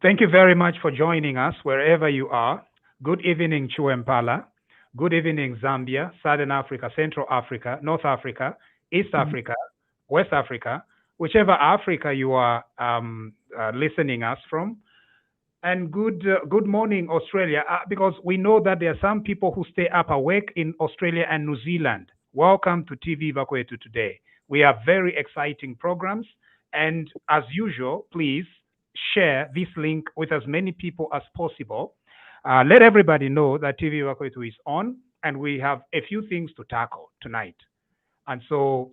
Thank you very much for joining us wherever you are. Good evening, Chuempala. Good evening, Zambia, Southern Africa, Central Africa, North Africa, East Africa, West Africa, whichever Africa you are listening us from. And good morning, Australia, because we know that there are some people who stay up awake in Australia and New Zealand. Welcome to TV Vakwetu today. We have very exciting programs, and as usual, please share this link with as many people as possible. Let everybody know that TV Vakwetu is on, and we have a few things to tackle tonight. And so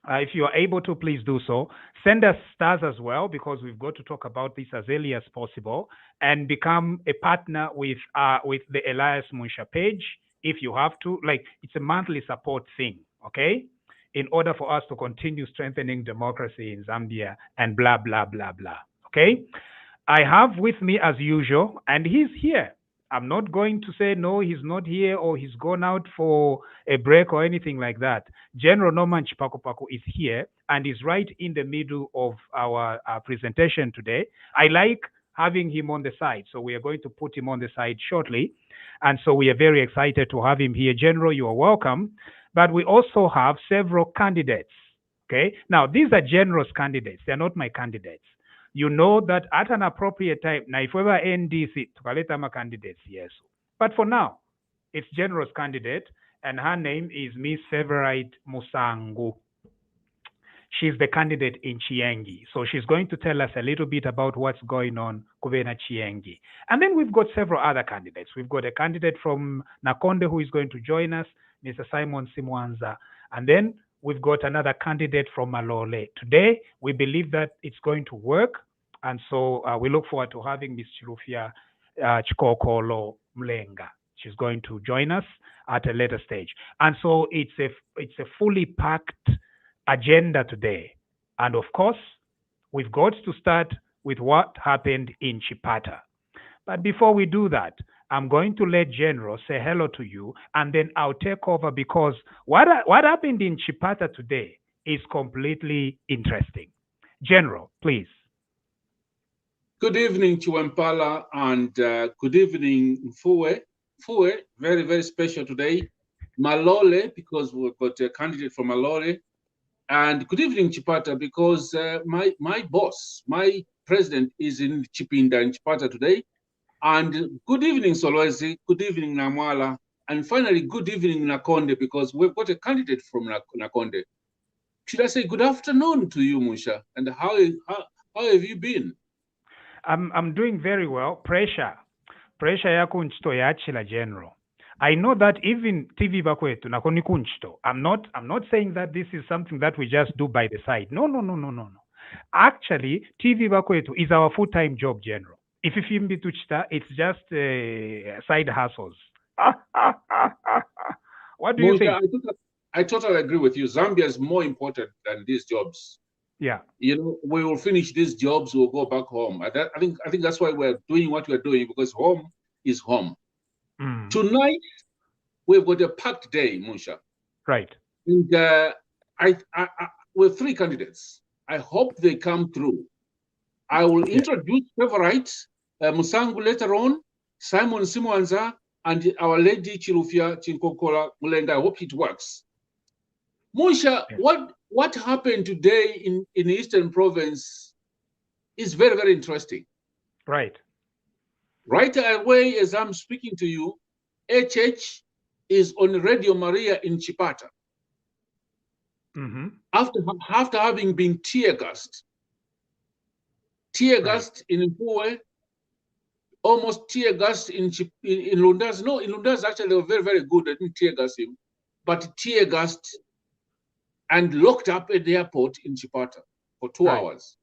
if you are able to, please do so. Send us stars as well because we've got to talk about this as early as possible and become a partner with the Elias Munsha page if you have to. Like it's a monthly support thing, okay? In order for us to continue strengthening democracy in Zambia and blah blah blah blah. Okay? I have with me as usual, and he's here. I'm not going to say no, he's not here or he's gone out for a break or anything like that. General Norman Chipakupaku is here and is right in the middle of our presentation today. I like having him on the side, so we are going to put him on the side shortly. And so we are very excited to have him here. General, you are welcome. But we also have several candidates. Okay. Now, these are generous candidates. They're not my candidates. You know that at an appropriate time, now if we were NDC, tukaleta ma candidates, yes. But for now, it's generous candidate, and her name is Miss Favorite Musangu. She's the candidate in Chiengi. So she's going to tell us a little bit about what's going on Kuvena Chiengi. And then we've got several other candidates. We've got a candidate from Nakonde who is going to join us, Mr. Simon Simwanza. And then we've got another candidate from Malole. Today, we believe that it's going to work. And so we look forward to having Ms. Chirufia Chikokolo Mlenga. She's going to join us at a later stage. And so it's a fully packed agenda today. And of course, we've got to start with what happened in Chipata. But before we do that, I'm going to let General say hello to you, and then I'll take over because what happened in Chipata today is completely interesting. General, please. Good evening, Chiwempala, and good evening, Mfuwe. Mfuwe, very, very special today. Malole, because we've got a candidate from Malole. And good evening, Chipata, because my boss, my president is in Chipinda in Chipata today. And good evening, Solwezi. Good evening, Namwala. And finally, good evening, Nakonde, because we've got a candidate from Nakonde. Should I say good afternoon to you, Musha? And how have you been? I'm doing very well. Pressure yako nchito yachila General. I know that even TV bakwetu nakoni kunchito. I'm not saying that this is something that we just do by the side. No. Actually, TV bakwetu is our full-time job, General. If you tuchita, it's just side hustles. What do you think? I totally agree with you. Zambia is more important than these jobs. Yeah. You know, we will finish these jobs, we'll go back home. I think that's why we're doing what we're doing, because home is home. Tonight, we've got a packed day, Musha. Right. And we have three candidates. I hope they come through. I will introduce favorite Musangu later on, Simon Simwanza, and our lady Chirufia Chinkokola Mulenga. I hope it works. Musha, what happened today in Eastern Province is very, very interesting. Right. Right away, as I'm speaking to you, HH is on Radio Maria in Chipata. After having been tear-gassed in Mpuwe, almost tear-gassed in Lundas. No, in Lundas actually they were very, very good at tear-gas him, but tear-gassed and locked up at the airport in Chipata for 2 hours.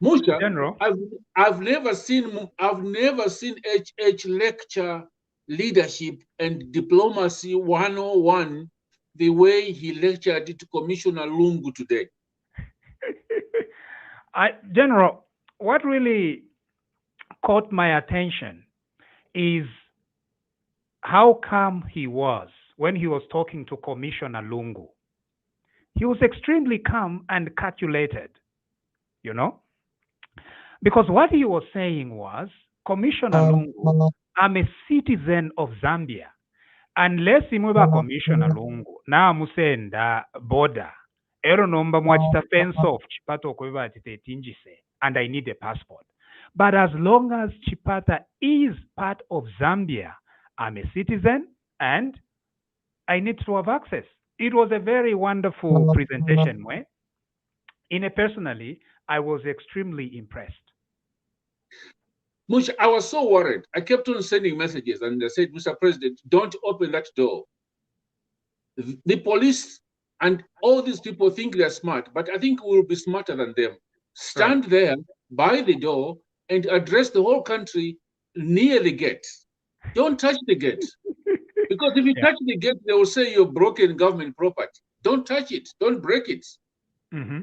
Musha, General, I've never seen HH lecture leadership and diplomacy 101 the way he lectured it to Commissioner Lungu today. General, what really caught my attention is how calm he was when he was talking to Commissioner Lungu. He was extremely calm and calculated. you know, because what he was saying was, Commissioner Lungu, I'm a citizen of Zambia. Unless imuba Commissioner Lungu, na musenda border, ero nomba mwachita fence off, Chipata okweba atitetinjise, and I need a passport. But as long as Chipata is part of Zambia, I'm a citizen and I need to have access. It was a very wonderful presentation, where, personally, I was extremely impressed. Mush, I was so worried. I kept on sending messages and I said, Mr. President, don't open that door. The police and all these people think they're smart, but I think we'll be smarter than them. Stand there by the door and address the whole country near the gate. Don't touch the gate. Because if you touch the gate, they will say you're broken government property. Don't touch it. Don't break it. Mm-hmm.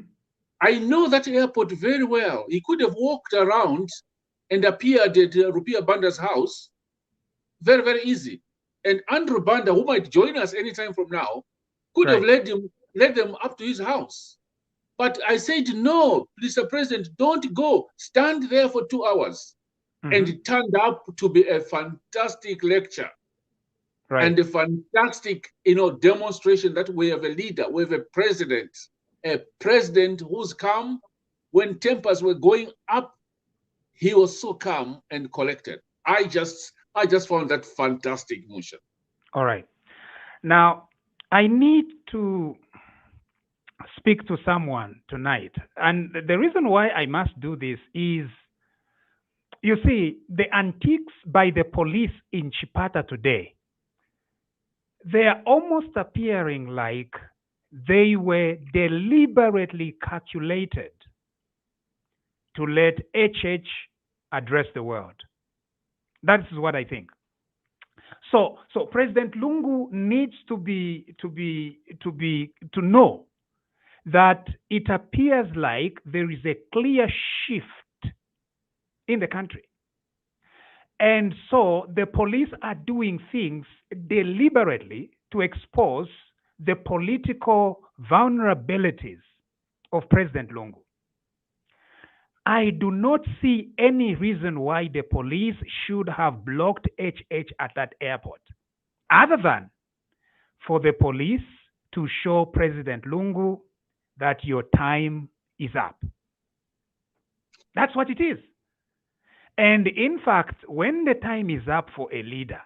I know that airport very well. He could have walked around and appeared at Rupia Banda's house. Very, very easy. And Andrew Banda, who might join us anytime from now, could have led them up to his house. But I said, no, Mr. President, don't go. Stand there for 2 hours. Mm-hmm. And it turned out to be a fantastic lecture. And a fantastic, demonstration that we have a leader, we have a president who's calm. When tempers were going up, he was so calm and collected. I just found that fantastic, Musha. All right. Now, I need to speak to someone tonight. And the reason why I must do this is, you see, the antiques by the police in Chipata today, they are almost appearing like they were deliberately calculated to let HH address the world. That is what I think. So President Lungu needs to know that it appears like there is a clear shift in the country. And so the police are doing things deliberately to expose the political vulnerabilities of President Lungu. I do not see any reason why the police should have blocked HH at that airport, other than for the police to show President Lungu that your time is up. That's what it is. And in fact, when the time is up for a leader,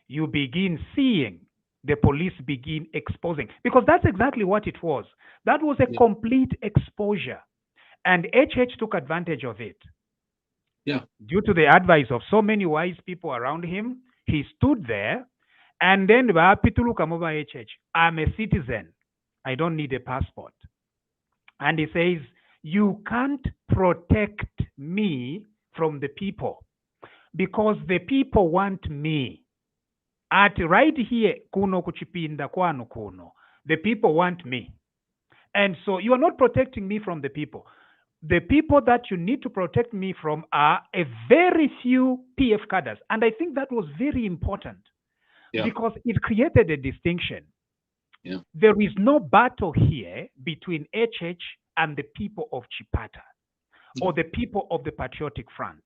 you begin seeing the police begin exposing, because that's exactly what it was. That was a complete exposure. And HH took advantage of it. Yeah. Due to the advice of so many wise people around him, he stood there and then HH, I'm a citizen. I don't need a passport. And he says, you can't protect me from the people because the people want me. At right here, kuno kuchipinda kwanu kuno, the people want me. And so you are not protecting me from the people. The people that you need to protect me from are a very few PF cadres. And I think that was very important because it created a distinction. Yeah. There is no battle here between HH and the people of Chipata or the people of the Patriotic Front.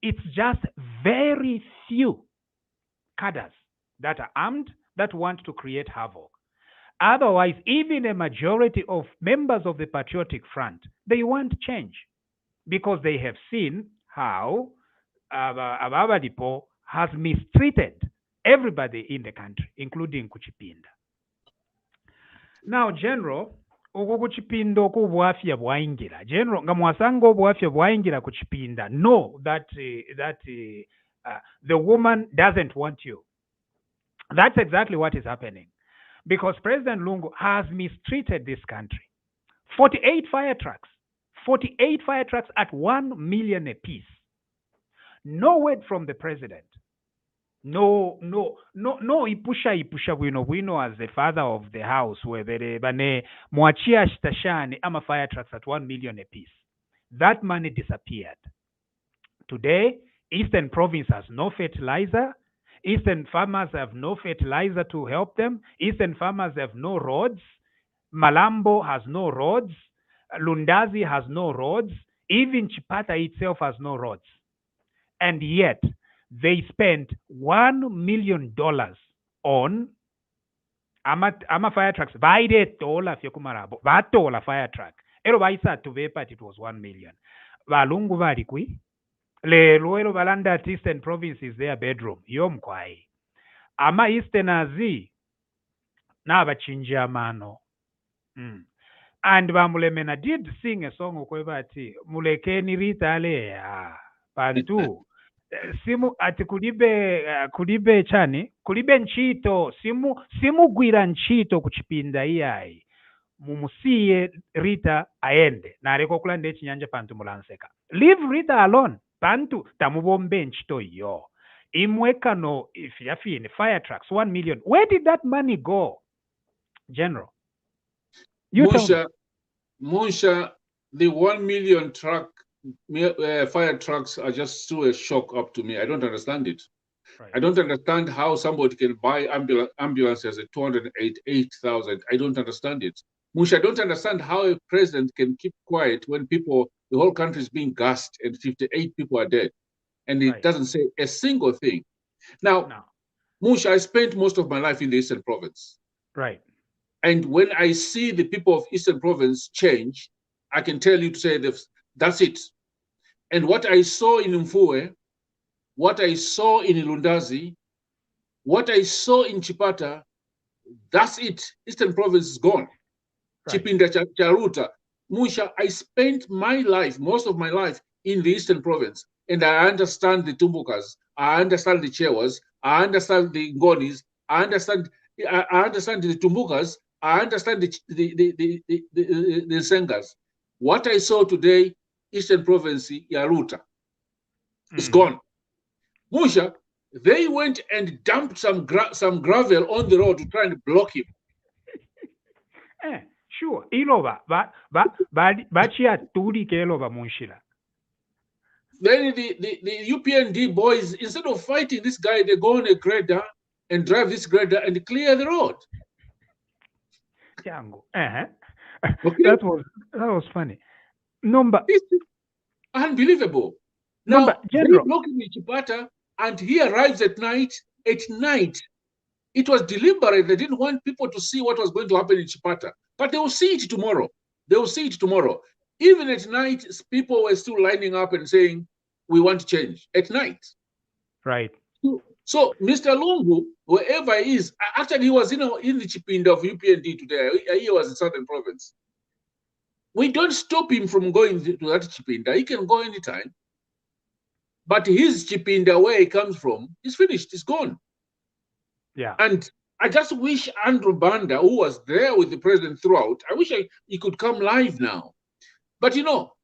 It's just very few cadres that are armed that want to create havoc. Otherwise, even a majority of members of the Patriotic Front, they want change because they have seen how Ababadipo has mistreated everybody in the country, including Kuchipinda. Now, General, kuchipinda okubwafya bwaingira. General, nga mwasanga obwafya bwaingira kuchipinda. Know that the woman doesn't want you. That's exactly what is happening. Because President Lungu has mistreated this country. 48 fire trucks at 1 million apiece. No word from the president. No, ipusha wino as the father of the house where bane mwachia shtashani ama fire trucks at 1 million apiece. That money disappeared. Today, Eastern Province has no fertilizer. Eastern farmers have no fertilizer to help them. Eastern farmers have no roads. Malambo has no roads. Lundazi has no roads. Even Chipata itself has no roads. And yet, they spent $1 million on ama fire trucks. Vaidetola fyokumarabo. Vatola fire truck. Ero vaisa tuvepa it was 1 million. Valungu valikwi. Lero ero valanda at Eastern Province is their bedroom. Yom kwai. Ama Eastern azi. Na vachinjia mano. And Bamulemena did sing a song okwevati. Mulekeni ritale. Pantu. Simu ati kulibe chani kulibe nchito simu gwira nchito kuchipinda iyai mumusiye Rita aende na aleko kulande chinyanja pantu mulanseka. Leave Rita alone. Pantu tamubombe nchito yo. Imweka no if yafine fire trucks 1 million. Where did that money go, General? You Musha, the 1 million fire trucks are just still a shock up to me. I don't understand it. Right. I don't understand how somebody can buy ambulances at 288,000. I don't understand it. Musha, I don't understand how a president can keep quiet when the whole country is being gassed and 58 people are dead. And it doesn't say a single thing. Now, Musha, I spent most of my life in the Eastern Province. Right. And when I see the people of Eastern Province change, I can tell you to say that's it. And what I saw in Mfue, what I saw in Lundazi, what I saw in Chipata, that's it. Eastern Province is gone. Right. Chipinda, Charuta. Musha, I spent my life, most of my life, in the Eastern Province. And I understand the Tumbukas, I understand the Chewas, I understand the Ngonis, I understand the Tumbukas, I understand the Sengas. What I saw today, Eastern Province, Yaruta, is gone. Musha, they went and dumped some gravel on the road to try and block him. Sure. Ilova, bachia turi kelova munshila. Then the UPND boys, instead of fighting this guy, they go on a grader and drive this grader and clear the road. Jango. Okay. That was funny. It's unbelievable. Now, they block him in Chipata, and he arrives at night. At night, it was deliberate. They didn't want people to see what was going to happen in Chipata. But they will see it tomorrow. They will see it tomorrow. Even at night, people were still lining up and saying, we want change. At night. Right. So Mr. Lungu, wherever he is, actually he was in the Chipinda of UPND today. He was in Southern Province. We don't stop him from going to that Chipinda. He can go anytime. But his Chipinda, where he comes from, is finished. It's gone. Yeah. And I just wish Andrew Banda, who was there with the president throughout, I wish he could come live now. But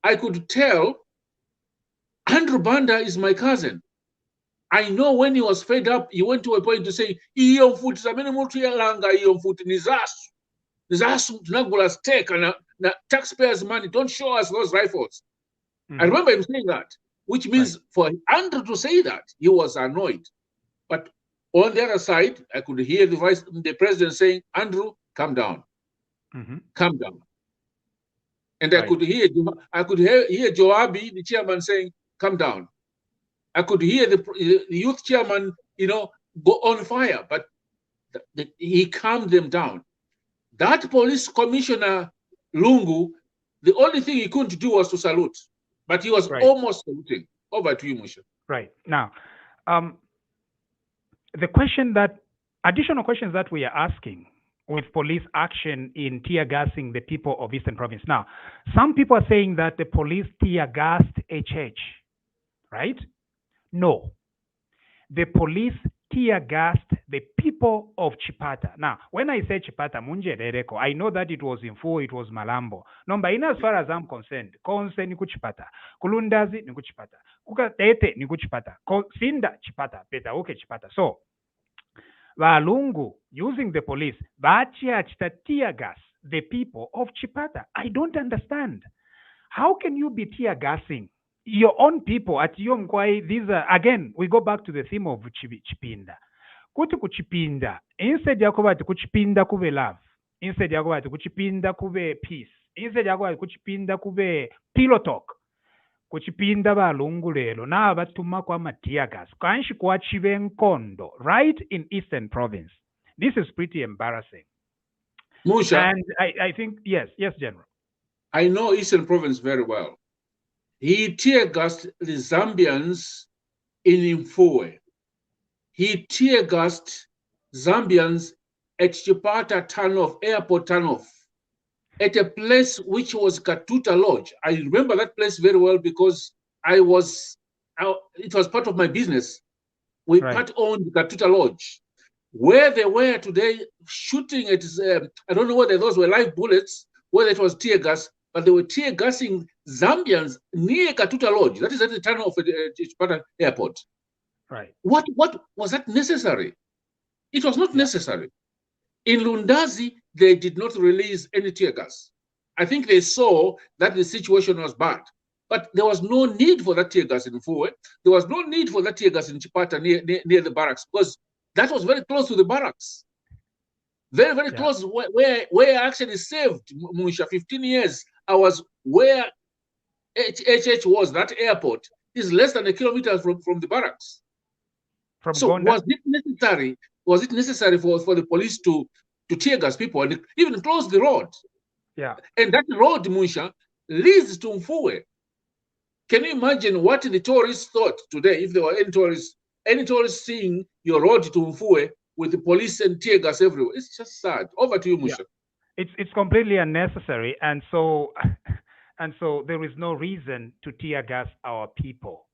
I could tell Andrew Banda is my cousin. I know when he was fed up, he went to a point to say, iyo mfuti zamene mutu yalanga iyo mfuti nizasu. Nizasu tunagula stake and taxpayers' money. Don't show us those rifles. I remember him saying that, which means for Andrew to say that, he was annoyed. But on the other side, I could hear the president saying, Andrew, calm down. Calm down. And I could hear Joabi, the chairman, saying, calm down. I could hear the youth chairman, go on fire, but he calmed them down. That police commissioner, Lungu, the only thing he couldn't do was to salute, but he was almost saluting. Over to you, Musha. Right. Now, additional questions that we are asking with police action in tear gassing the people of Eastern Province. Now, some people are saying that the police tear gassed HH, right? No. The police tear gassed the people of Chipata. Now, when I say Chipata, I know that it was Info, it was Malambo. No, but in as far as I'm concerned, Konse ni kuchipata, Kulundazi ni kuchipata, Kukatete ni kuchipata, Sinda Chipata, Peta okay Chipata. So, Valungu using the police, Bachiachita tear gas the people of Chipata. I don't understand. How can you be tear gassing your own people at Yom Kwai? These are, again, we go back to the theme of Chipinda. Kuti kuchipinda, instead ya kuchipinda kuve love, instead ya kuchipinda kuve peace, instead ya kuchipinda kuve pillow talk. kuchipinda balungu lelo nabatuma kwa teargas kanshi kwachibe Nkondo right in Eastern Province. This is pretty embarrassing. Musha, And I think yes, General. I know Eastern Province very well. He tear gassed the Zambians in Mfue. He tear gassed Zambians at Chipata turnoff, airport turnoff, at a place which was Katuta Lodge. I remember that place very well because it was part of my business. We part-owned Katuta Lodge. Where they were today shooting at, I don't know whether those were live bullets, whether it was tear gas, but they were tear gassing Zambians near Katuta Lodge. That is at the turn of Chipata Airport. Right. What was that necessary? It was not necessary. In Lundazi, they did not release any tear gas. I think they saw that the situation was bad. But there was no need for that tear gas in Mfue. There was no need for that tear gas in Chipata near the barracks because that was very close to the barracks. Very, very close where I actually saved Munsha 15 years. I was where HH was, that airport is less than a kilometer from the barracks. So was it necessary for the police to tear gas people and even close the road? Yeah. And that road, Munsha, leads to Mfue. Can you imagine what the tourists thought today if there were any tourists seeing your road to Mfue with the police and tear gas everywhere? It's just sad. Over to you, Musha. Yeah. It's completely unnecessary, and so there is no reason to tear gas our people.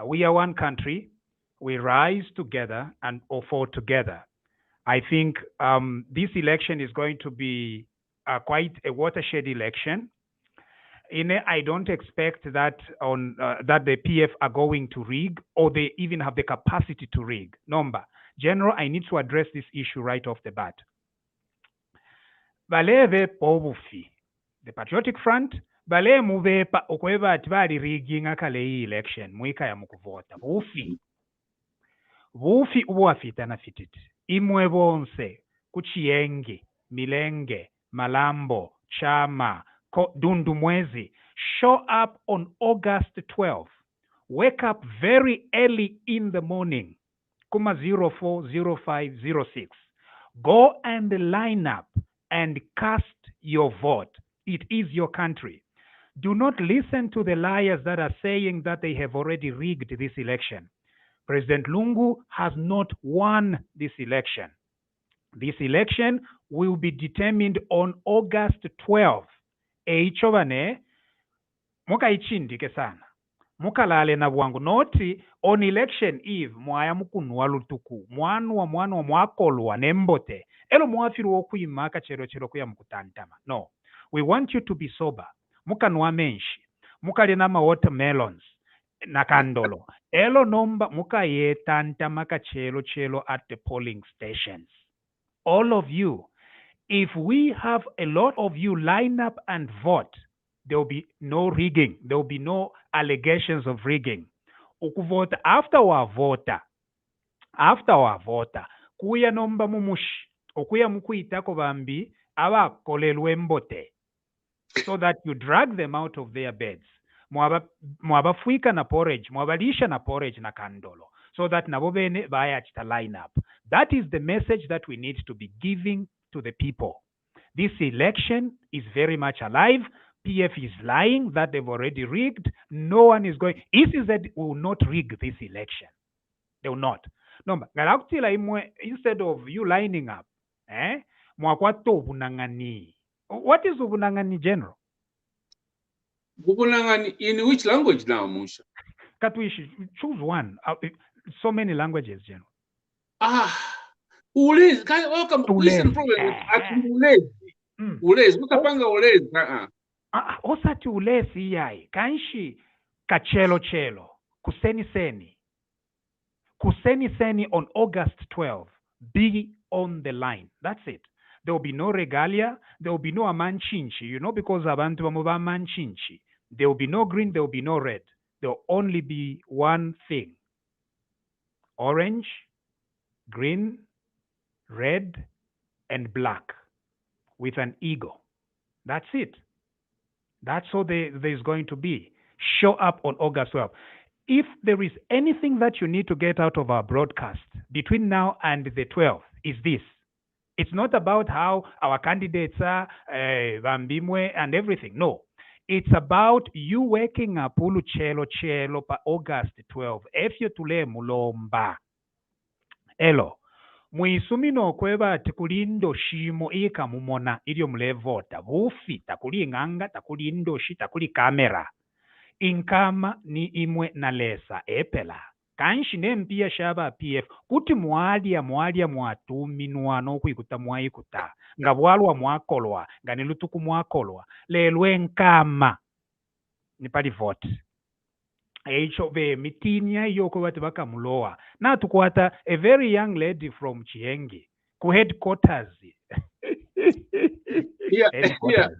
We are one country. We rise together and or fall together. I think this election is going to be quite a watershed election. I don't expect that that the PF are going to rig or they even have the capacity to rig. Number, General, I need to address this issue right off the bat. Baleve pobufi, the Patriotic Front, bale muvepa okweva ati bali rigging akale election mwika ya mukuvota bufi. Bufi uwafita na fititi. Imwe bonse kuchiengi, milenge, malambo, chama, dundu mwezi. Show up on August 12th. Wake up very early in the morning. Kuma 040506. Go and line up and cast your vote. It is your country. Do not listen to the liars that are saying that they have already rigged this election. President Lungu has not won this election. This election will be determined on August 12th. Eichovane, muka ichindike sana. Mukalale na bwangu noti on election eve mwaya mukunwa lutuku mwanwa mwakolwa nembote elo mwafiru okuyimaka chero kuya mukutantama. No, we want you to be sober. Mukanwa menshi mukale na watermelons nakandolo elo nomba mukayetantama chelo at the polling stations. All of you, if we have a lot of you line up and vote, there will be no rigging. There will be no allegations of rigging. Ukuvota after our voter, kuya nomba mumushi, okuya mukuitako bambi, awa kolelwe mbote, so that you drag them out of their beds. Mwabafuika na porridge, mwabalisha na porridge na kandolo, so that nabo bene baya chita line up. That is the message that we need to be giving to the people. This election is very much alive. PF is lying that they've already rigged. No one is going. ECZ will not rig this election. They will not. No, instead of you lining up, mwakwato ubunangani. What is ubunangani, General? Ubunangani in which language now, Musha? Katwishi, choose one. So many languages, General. Ulezi. Welcome to Eastern Province. Ulezi. Mutapanga ulezi. Osati ulezi yai. Kanshi kachelo. Kuseni seni on August 12th. Be on the line. That's it. There will be no regalia. There will be no amanchinchi. Because abantu bamuba amanchinchi. There will be no green. There will be no red. There will only be one thing. Orange, green, red, and black with an eagle. That's it. That's all there's going to be. show up on August 12th. If there is anything that you need to get out of our broadcast between now and the 12th, is this. It's not about how our candidates are, Bambimwe and everything. No. It's about you waking up ulu chelo pa August 12th. Efyo tule mulomba. Elo. Mwisumino kweba tikulindo shimo ika mumona ilio mlevota. Bufi takuli nganga, takuli ndoshi, takuli kamera. Inkama ni imwe na lesa epela. Kanshi nempia shaba PF kuti mwalia mwatuminwa nokwikuta mwaikuta nga bwalwa mwakolwa nga nilutuku mwakolwa lelwe nkama ni pali vote eicho be mitinia yoko bati bakamuloa na tukwata a very young lady from Chiengi ku headquarters headquarters.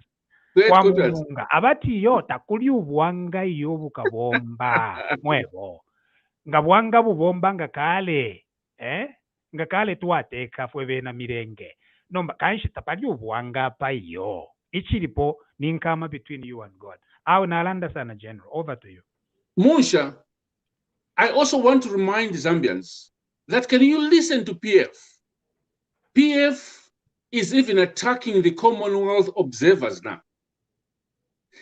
Kwa munga abati yo takuli ubwanga iyo bukabomba mwebo nga bwanga bubomba nga kale nga kale twateka fwe bena mirenge nomba kanshi tapali ubwanga pa iyo ichilipo ni nkama between you and God. Au nalanda sana general, over to you. Musha, I also want to remind Zambians that can you listen to PF? PF is even attacking the Commonwealth observers now.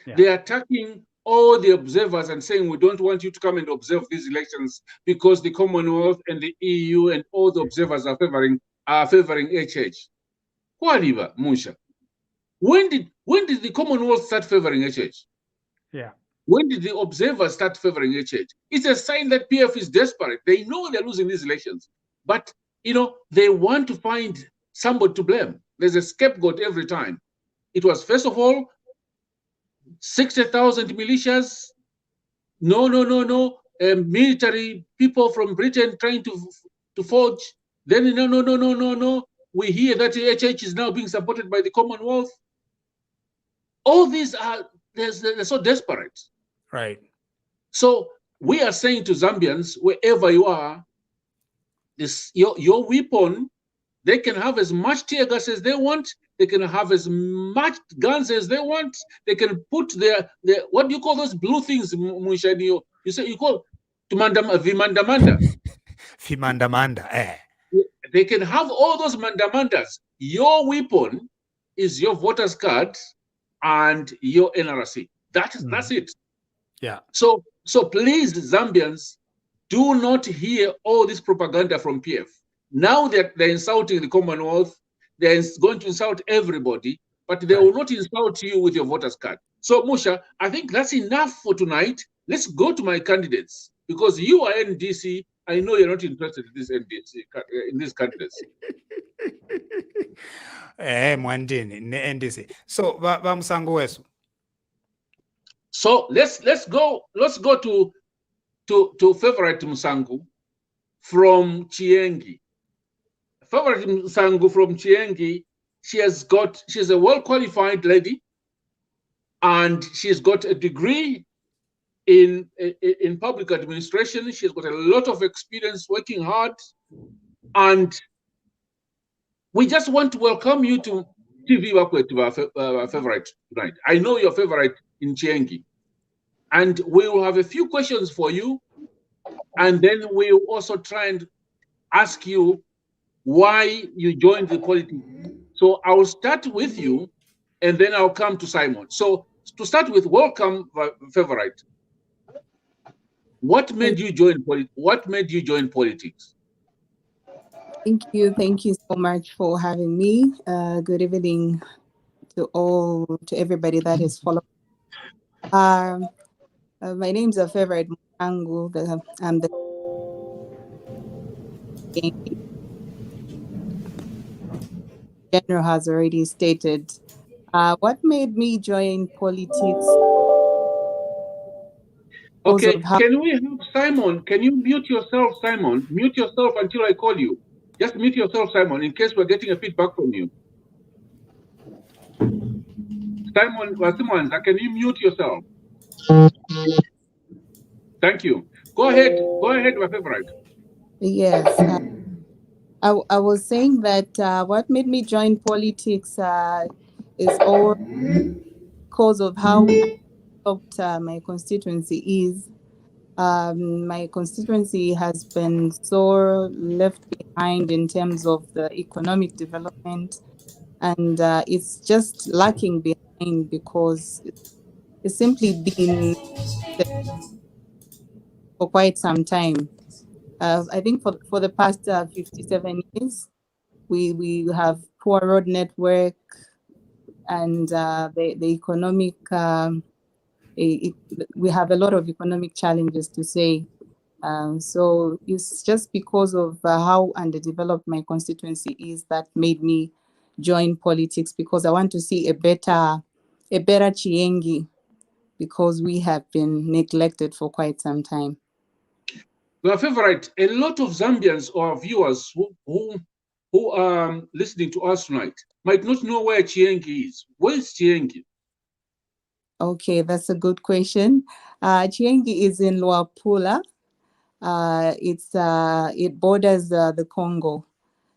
Yeah. They are attacking all the observers and saying, we don't want you to come and observe these elections because the Commonwealth and the EU and all the observers are favoring HH. Whatever, Musha. When did the Commonwealth start favoring HH? Yeah. When did the observers start favoring HH? It's a sign that PF is desperate. They know they're losing these elections, but they want to find somebody to blame. There's a scapegoat every time. It was, first of all, 60,000 militias. No. Military people from Britain trying to forge. Then no. We hear that HH is now being supported by the Commonwealth. All these they're so desperate. Right. So we are saying to Zambians, wherever you are, your weapon, they can have as much tear gas as they want. They can have as much guns as they want. They can put their what do you call those blue things, Mushani? You call vimandamanda. Vimandamanda, They can have all those mandamandas. Your weapon is your voter's card and your NRC. That's it. Yeah. So please, Zambians, do not hear all this propaganda from PF. Now they're insulting the Commonwealth. They're going to insult everybody, but they will not insult you with your voter's card. So, Musha, I think that's enough for tonight. Let's go to my candidates, because you are NDC. I know you're not interested in this NDC, in these candidates. Mwandini, NDC. So, Bamsango Wesu. So let's go to Favorite Musangu from Chiengi. Favorite Musangu from Chiengi, she's a well-qualified lady, and she's got a degree in public administration. She's got a lot of experience working hard, and we just want to welcome you to TV Wakwe, Favorite tonight. I know your favorite in Chiengi, and we will have a few questions for you, and then we'll also try and ask you why you joined the politics. So I will start with you, and then I'll come to Simon. So to start with, welcome, Favorite. What made you join politics? Thank you so much for having me. Good evening to everybody that is following. My name's a Favorite Musangu. I'm the General has already stated. What made me join politics? Okay, can we have Simon? Can you mute yourself, Simon? Mute yourself until I call you. Just mute yourself, Simon, in case we're getting a feedback from you. Simon, can you mute yourself? Thank you. Go ahead, my favorite. Yes. I was saying that what made me join politics is all because of how my constituency is my constituency has been so left behind in terms of the economic development, and it's just lacking behind because it's simply been for quite some time. I think for the past 57 years, we have poor road network, and the economic we have a lot of economic challenges to say. So it's just because of how underdeveloped my constituency is that made me join politics, because I want to see a better Chiengi, because we have been neglected for quite some time. My favorite, a lot of Zambians or viewers who are listening to us tonight might not know where Chiengi is. Where is Chiengi? Okay, that's a good question. Chiengi is in Luapula. It borders the Congo.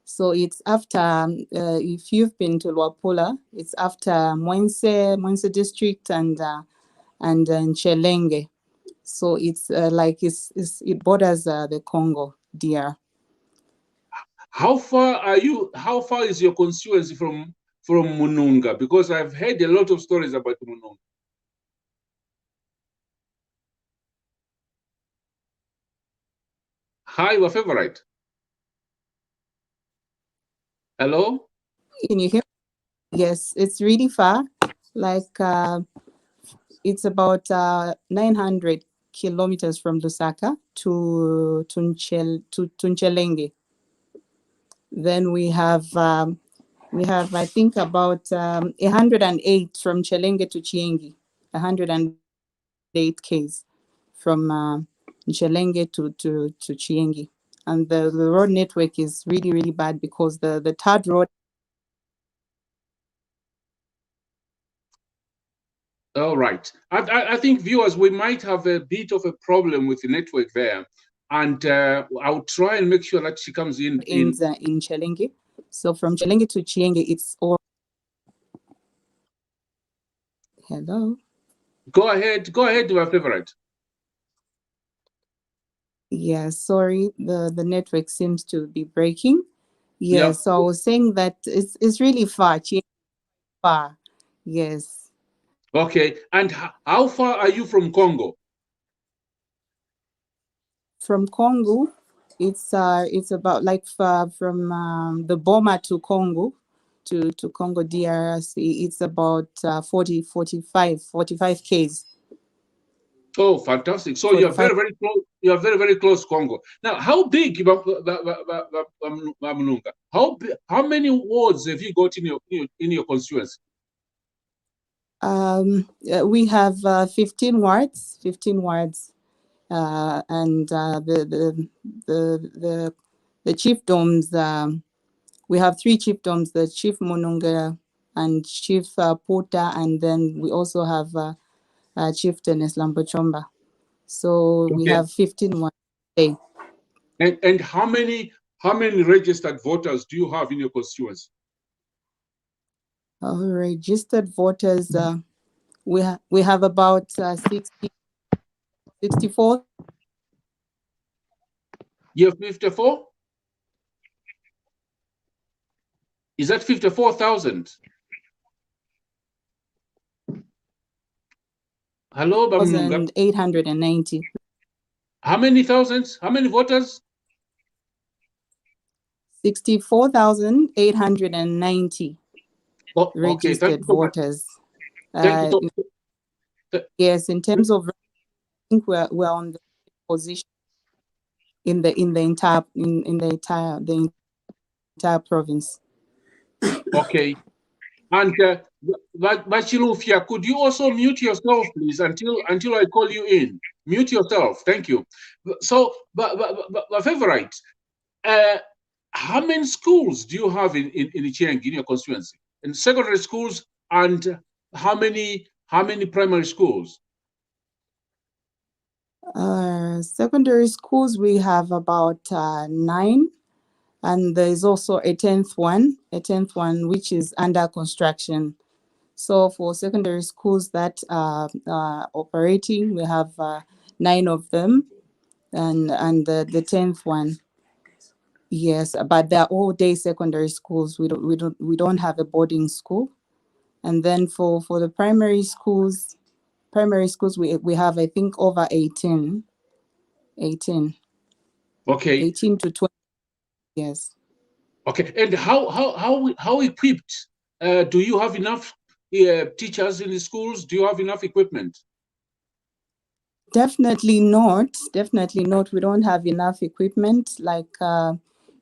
So it's after, if you've been to Luapula, it's after Mwense district and Chelenge. So it's it borders the Congo, DR. How far is your constituency from Mununga? Because I've heard a lot of stories about Mununga. Hi, your favorite. Hello? Can you hear me? Yes, it's really far. Like it's about 900 kilometers from Lusaka to Nchelenge. Then we have I think about 108 from Chelenge to Chiengi, 108 k's from Nchelenge to Chiengi. And the road network is really, really bad because the third road. All right. I think viewers, we might have a bit of a problem with the network there. And I'll try and make sure that she comes in Chelenge. So from Chelenge to Chiengi, it's all. Hello. Go ahead, my favorite. Yeah, sorry, the network seems to be breaking. Yeah, Yep. so I was saying that it's really far, far. Yes. Okay, and how far are you from Congo? From Congo, it's about like from the Boma to Congo, to Congo DRC, it's about 45 k's. Oh, fantastic! So you're very, very close. You are very, very close to Congo. Now, how big, how many wards have you got in your constituency? We have 15 wards. 15 wards. And the chiefdoms, we have 3 chiefdoms: the Chief Mononga and Chief Pota, and then we also have Chieftainess Lambochomba. So we have 15 wards. And how many registered voters do you have in your constituency? Registered voters, we have about 64. You have 54? Is that 54,000? Hello, 890. How many thousands? How many voters? 64,890 registered voters. Yes, in terms of, I think we're on the position in the entire province. Okay. And Bachilufia, could you also mute yourself, please, until I call you in? Mute yourself. Thank you. So, my favorite, how many schools do you have in Chiengi, in your constituency? In secondary schools, and how many primary schools? Secondary schools, we have about 9, and there is also a 10th one, which is under construction. So for secondary schools that are operating, we have 9 of them, and the 10th one. Yes, but they're all day secondary schools. We don't have a boarding school. And then for the primary schools, we have, I think, over 18 Okay. to 20. Yes. Okay. And how equipped do you have enough teachers in the schools? Do you have enough equipment? Definitely not. Definitely not. We don't have enough equipment. Like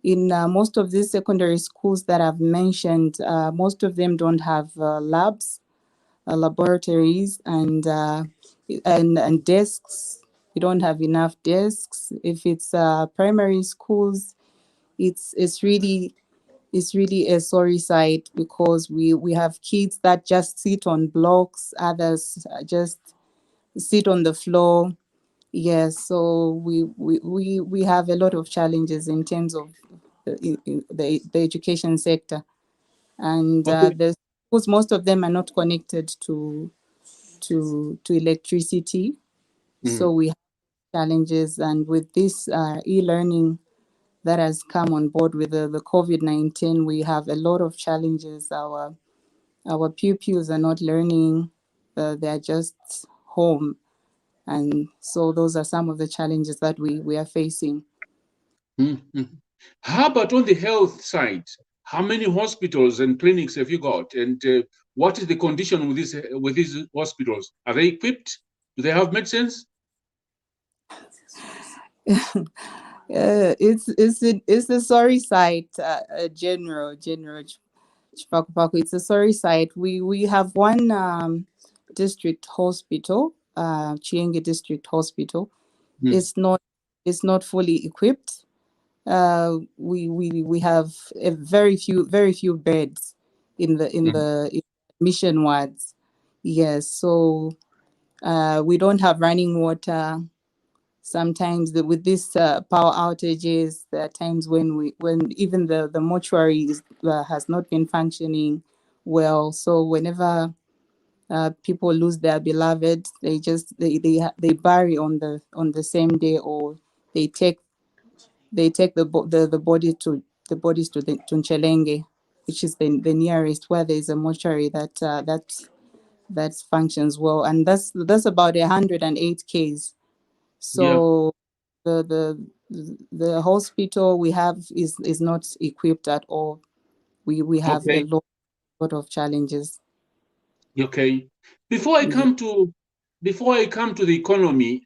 in most of these secondary schools that I've mentioned, most of them don't have labs, laboratories, and desks. We don't have enough desks. If it's primary schools, it's really a sorry sight, because we have kids that just sit on blocks, others just sit on the floor. Yes, so we have a lot of challenges in terms of the education sector, and Okay. the schools, most of them are not connected to electricity, so we have challenges. And with this e-learning that has come on board with the COVID-19, we have a lot of challenges. Our pupils are not learning; they are just home. And so those are some of the challenges that we are facing. How about on the health side? How many hospitals and clinics have you got? And what is the condition with these hospitals? Are they equipped? Do they have medicines? It's a sorry sight, General Chipakupaku. It's a sorry sight. We have one district hospital, Chiengi District Hospital. It's not fully equipped. We have a very few beds in the admission wards. Yes, so we don't have running water. Sometimes with these power outages, there are times when even the mortuary has not been functioning well. So whenever people lose their beloved, they bury on the same day, or they take the body to to Nchelenge, which is the nearest, where there is a mortuary that functions well, and that's about 108 Ks. So the hospital we have is not equipped at all. We have a lot of challenges. Okay. Before I come to the economy,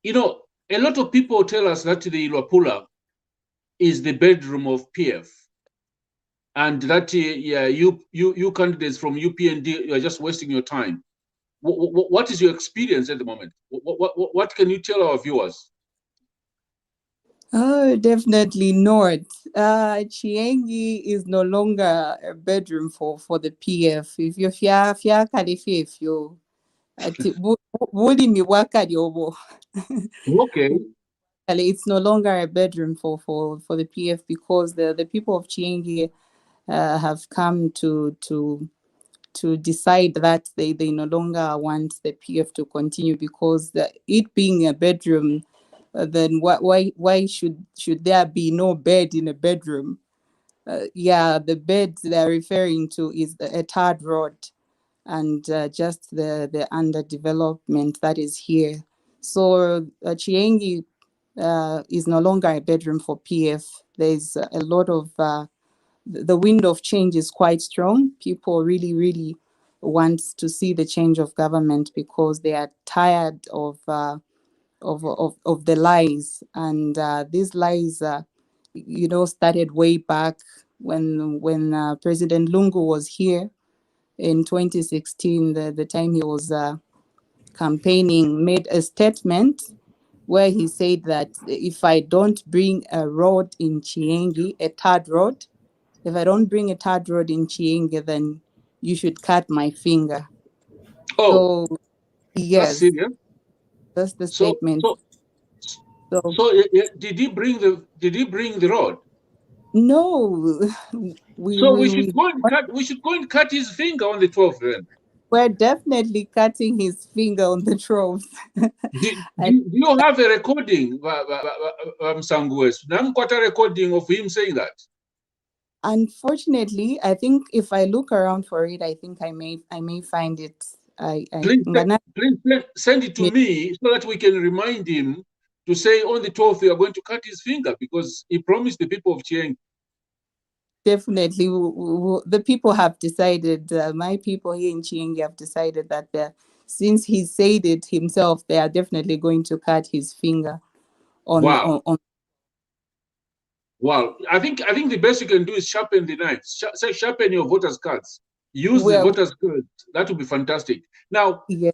you know, a lot of people tell us that the Luapula is the bedroom of PF, and that you candidates from UPND, you are just wasting your time. What is your experience at the moment? What can you tell our viewers? Oh, definitely not. Chiengi is no longer a bedroom for the PF. If you're if you Okay. It's no longer a bedroom for the PF, because the people of Chiengi have come to decide that they no longer want the PF to continue, because it being a bedroom, then why should there be no bed in a bedroom? The bed they're referring to is a tarred road, and just the underdevelopment that is here. So Chiengi is no longer a bedroom for PF. There's a lot of the wind of change is quite strong. People really want to see the change of government, because they are tired of the lies, and these lies started way back when President Lungu was here in 2016. The time he was campaigning, made a statement where he said that if I don't bring a road in Chiengi, a third road, if I don't bring a third road in Chiengi, then you should cut my finger. Oh, so that's yes, serious. that's the statement. So did he bring the road? No, So we should go and cut. We should go and cut his finger on the 12th. Then we're definitely cutting his finger on the 12th. do you have a recording, Msangues? Got a recording of him saying that? Unfortunately, I think if I look around for it, I think I may find it. Please send it to me so that we can remind him to say on the 12th we are going to cut his finger because he promised the people of Chiengi. Definitely, the people have decided. My people here in Chiengi have decided that since he said it himself, they are definitely going to cut his finger on. Wow. Wow. I think the best you can do is sharpen the knife. Sharpen your voters' cards. Use the voters' cards. That would be fantastic. Now, yeah.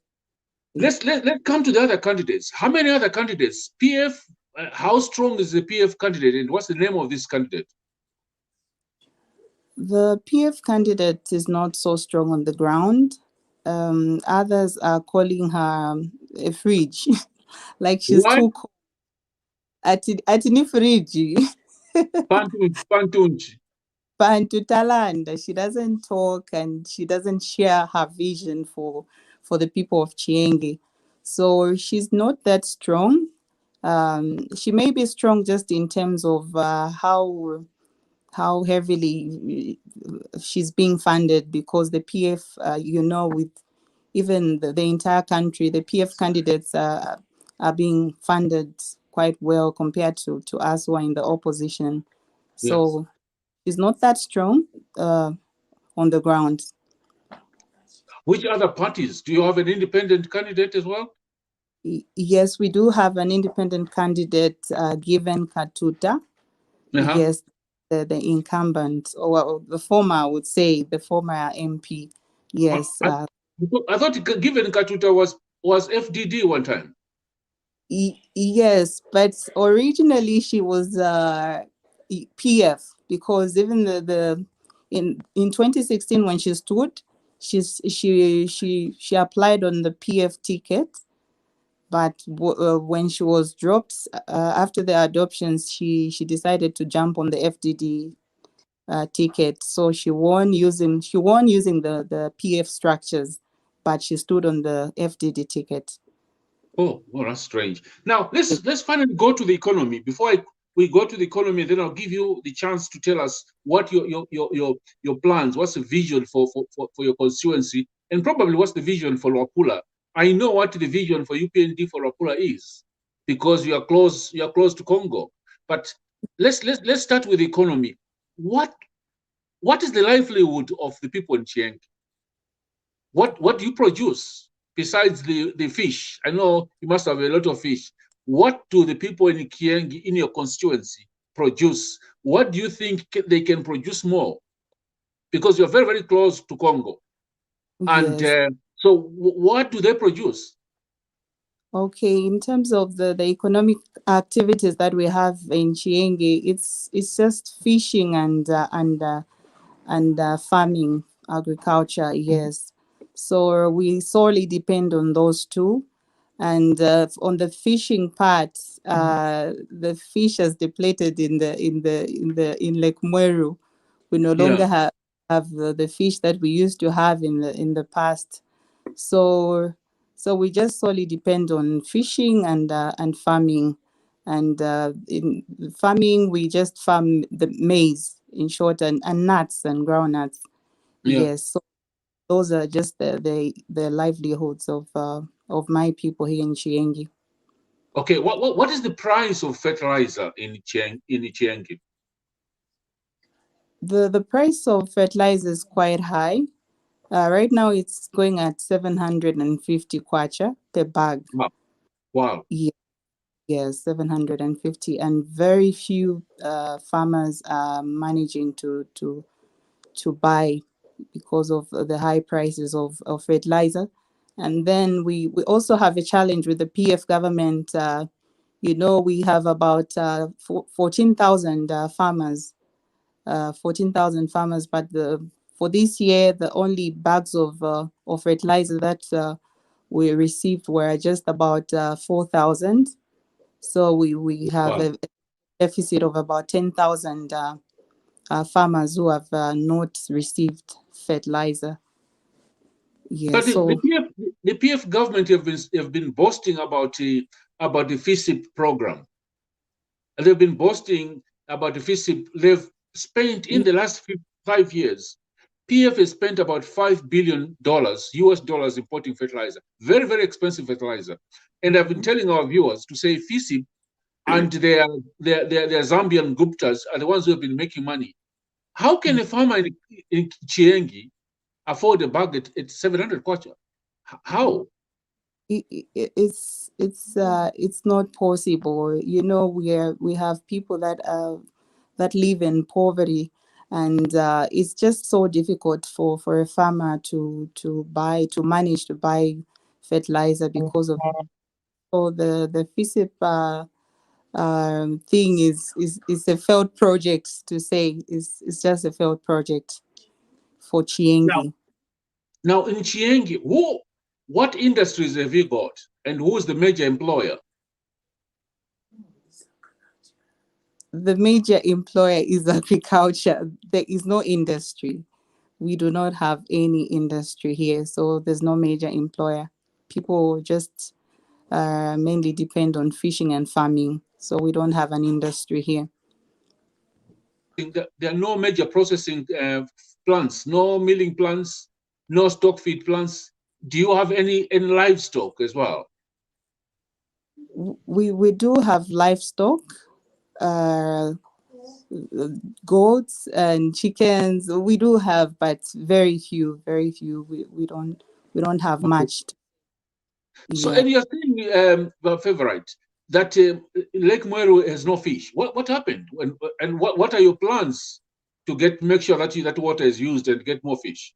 let's come to the other candidates. How many other candidates? PF. How strong is the PF candidate, and what's the name of this candidate? The PF candidate is not so strong on the ground. Others are calling her a fridge, like she's too cold. Atini fridge. Pantutalanda. She doesn't talk and she doesn't share her vision for the people of Chiengi. So she's not that strong. She may be strong just in terms of how heavily she's being funded, because the PF, with even the entire country, the PF candidates are being funded quite well compared to us who are in the opposition. So she's not that strong on the ground. Which other parties? Do you have an independent candidate as well? Yes, we do have an independent candidate, Given Katuta. Yes, the incumbent, or the former, I would say, the former MP. Yes. I thought Given Katuta was FDD one time. Yes, but originally she was PF, because even in 2016 when she stood, she applied on the PF ticket, but when she was dropped after the adoptions, she decided to jump on the FDD ticket. So she won using the PF structures, but she stood on the FDD ticket. Oh, that's strange. Now let's finally go to the economy. Before we go to the economy, then I'll give you the chance to tell us what your plans, what's the vision for your constituency, and probably what's the vision for Luapula. I know what the vision for UPND for Luapula is, because you are close to Congo. But let's start with the economy. What is the livelihood of the people in Chiengi? What do you produce? Besides the fish, I know you must have a lot of fish. What do the people in Chiengi, in your constituency, produce? What do you think they can produce more? Because you're very, very close to Congo. And so what do they produce? Okay, in terms of the economic activities that we have in Chiengi, it's just fishing and farming, agriculture, yes. So we solely depend on those two. And on the fishing part, the fish has depleted in Lake Mweru. We no longer have the fish that we used to have in the past. So we just solely depend on fishing and farming. And in farming, we just farm the maize, in short, and nuts and groundnuts. Yes, so those are just the livelihoods of my people here in Chiengi. Okay, what is the price of fertilizer in Chiengi? The price of fertilizer is quite high. Right now, it's going at 750 kwacha per bag. Wow. Yes, 750, and very few farmers are managing to buy because of the high prices of fertilizer. And then we also have a challenge with the PF government. We have about 14,000 farmers, 14,000 farmers, but for this year, the only bags of fertilizer that we received were just about 4,000. So we have a deficit of about 10,000 farmers who have not received fertilizer. Yes, But so the PF government have been boasting about the FISIP program. They've been boasting about the FISIP. They've spent in the last 5 years. PF has spent about $5 billion US dollars importing fertilizer, very, very expensive fertilizer. And I've been telling our viewers to say FISIP and their Zambian Guptas are the ones who have been making money. How can a farmer in Chiengi afford a bag at 700 kwacha? How? It's not possible. You know, we have people that live in poverty, and it's just so difficult for a farmer to manage to buy fertilizer because of the FISIP thing is a failed project, to say. It's just a failed project for Chiengi. Now in Chiengi, what industries have you got, and who is the major employer? The major employer is agriculture. There is no industry. We do not have any industry here, so there's no major employer. People just mainly depend on fishing and farming, so we don't have an industry here. There are no major processing plants, no milling plants, no stock feed plants. Do you have any livestock as well? We do have livestock, goats and chickens. We do have, but very few. We don't have much. So, and you're saying, favorite, that Lake Mweru has no fish. What happened? And what are your plans to make sure that that water is used and get more fish?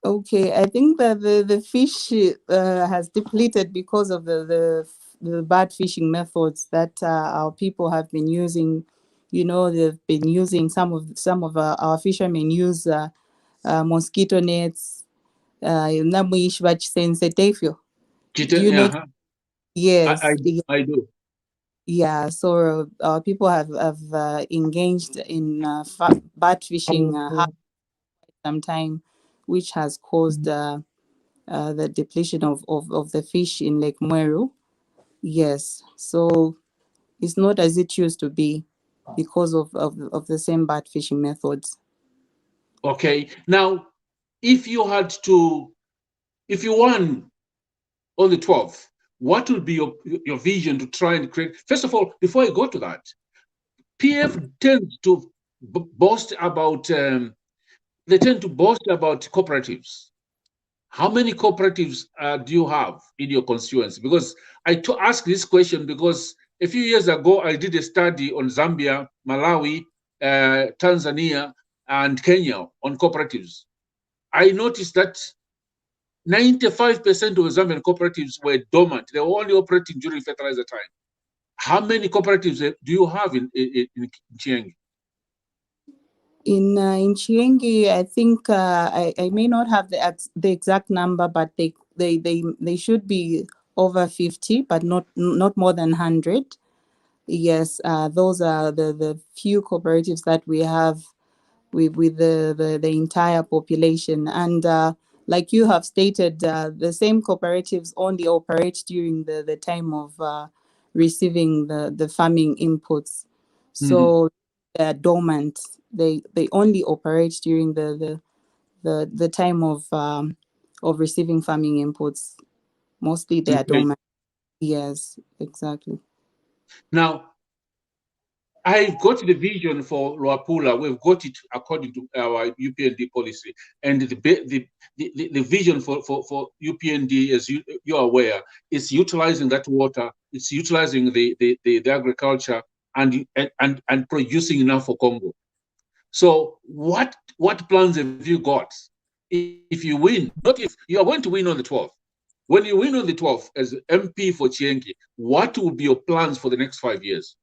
Okay, I think that the fish has depleted because of the bad fishing methods that our people have been using. You know, they've been using some of our fishermen use mosquito nets. Do you know? Yes, I do. Yeah, so people have engaged in bad fishing some time, which has caused the depletion of the fish in Lake Mweru. Yes, so it's not as it used to be because of the same bad fishing methods. Okay, now if you won on the 12th, what would be your vision to try and create? First of all, before I go to that, PF tends to boast about cooperatives. How many cooperatives do you have in your constituency? Because I ask this question because a few years ago I did a study on Zambia, Malawi, Tanzania, and Kenya on cooperatives. I noticed that 95% of Zambian cooperatives were dormant. They were only operating during fertilizer time. How many cooperatives do you have in Chiengi? In Chiengi, I think I may not have the exact number, but they should be over 50, but not more than 100. Yes, those are the few cooperatives that we have with the entire population. And like you have stated, the same cooperatives only operate during the time of receiving the farming inputs. So they're dormant. They only operate during the time of receiving farming inputs. Mostly they are dormant. Yes, exactly. Now, I've got the vision for Luapula. We've got it according to our UPND policy, and the vision for UPND, as you're aware, is utilizing that water. It's utilizing the agriculture and producing enough for Congo. So, what plans have you got? If you win, not if you are going to win on the 12th. When you win on the 12th as MP for Chiengi, what will be your plans for the next 5 years?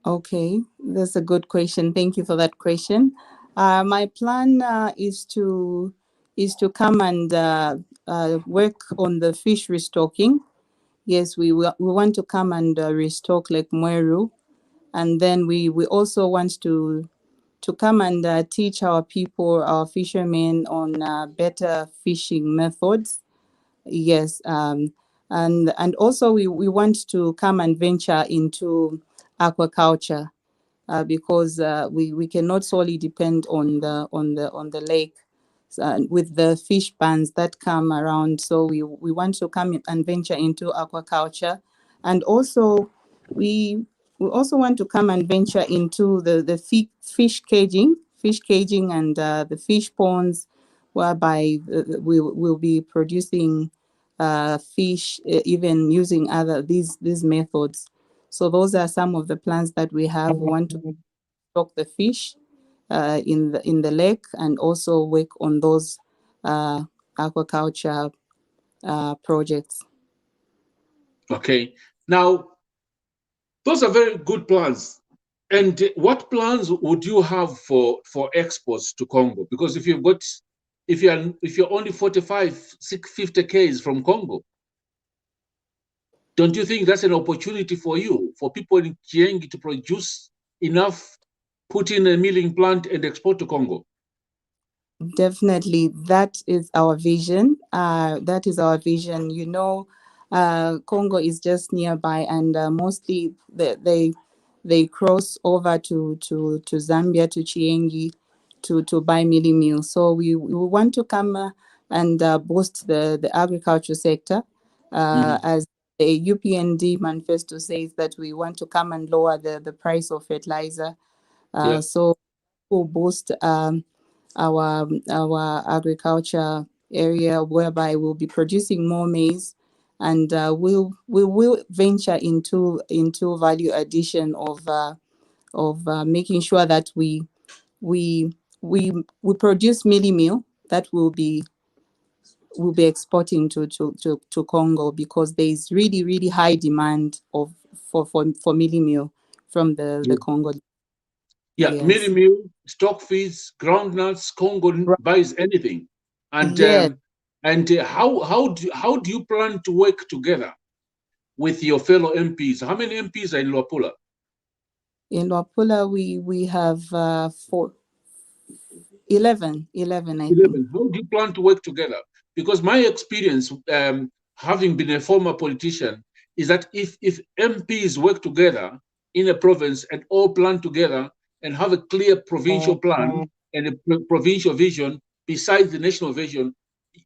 Okay, that's a good question. Thank you for that question. My plan is to come and work on the fish restocking. Yes, we want to come and restock Lake Mweru And then we also want to come and teach our people, our fishermen, on better fishing methods. Yes, and also we want to come and venture into aquaculture, because we cannot solely depend on the lake, with the fish bans that come around. So we want to come and venture into aquaculture, and also we also want to come and venture into the fish caging, and the fish ponds, whereby we will be producing fish, even using other these methods. So those are some of the plans that we have. We want to stock the fish in the lake, and also work on those aquaculture projects. Okay. Now, those are very good plans. And what plans would you have for exports to Congo? Because if you're only 45, 50 k's from Congo, don't you think that's an opportunity for you, for people in Chiengi to produce enough, put in a milling plant and export to Congo? Definitely, that is our vision. That is our vision. Congo is just nearby, and mostly they cross over to Zambia, to Chiengi, to buy milling meal. So we want to come and boost the agriculture sector, as the UPND manifesto says, that we want to come and lower the price of fertilizer. So we'll boost our agriculture area, whereby we'll be producing more maize, and we will venture into value addition of making sure that we produce milling meal that will be exporting to Congo, because there is really high demand for milling meal from the Congo. Yeah, Yes. milling meal, stock feeds, groundnuts. Congo buys anything, and Yes. How do you plan to work together with your fellow MPs? How many MPs are in Luapula? In Luapula, we have 11, I 11. think. How do you plan to work together? Because my experience, having been a former politician, is that if MPs work together in a province and all plan together and have a clear provincial plan and a provincial vision besides the national vision,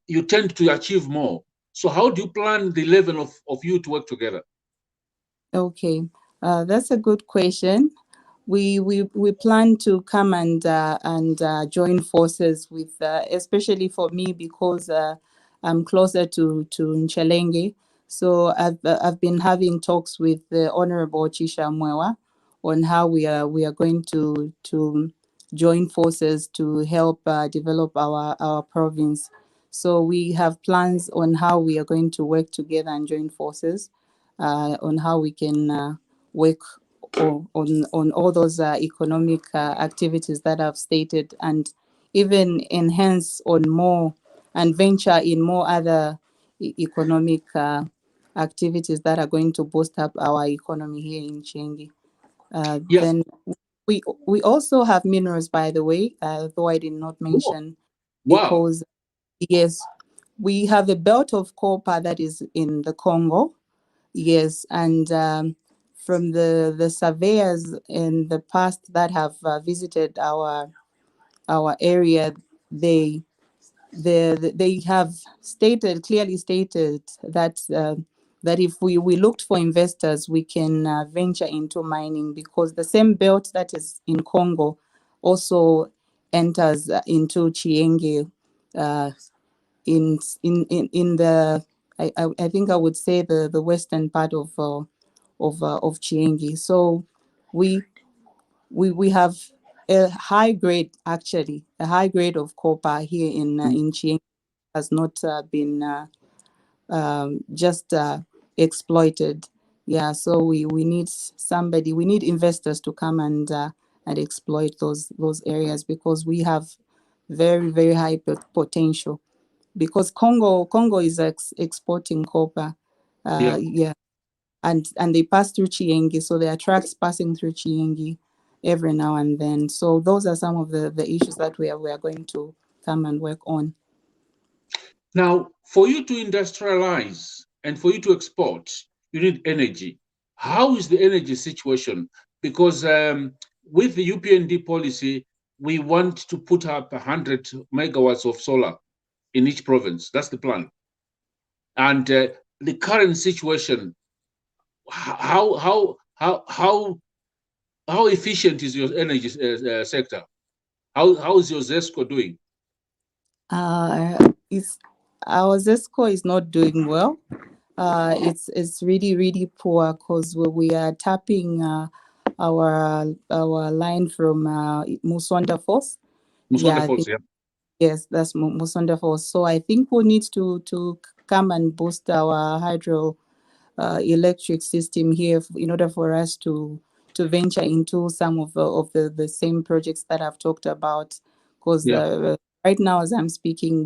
you tend to achieve more. So how do you plan the 11 of you to work together? Okay, that's a good question. We plan to come and join forces with, especially for me, because I'm closer to Nchelenge. So I've been having talks with the Honorable Chisha Mwewa on how we are going to join forces to help develop our province. So we have plans on how we are going to work together and join forces, on how we can work on all those economic activities that I've stated, and even enhance on more and venture in more other economic activities that are going to boost up our economy here in Chiengi. Yes. Then we also have minerals, by the way, though I did not mention. Wow. Because yes, we have a belt of copper that is in the Congo. Yes, and from the surveyors in the past that have visited our area, they have clearly stated that that if we looked for investors, we can venture into mining, because the same belt that is in Congo also enters into Chiengi, in the I think I would say the western part of Chiengi. So we have a high grade, actually a high grade of copper here in Chiengi, has not been just exploited. Yeah, so we need investors to come and exploit those areas, because we have very high potential, because Congo is exporting copper. Yeah. Yeah. and they pass through Chiengi, so there are trucks passing through Chiengi every now and then. So those are some of the issues that we are going to come and work on. Now, for you to industrialize and for you to export, you need energy. How is the energy situation? Because with the UPND policy, we want to put up 100 megawatts of solar in each province. That's the plan. And the current situation, how efficient is your energy sector? How is your ZESCO doing? It's our ZESCO is not doing well. It's really poor because we are tapping our line from Musonda Falls. Musonda Falls, yeah. Yes, that's Musonda Falls. So I think we need to come and boost our hydro electric system here in order for us to venture into some of the same projects that I've talked about. Because right now, as I'm speaking,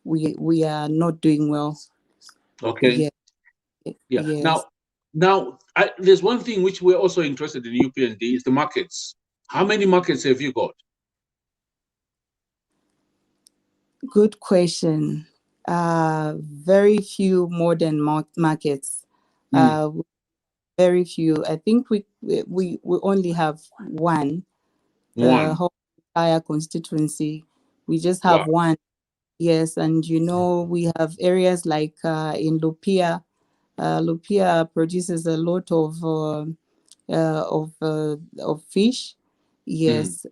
we are not doing well. Okay. Yeah. Yes. Now, there's one thing which we're also interested in UPND is the markets. How many markets have you got? Good question. Very few modern markets. Very few. I think we only have one. The whole entire constituency. We just have one. Yes, and we have areas like in Lupia. Lupia produces a lot of fish. Yes,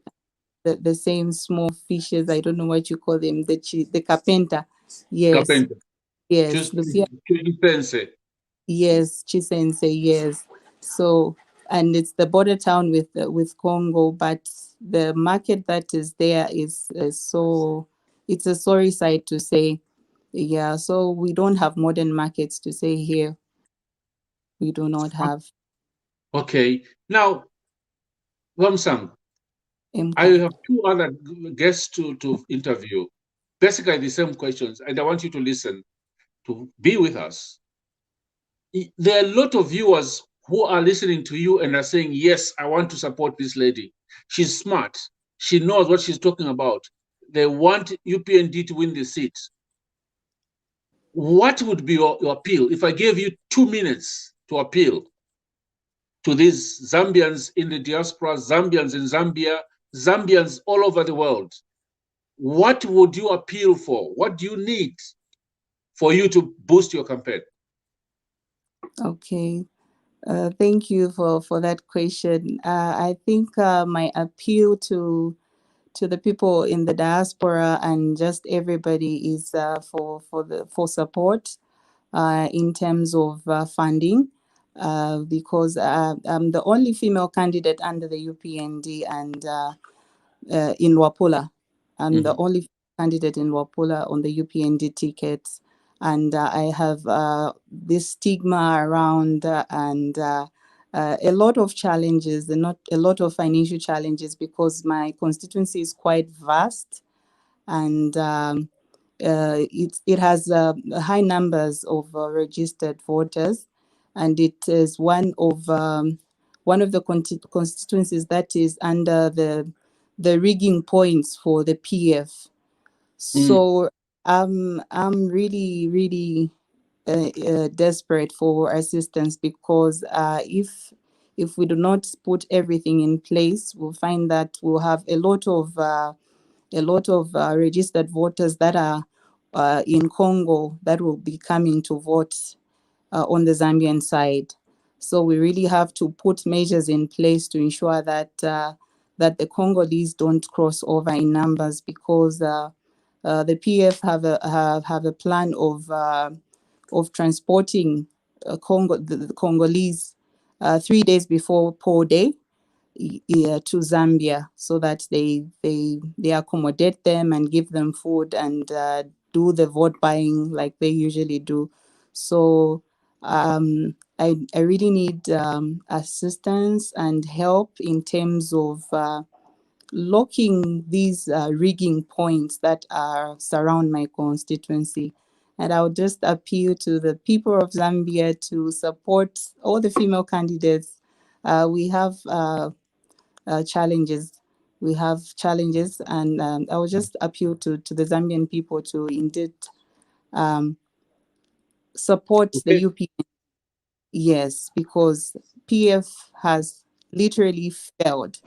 the same small fishes. I don't know what you call them. The carpenter. Yes. Carpenter. Yes. Lupia. Yes, Chisense. Yes. So, and it's the border town with Congo, but the market that is there is so, it's a sorry sight to say. Yeah, so we don't have modern markets to say here. We do not have. Okay. Now, Wamsang, I have two other guests to interview. Basically the same questions, and I want you to listen, to be with us. There are a lot of viewers who are listening to you and are saying, yes, I want to support this lady. She's smart. She knows what she's talking about. They want UPND to win the seat. What would be your appeal if I gave you 2 minutes to appeal to these Zambians in the diaspora, Zambians in Zambia, Zambians all over the world? What would you appeal for? What do you need for you to boost your campaign? Okay. Thank you for that question. I think my appeal to the people in the diaspora and just everybody is for support in terms of funding, because I'm the only female candidate under the UPND and in Wapula. I'm the only candidate in Wapula on the UPND tickets. And I have this stigma around and a lot of challenges, and not a lot of financial challenges, because my constituency is quite vast, and it has high numbers of registered voters, and it is one of the constituencies that is under the rigging points for the PF. So I'm really desperate for assistance, because if we do not put everything in place, we'll find that we'll have a lot of registered voters that are in Congo that will be coming to vote on the Zambian side. So we really have to put measures in place to ensure that that the Congolese don't cross over in numbers, because the PF have a plan of transporting the Congolese 3 days before poll day to Zambia, so that they accommodate them and give them food and do the vote buying like they usually do. So I really need assistance and help in terms of locking these rigging points that surround my constituency. And I would just appeal to the people of Zambia to support all the female candidates. We have challenges. We have challenges, and I would just appeal to the Zambian people to indeed support the Okay. UP. Yes, because PF has literally failed.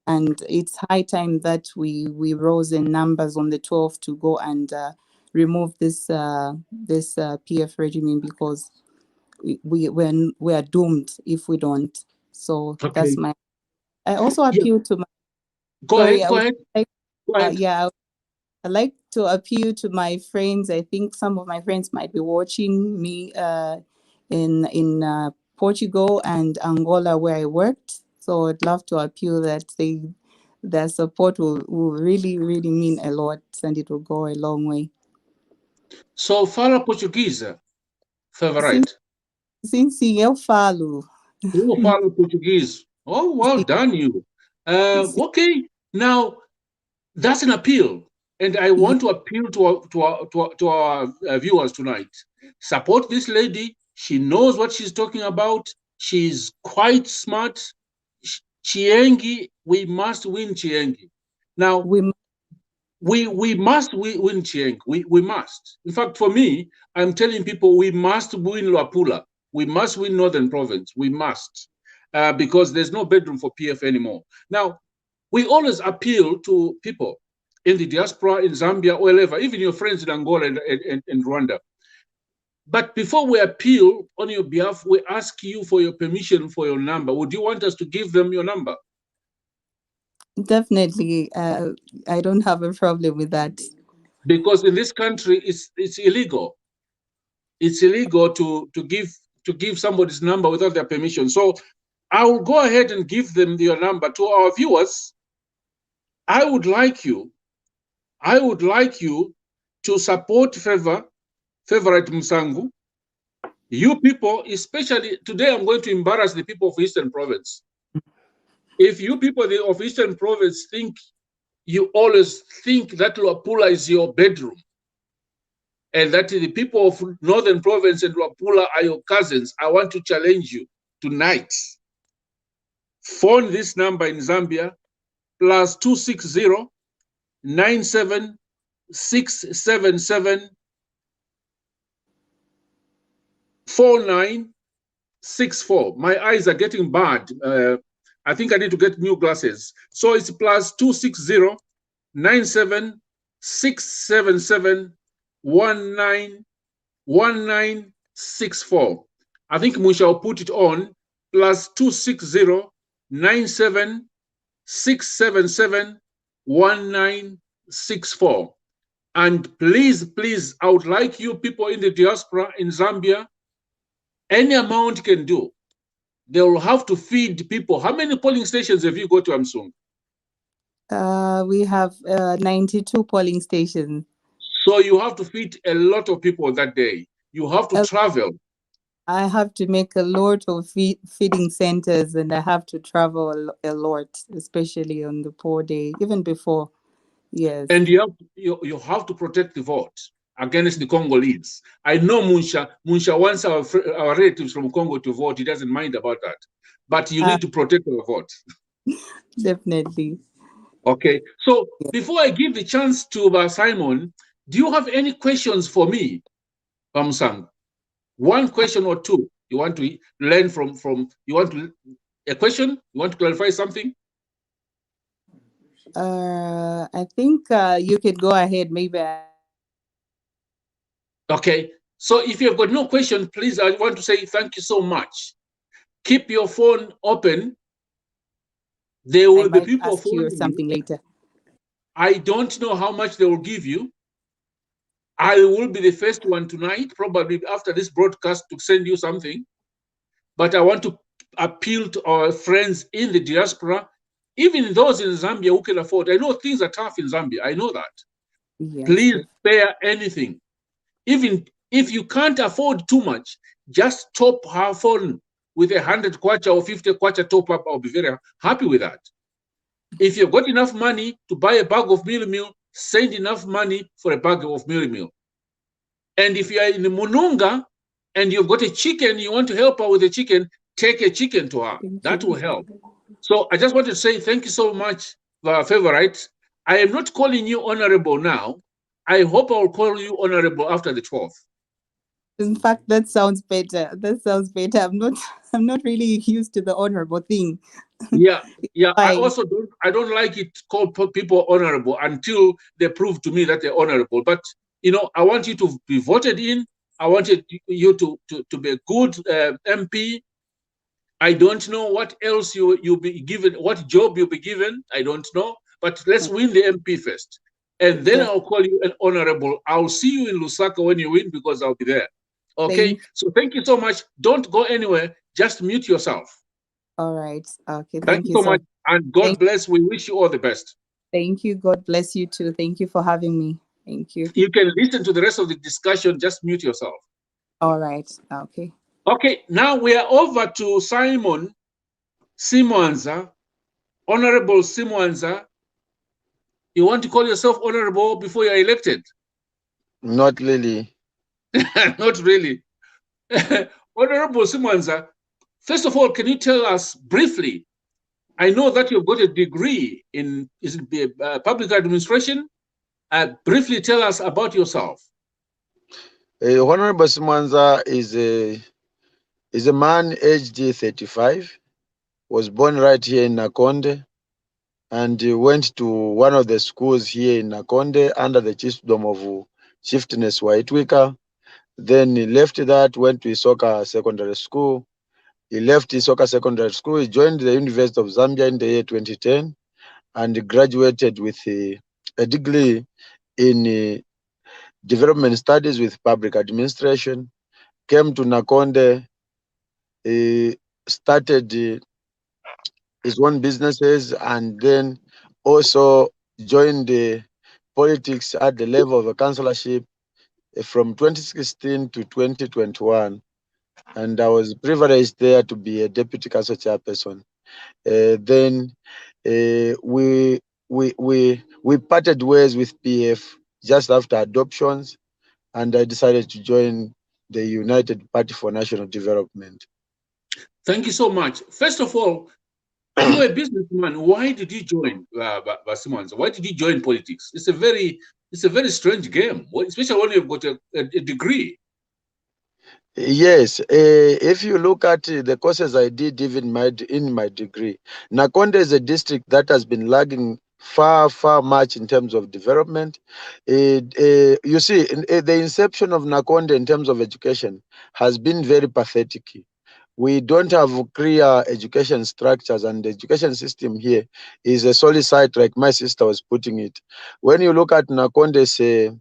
And it's high time that we rose in numbers on the 12th to go and remove this PF regime, because we are doomed if we don't. So that's Okay. my. I also Yeah. appeal to my. Go Sorry, ahead. I Go would ahead. like. Go ahead. Yeah, I like to appeal to my friends. I think some of my friends might be watching me in Portugal and Angola where I worked. So I'd love to appeal that their support will really, really mean a lot, and it will go a long way. So, fala Portuguese, Sim, favorite. sim, sim, eu falo. You follow Portuguese. Oh, well Sim, done, you. sim, Okay, now that's an appeal, and I yeah, want to appeal to our viewers tonight. Support this lady. She knows what she's talking about. She's quite smart. Chiengi, we must win Chiengi. Now, we we must win Chiengi. We must. In fact, for me, I'm telling people we must win Luapula. We must win Northern Province. We must. Because there's no bedroom for PF anymore. Now, we always appeal to people in the diaspora, in Zambia, wherever, even your friends in Angola and Rwanda. But before we appeal on your behalf, we ask you for your permission for your number. Would you want us to give them your number? definitely. I don't have a problem with that. Because in this country, it's illegal. It's illegal to give somebody's number without their permission. So I will go ahead and give them your number. To our viewers, I would like you to support Favorite Musangu. You people, especially today, I'm going to embarrass the people of Eastern Province. If you people of Eastern Province you always think that Luapula is your bedroom, and that the people of Northern Province and Luapula are your cousins, I want to challenge you tonight. Phone this number in Zambia, +260 97 677 4964. My eyes are getting bad. I think I need to get new glasses. So it's +260 97 677 1964. I think we shall put it on +260 97 677 1964. And please, please, I would like you people in the diaspora in Zambia, any amount can do. They will have to feed people. How many polling stations have you got to Amsung? We have 92 polling stations. So you have to feed a lot of people that day. You have to travel. I have to make a lot of feeding centers, and I have to travel a lot, especially on the poor day, even before. Yes. And you have to protect the vote against the Congolese. I know Munsha wants our relatives from Congo to vote. He doesn't mind about that. But you need to protect our vote. Definitely. Okay. So before I give the chance to Simon, do you have any questions for me, Bamsang? One question or two you want to learn from a question? You want to clarify something? I think you could go ahead. Maybe. Okay. So if you've got no question, please, I want to say thank you so much. Keep your phone open. There will be people ask you phoning something later. I don't know how much they will give you. I will be the first one tonight, probably after this broadcast, to send you something. But I want to appeal to our friends in the diaspora, even those in Zambia who can afford. I know things are tough in Zambia. I know that. Yes. Please spare anything. Even if you can't afford too much, just top her phone with 100 kwacha or 50 kwacha top up. I'll be very happy with that. If you've got enough money to buy a bag of meal, send enough money for a bag of meal. And if you are in Mununga and you've got a chicken, you want to help her with the chicken, take a chicken to her. That will help. So I just want to say thank you so much, favorite. I am not calling you honorable now. I hope I will call you honorable after the 12th. In fact, that sounds better. That sounds better. I'm not really used to the honorable thing. Yeah. I Fine. also don't like it called people honorable until they prove to me that they're honorable. But I want you to be voted in. I wanted you to be a good MP. I don't know what else you'll be given, what job you'll be given. I don't know. But let's win the MP first. And then I'll call you an honorable. I'll see you in Lusaka when you win because I'll be there. Okay. So thank you so much. Don't go anywhere. Just mute yourself. All right. Okay. Thank you so much. And God bless. We wish you all the best. Thank you. God bless you too. Thank you for having me. Thank you. You can listen to the rest of the discussion. Just mute yourself. All right. Okay. Okay. Now we are over to Simon Simwanza. Honorable Simwanza. You want to call yourself honorable before you're elected? Not really. Not really. Honorable Simwanza, first of all, can you tell us briefly? I know that you've got a degree in public administration. Briefly tell us about yourself. Honorable Simwanza is a man aged 35, was born right here in Nakonde, and went to one of the schools here in Nakonde under the chiefdom of Chieftainess Waitwika. Then he left that, went to Isoka Secondary School. He left Isoka Secondary School. He joined the University of Zambia in the year 2010 and graduated with a degree in development studies with public administration. Came to Nakonde, started his own businesses, and then also joined the politics at the level of a councillorship from 2016 to 2021. And I was privileged there to be a deputy council chairperson. Then we parted ways with PF just after adoptions, and I decided to join the United Party for National Development. Thank you so much. First of all, you're a businessman. Why did you join Simwanza? Why did you join politics? It's a very strange game, especially when you've got a degree. Yes, if you look at the courses I did even in my degree, Nakonde is a district that has been lagging far much in terms of development. You see, the inception of Nakonde in terms of education has been very pathetic. We don't have clear education structures, and the education system here is a solid site, like my sister was putting it. When you look at Nakonde,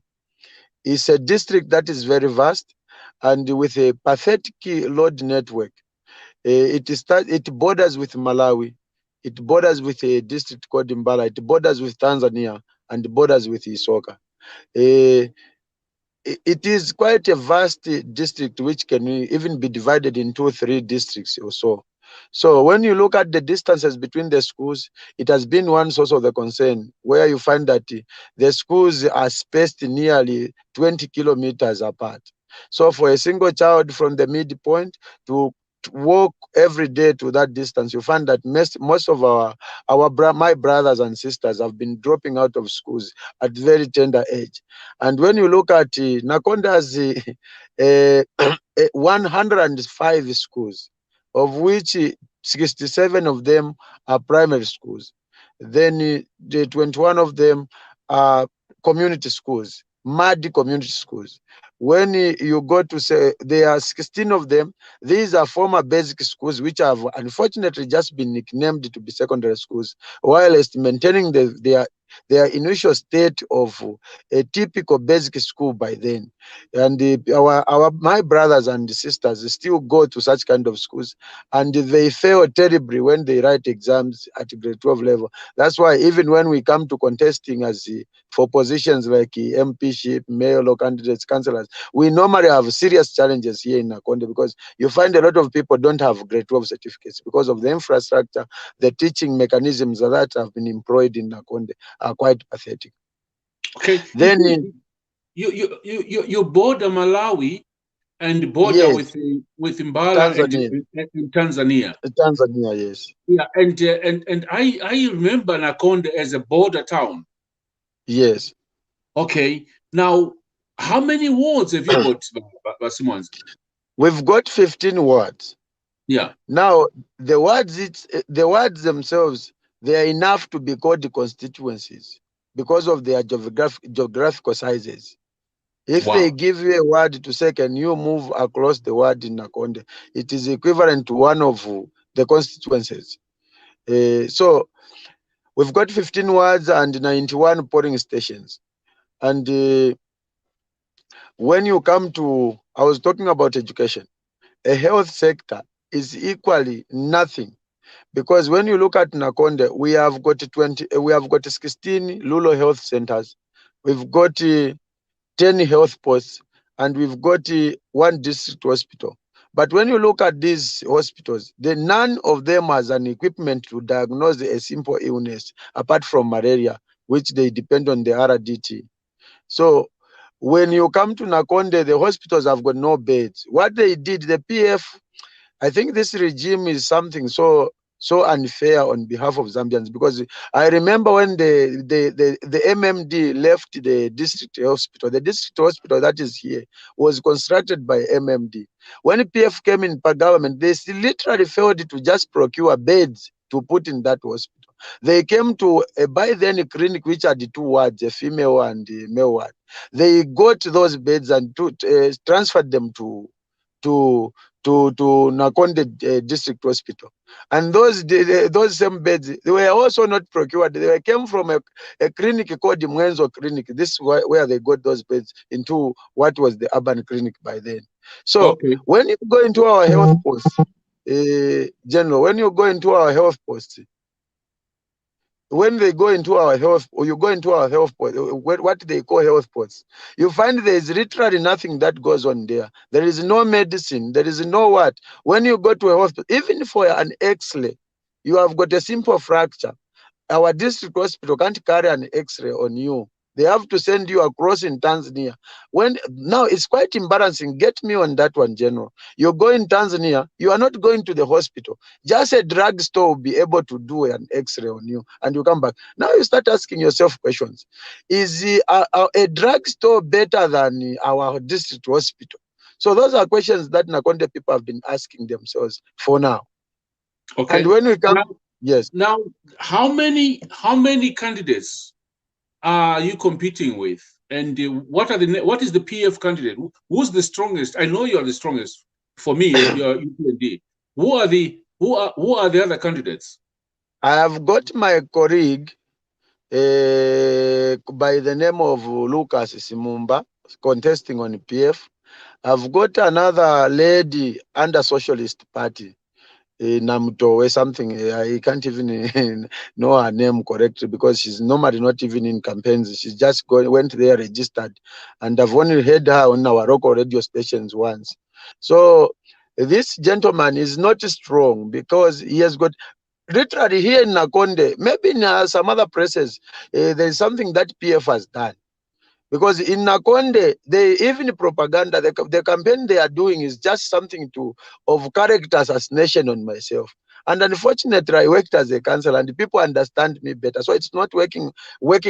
it's a district that is very vast and with a pathetic road network. It borders with Malawi, it borders with a district called Mbala, it borders with Tanzania, and borders with Isoka. It is quite a vast district which can even be divided into 3 districts or so. So when you look at the distances between the schools, it has been one source of the concern, where you find that the schools are spaced nearly 20 kilometers apart. So for a single child from the midpoint to walk every day to that distance, you find that most of my brothers and sisters have been dropping out of schools at very tender age. And when you look at Nakonde has 105 schools, of which 67 of them are primary schools. Then the 21 of them are community schools, mud community schools. When you go to say there are 16 of them, these are former basic schools which have unfortunately just been nicknamed to be secondary schools, whilst maintaining their initial state of a typical basic school by then. And my brothers and sisters still go to such kind of schools, and they fail terribly when they write exams at grade 12 level. That's why even when we come to contesting for positions like MPship, mayor or candidates, councillors, we normally have serious challenges here in Nakonde, because you find a lot of people don't have grade 12 certificates because of the infrastructure. The teaching mechanisms that have been employed in Nakonde are quite pathetic. Okay. Then you border Malawi and border Yes, with Mbala Tanzania. and Tanzania. Tanzania, yes. Yeah, and I remember Nakonde as a border town. Yes. Okay, now how many wards have you got, Simons? We've got 15 words. Yeah. Now, the words themselves, they are enough to be called the constituencies because of their geographical sizes. If Wow. they give you a word to say, can you move across the word in Nakonde, it is equivalent to one of the constituencies. So we've got 15 words and 91 polling stations. And when you come to, I was talking about education, a health sector is equally nothing. Because when you look at Nakonde, we have got 16 rural health centers. We've got 10 health posts, and we've got one district hospital. But when you look at these hospitals, none of them has an equipment to diagnose a simple illness apart from malaria, which they depend on the RDT. So when you come to Nakonde, the hospitals have got no beds. What they did, the PF, I think this regime is something so unfair on behalf of Zambians, because I remember when the MMD left the district hospital that is here was constructed by MMD. When PF came in government, they literally failed to just procure beds to put in that hospital. They came to a by then clinic which had two wards, a female and a male ward. They got those beds and transferred them to Nakonde District Hospital, and those same beds, they were also not procured. They came from a clinic called the Mwenzo Clinic. This is where they got those beds into what was the urban clinic by then. So Okay. when you go into our health post, General, when you go into our health post, when they go into our health, or you go into our health post, what they call health posts, you find there is literally nothing that goes on there. There is no medicine. There is no what. When you go to a hospital, even for an X-ray, you have got a simple fracture. Our district hospital can't carry an X-ray on you. They have to send you across in Tanzania. Now it's quite embarrassing. Get me on that one, General. You go in Tanzania, you are not going to the hospital. Just a drugstore will be able to do an X-ray on you, and you come back. Now you start asking yourself questions. Is a drugstore better than our district hospital? So those are questions that Nakonde people have been asking themselves for now. Okay. And when we come, yes. Now, how many candidates are you competing with, and what is the PF candidate? Who's the strongest? I know you are the strongest. For me, you are UPND. Who are the other candidates? I have got my colleague by the name of Lucas Simumba contesting on PF. I've got another lady under Socialist Party, Namtowe something. I can't even know her name correctly because she's normally not even in campaigns. She just went there, registered, and I've only heard her on our local radio stations once. So this gentleman is not strong because he has got literally here in Nakonde, maybe in some other places, there is something that PF has done. Because in Nakonde, even propaganda, the campaign they are doing is just something of character assassination on myself. And unfortunately, I worked as a councillor and people understand me better. So it's not working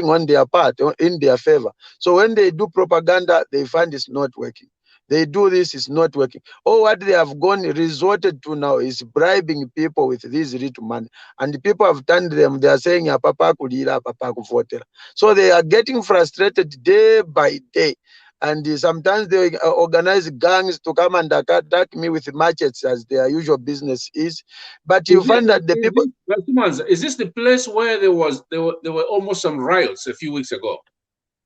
on their part, in their favor. So when they do propaganda, they find it's not working. They do this, it's not working. What they have resorted to now is bribing people with this little money. And the people have turned them, they are saying, Papa kulira, Papa kuvotera. So they are getting frustrated day by day. And sometimes they organize gangs to come and attack me with machetes as their usual business is. But you find that the people... Is this the place where there were almost some riots a few weeks ago?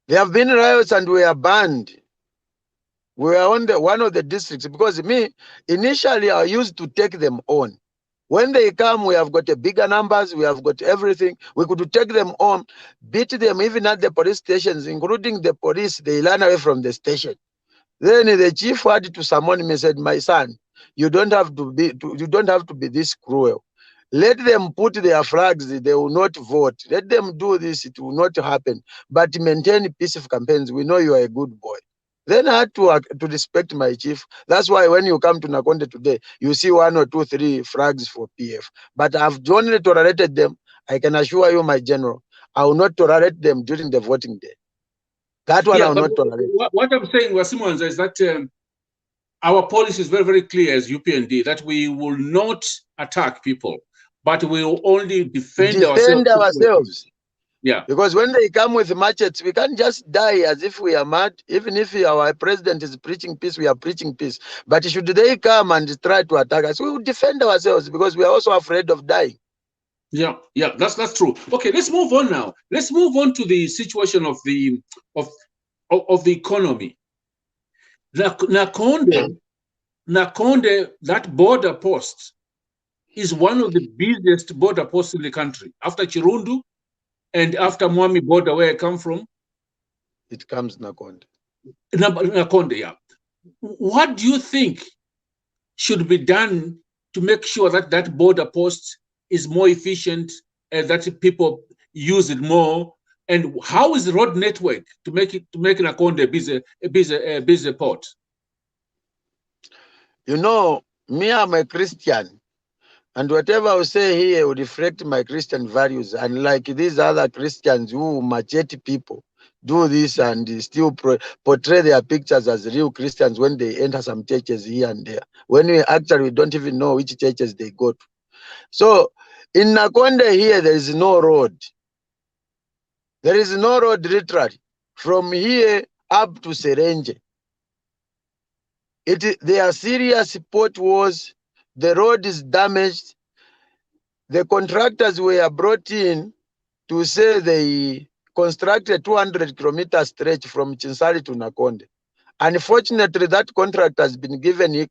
There have been riots and we are banned. We were on one of the districts because initially I used to take them on. When they come, we have got a bigger numbers, we have got everything. We could take them on, beat them even at the police stations, including the police. They ran away from the station. Then the chief had to summon me and said, "My son, you don't have to be this cruel. Let them put their flags, they will not vote. Let them do this, it will not happen. But maintain peaceful campaigns. We know you are a good boy. Then I had to respect my chief. That's why when you come to Nakonde today, you see 1 or 2, 3 flags for PF. But I've only tolerated them. I can assure you, my general, I will not tolerate them during the voting day. That one I will not tolerate. What I'm saying, Wasimonza, is that our policy is very, very clear as UPND that we will not attack people, but we will only defend ourselves. Yeah. Because when they come with machetes, we can't just die as if we are mad. Even if our president is preaching peace, we are preaching peace. But should they come and try to attack us, we will defend ourselves because we are also afraid of dying. Yeah, that's true. Okay, let's move on now. Let's move on to the situation of the economy. Nakonde, that border post is one of the busiest border posts in the country. After Chirundu and after Mwami border, where I come from, it comes Nakonde. Nakonde, yeah. What do you think should be done to make sure that that border post is more efficient and that people use it more? And how is the road network to make Nakonde a busy port? You know, me, I'm a Christian, and whatever I say here will reflect my Christian values. Unlike these other Christians who machete people, do this and still portray their pictures as real Christians when they enter some churches here and there, when we actually don't even know which churches they go to. So in Nakonde here, there is no road. There is no road literally from here up to Serenje. There are serious potholes. The road is damaged. The contractors were brought in to say they constructed 200-kilometer stretch from Chinsali to Nakonde. Unfortunately, that contract has been given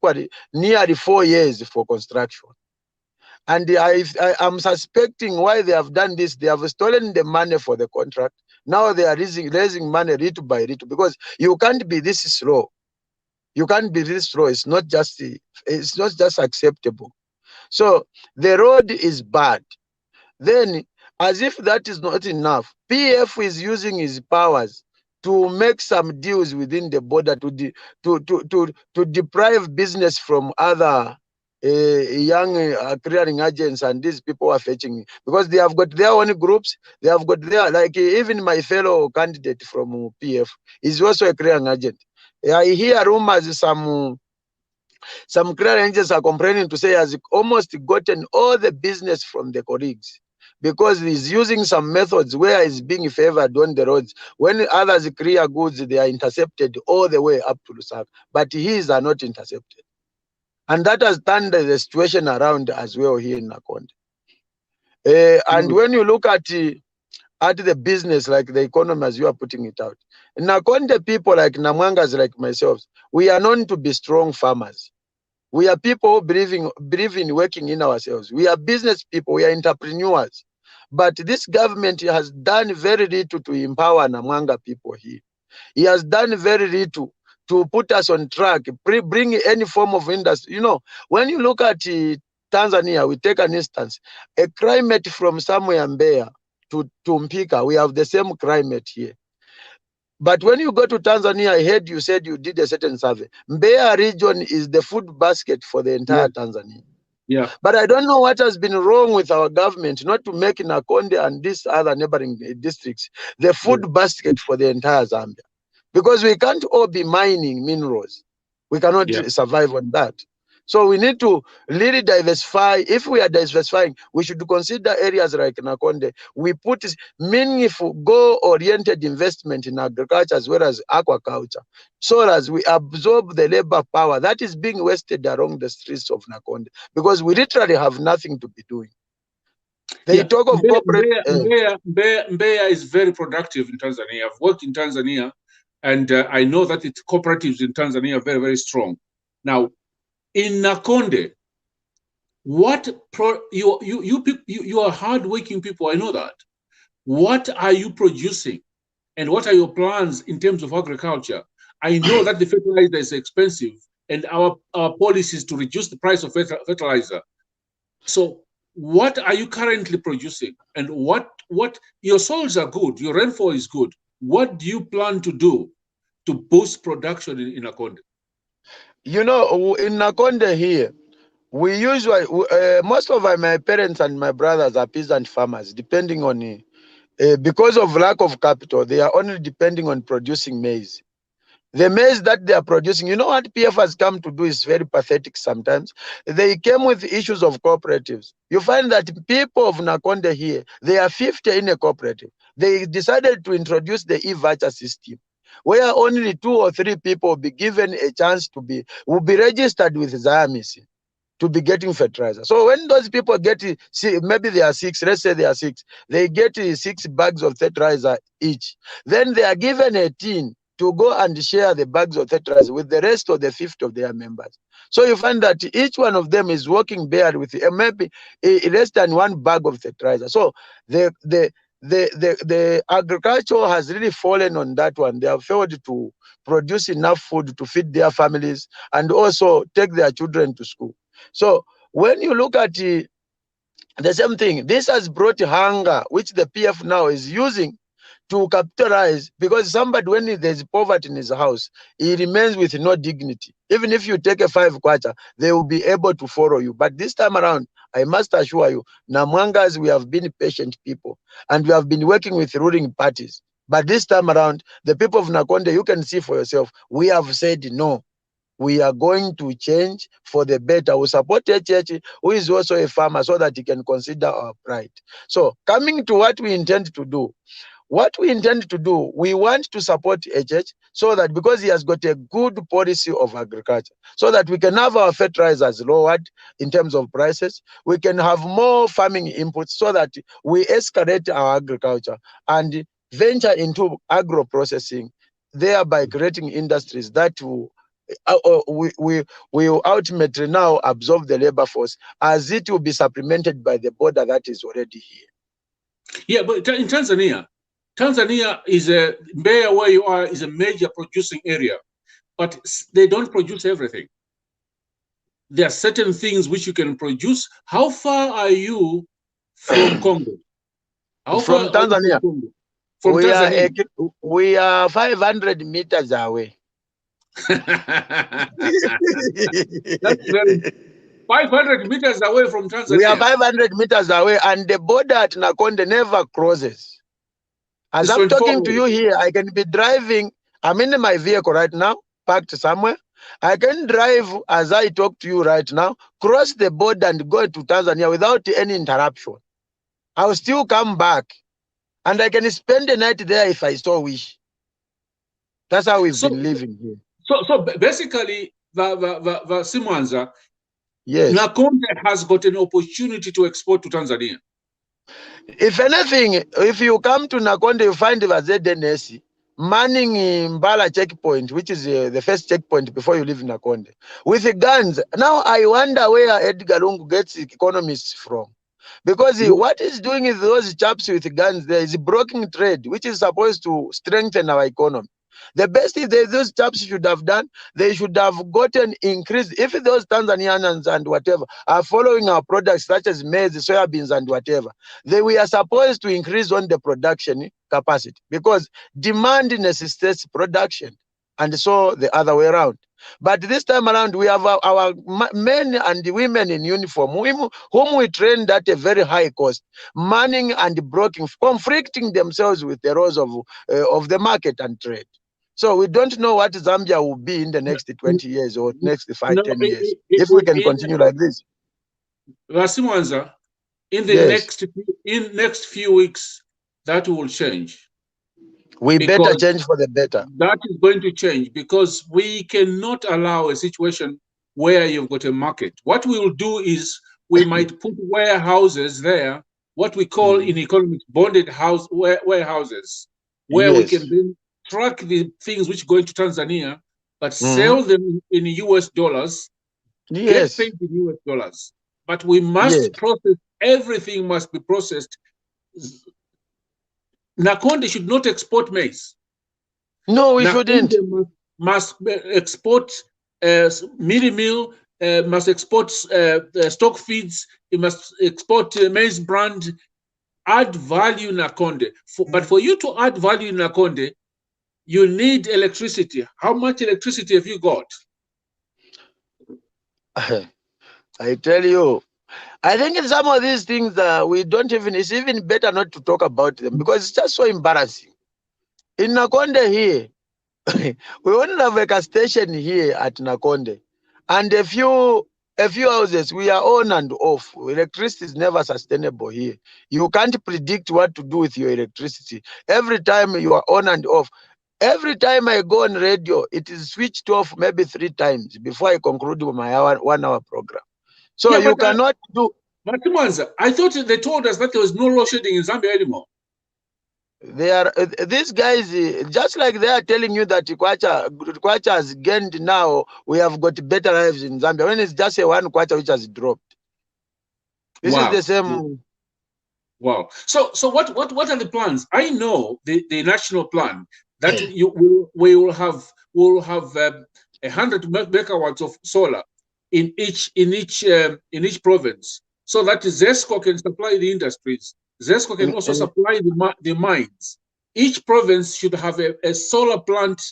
nearly 4 years for construction. And I'm suspecting why they have done this. They have stolen the money for the contract. Now they are raising money little by little because you can't be this slow. You can't be this slow. It's not just acceptable. So the road is bad. Then, as if that is not enough, PF is using his powers to make some deals within the border to deprive business from other young clearing agents, and these people are fetching because they have got their own groups. They have got their, like even my fellow candidate from PF is also a clearing agent. I hear rumors some clearing agents are complaining to say he has almost gotten all the business from the colleagues because he's using some methods where he's being favored on the roads. When others clear goods, they are intercepted all the way up to Lusaka, but his are not intercepted. And that has turned the situation around as well here in Nakonde. And when you look at the business, like the economy as you are putting it out, Nakonde people like Namwangas, like myself, we are known to be strong farmers. We are people who believe in working in ourselves. We are business people. We are entrepreneurs. But this government has done very little to empower Namwanga people here. He has done very little to put us on track, bring any form of industry. You know, when you look at Tanzania, we take an instance, a climate from somewhere Mbeya to Mpika, we have the same climate here. But when you go to Tanzania, I heard you said you did a certain survey. Mbeya region is the food basket for the entire Tanzania. Yeah. But I don't know what has been wrong with our government not to make Nakonde and these other neighboring districts the food basket for the entire Zambia. Because we can't all be mining minerals. We cannot survive on that. So we need to really diversify. If we are diversifying, we should consider areas like Nakonde. We put meaningful, goal-oriented investment in agriculture as well as aquaculture, so as we absorb the labor power that is being wasted along the streets of Nakonde, because we literally have nothing to be doing. They talk of corporate. Mbeya is very productive in Tanzania. I've worked in Tanzania, and I know that its cooperatives in Tanzania are very, very strong. Now, in Nakonde, you are hardworking people. I know that. What are you producing, and what are your plans in terms of agriculture? I know that the fertilizer is expensive, and our policy is to reduce the price of fertilizer. So, what are you currently producing? And what your soils are good, your rainfall is good. What do you plan to do to boost production in Nakonde? You know, in Nakonde here, we usually, most of my parents and my brothers are peasant farmers, depending on, because of lack of capital, they are only depending on producing maize. The maize that they are producing, you know what PF has come to do is very pathetic sometimes. They came with issues of cooperatives. You find that people of Nakonde here, they are 50 in a cooperative. They decided to introduce the e-voucher system, where only 2 or 3 people will be given a chance to will be registered with Zayamisi to be getting fertilizer. So when those people get, maybe they are 6, let's say they are 6, they get 6 bags of fertilizer each. Then they are given a tin to go and share the bags of fertilizer with the rest of the 50 of their members. So you find that each one of them is working bare with maybe less than 1 bag of fertilizer. So the agriculture has really fallen on that one. They have failed to produce enough food to feed their families and also take their children to school. So when you look at the same thing, this has brought hunger, which the PF now is using to capitalize, because somebody, when there's poverty in his house, he remains with no dignity. Even if you take a 5 kwacha, they will be able to follow you. But this time around, I must assure you, Namwangas, we have been patient people, and we have been working with ruling parties. But this time around, the people of Nakonde, you can see for yourself, we have said no. We are going to change for the better. We support HH, who is also a farmer, so that he can consider our pride. So coming to what we intend to do, we want to support HH so that, because he has got a good policy of agriculture, so that we can have our fertilizers lowered in terms of prices. We can have more farming inputs so that we escalate our agriculture and venture into agro-processing, thereby creating industries that will we will ultimately now absorb the labor force, as it will be supplemented by the border that is already here. Yeah, but in Tanzania is Mbeya, where you are, is a major producing area, but they don't produce everything. There are certain things which you can produce. How far are you from Congo? From Tanzania? From Tanzania. We are 500 meters away. That's very 500 meters away from Tanzania. We are 500 meters away, and the border at Nakonde never crosses. As I'm talking to you here, I can be driving. I'm in my vehicle right now, parked somewhere. I can drive as I talk to you right now, cross the border and go to Tanzania without any interruption. I'll still come back, and I can spend the night there if I so wish. That's how we've been living here. So basically, the Simwanza, yes, Nakonde has got an opportunity to export to Tanzania. If anything, if you come to Nakonde, you find the ZNS manning Mbala checkpoint, which is the first checkpoint before you leave Nakonde, with the guns. Now I wonder where Edgar Lungu gets economists from. Because what he's doing is those chaps with guns there is broking trade, which is supposed to strengthen our economy. The best thing those chaps should have done, they should have gotten increased. If those Tanzanians and whatever are following our products such as maize, soybeans and whatever, we are supposed to increase on the production capacity, because demand necessitates production, and so the other way around. But this time around, we have our men and women in uniform, whom we trained at a very high cost, manning and broking, conflicting themselves with the roles of the market and trade. So we don't know what Zambia will be in the next 20 years or next 5, 10 years, if we can continue like this. Simwanza, in the next few weeks, that will change. We better change for the better. That is going to change, because we cannot allow a situation where you've got a market. What we will do is we might put warehouses there, what we call in economics bonded warehouses, where we can then track the things which go into Tanzania, but sell them in US dollars, get paid in US dollars. But we must process, everything must be processed. Nakonde should not export maize. No, we shouldn't. Must export mini meal must export stock feeds, it must export maize brand, add value in Nakonde. But for you to add value in Nakonde, you need electricity. How much electricity have you got? I tell you, I think in some of these things we don't even, it's even better not to talk about them because it's just so embarrassing. In Nakonde here, we only have like a station here at Nakonde, and a few houses we are on and off. Electricity is never sustainable here. You can't predict what to do with your electricity. Every time you are on and off. Every time I go on radio, it is switched off maybe 3 times before I conclude my 1 hour program. So yeah, you cannot do. But I thought they told us that there was no load shedding in Zambia anymore. They are these guys, just like they are telling you that Kwacha has gained now, we have got better lives in Zambia, when it's just a 1 Kwacha which has dropped. This is the same. Wow. So what are the plans? I know the national plan that we will have 100 megawatts of solar in each province, so that ZESCO can supply the industries. ZESCO can also supply the mines. Each province should have a solar plant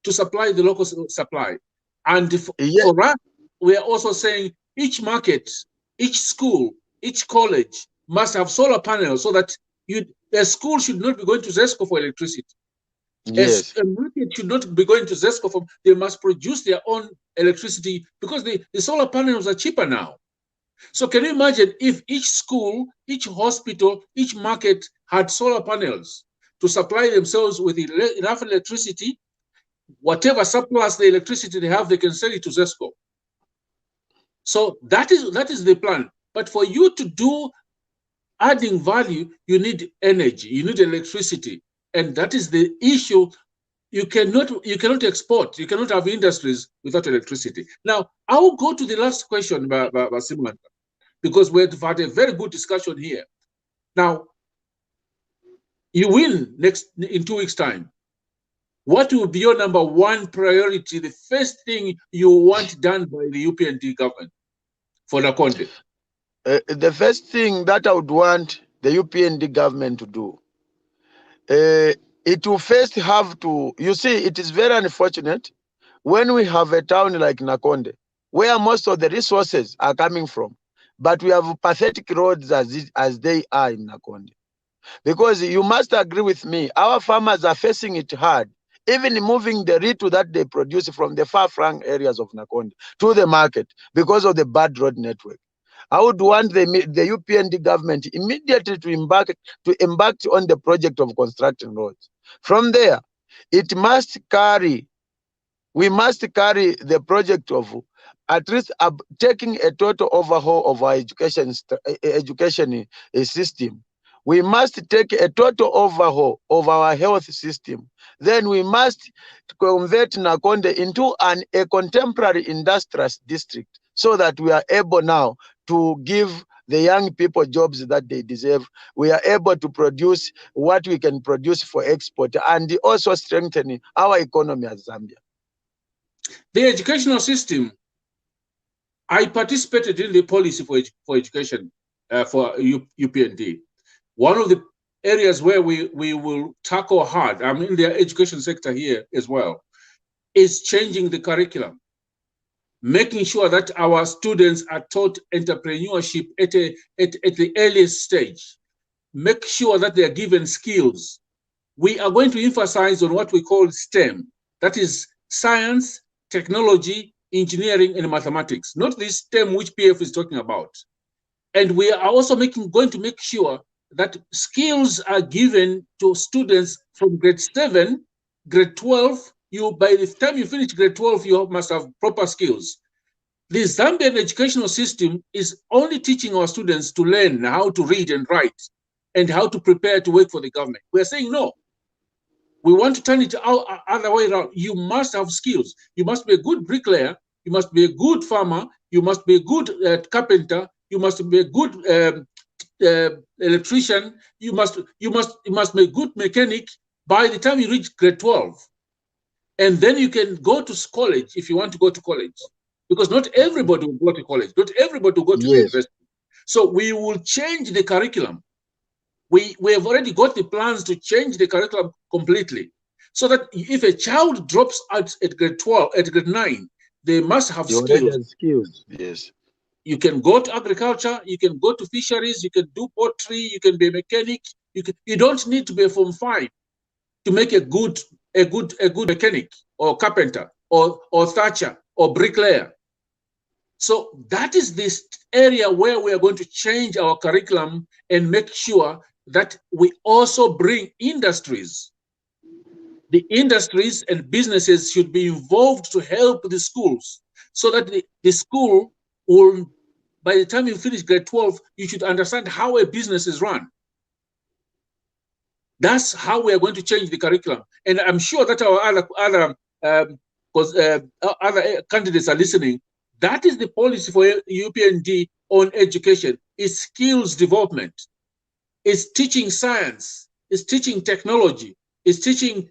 to supply the local supply. And for us, we are also saying each market, each school, each college must have solar panels, so that a school should not be going to ZESCO for electricity. Yes. A market should not be going to ZESCO for, they must produce their own electricity, because the solar panels are cheaper now. So can you imagine if each school, each hospital, each market had solar panels to supply themselves with enough electricity? Whatever surplus the electricity they have, they can sell it to ZESCO. So that is the plan. But for you to do adding value, you need energy, you need electricity, and that is the issue. You cannot export, you cannot have industries without electricity. Now, I will go to the last question, Simon, because we've had a very good discussion here. Now, you win in 2 weeks' time. What will be your number 1 priority, the first thing you want done by the UPND government for Nakonde? The first thing that I would want the UPND government to do, it will first have to, you see, it is very unfortunate when we have a town like Nakonde, where most of the resources are coming from, but we have pathetic roads as they are in Nakonde. Because you must agree with me, our farmers are facing it hard, even moving the retail that they produce from the far-flung areas of Nakonde to the market because of the bad road network. I would want the UPND government immediately to embark on the project of constructing roads. From there, we must carry the project of at least taking a total overhaul of our education system. We must take a total overhaul of our health system. Then we must convert Nakonde into a contemporary industrial district, so that we are able now to give the young people jobs that they deserve. We are able to produce what we can produce for export, and also strengthening our economy as Zambia. The educational system, I participated in the policy for education for UPND. One of the areas where we will tackle hard, I'm in the education sector here as well, is changing the curriculum, making sure that our students are taught entrepreneurship at the earliest stage, make sure that they are given skills. We are going to emphasize on what we call STEM, that is science, technology, engineering, and mathematics, not this STEM which PF is talking about. And we are also going to make sure that skills are given to students from grade 7, grade 12. By the time you finish grade 12, you must have proper skills. The Zambian educational system is only teaching our students to learn how to read and write and how to prepare to work for the government. We're saying no. We want to turn it other way around. You must have skills. You must be a good bricklayer. You must be a good farmer. You must be a good carpenter. You must be a good electrician. You must be a good mechanic by the time you reach grade 12. And then you can go to college if you want to go to college. because not everybody will go to college, not everybody will go to the university. So we will change the curriculum. We have already got the plans to change the curriculum completely, so that if a child drops out at grade 12, at grade 9, they must have skills. Yes. You can go to agriculture, you can go to fisheries, you can do pottery, you can be a mechanic. You don't need to be a Form 5 to make a good mechanic or carpenter or thatcher or bricklayer. So that is this area where we are going to change our curriculum and make sure that we also bring industries. The industries and businesses should be involved to help the schools, so that the school will, by the time you finish grade 12, you should understand how a business is run. That's how we are going to change the curriculum. And I'm sure that our other candidates are listening. That is the policy for UPND on education. It's skills development. It's teaching science. It's teaching technology. It's teaching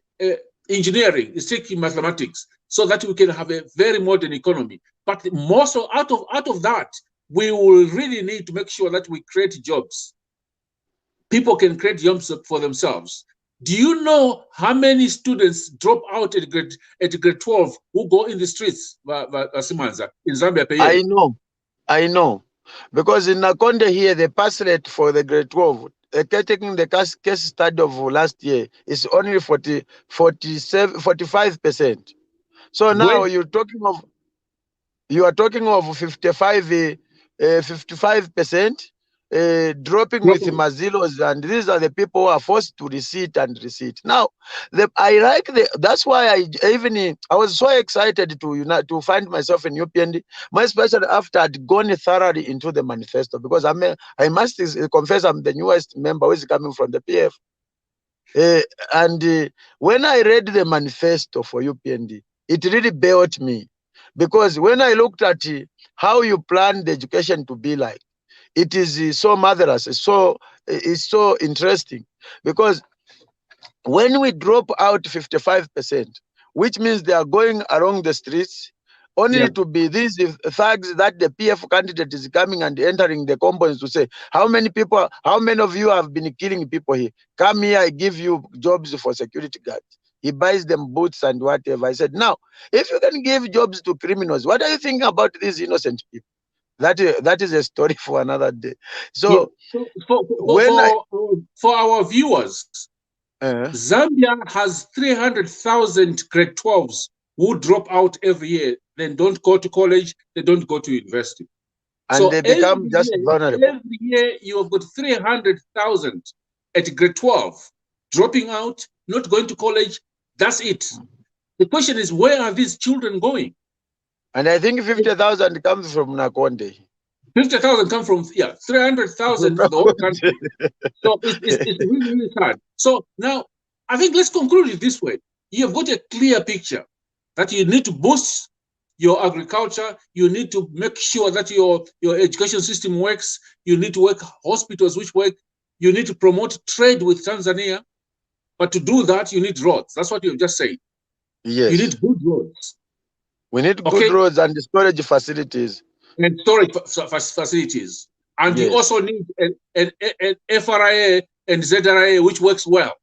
engineering. It's teaching mathematics, so that we can have a very modern economy. But more so, out of that, we will really need to make sure that we create jobs. People can create jobs for themselves. Do you know how many students drop out at grade 12 who go in the streets, in Zambia per year? I know. Because in Nakonde here, the pass rate for the grade 12, taking the case study of last year, is only 45%. So now you are talking of 55%. Dropping with Mazilos, and these are the people who are forced to receipt. Now, that's why I was so excited to find myself in UPND, especially after I'd gone thoroughly into the manifesto, because I must confess I'm the newest member who is coming from the PF. And when I read the manifesto for UPND, it really bailed me, because when I looked at how you plan the education to be like, it is so marvelous. It's so interesting, because when we drop out 55%, which means they are going along the streets only to be these thugs that the PF candidate is coming and entering the compounds to say, how many of you have been killing people here? Come here, I give you jobs for security guards. He buys them boots and whatever. I said, now, if you can give jobs to criminals, what are you thinking about these innocent people? That is a story for another day. So, for our viewers, Zambia has 300,000 grade 12s who drop out every year, then don't go to college, they don't go to university. And so they become just vulnerable. Every year you have got 300,000 at grade 12 dropping out, not going to college. That's it. The question is, where are these children going? And I think 50,000 comes from Nakonde. 50,000 come from 300,000 for the whole country. So it's really, really sad. So now I think let's conclude it this way. You have got a clear picture that you need to boost your agriculture. You need to make sure that your education system works. You need to work hospitals which work. You need to promote trade with Tanzania. But to do that, you need roads. That's what you've just said. Yes. You need good roads. We need good roads and storage facilities. And storage facilities. And you also need an FRA and ZRA which works well.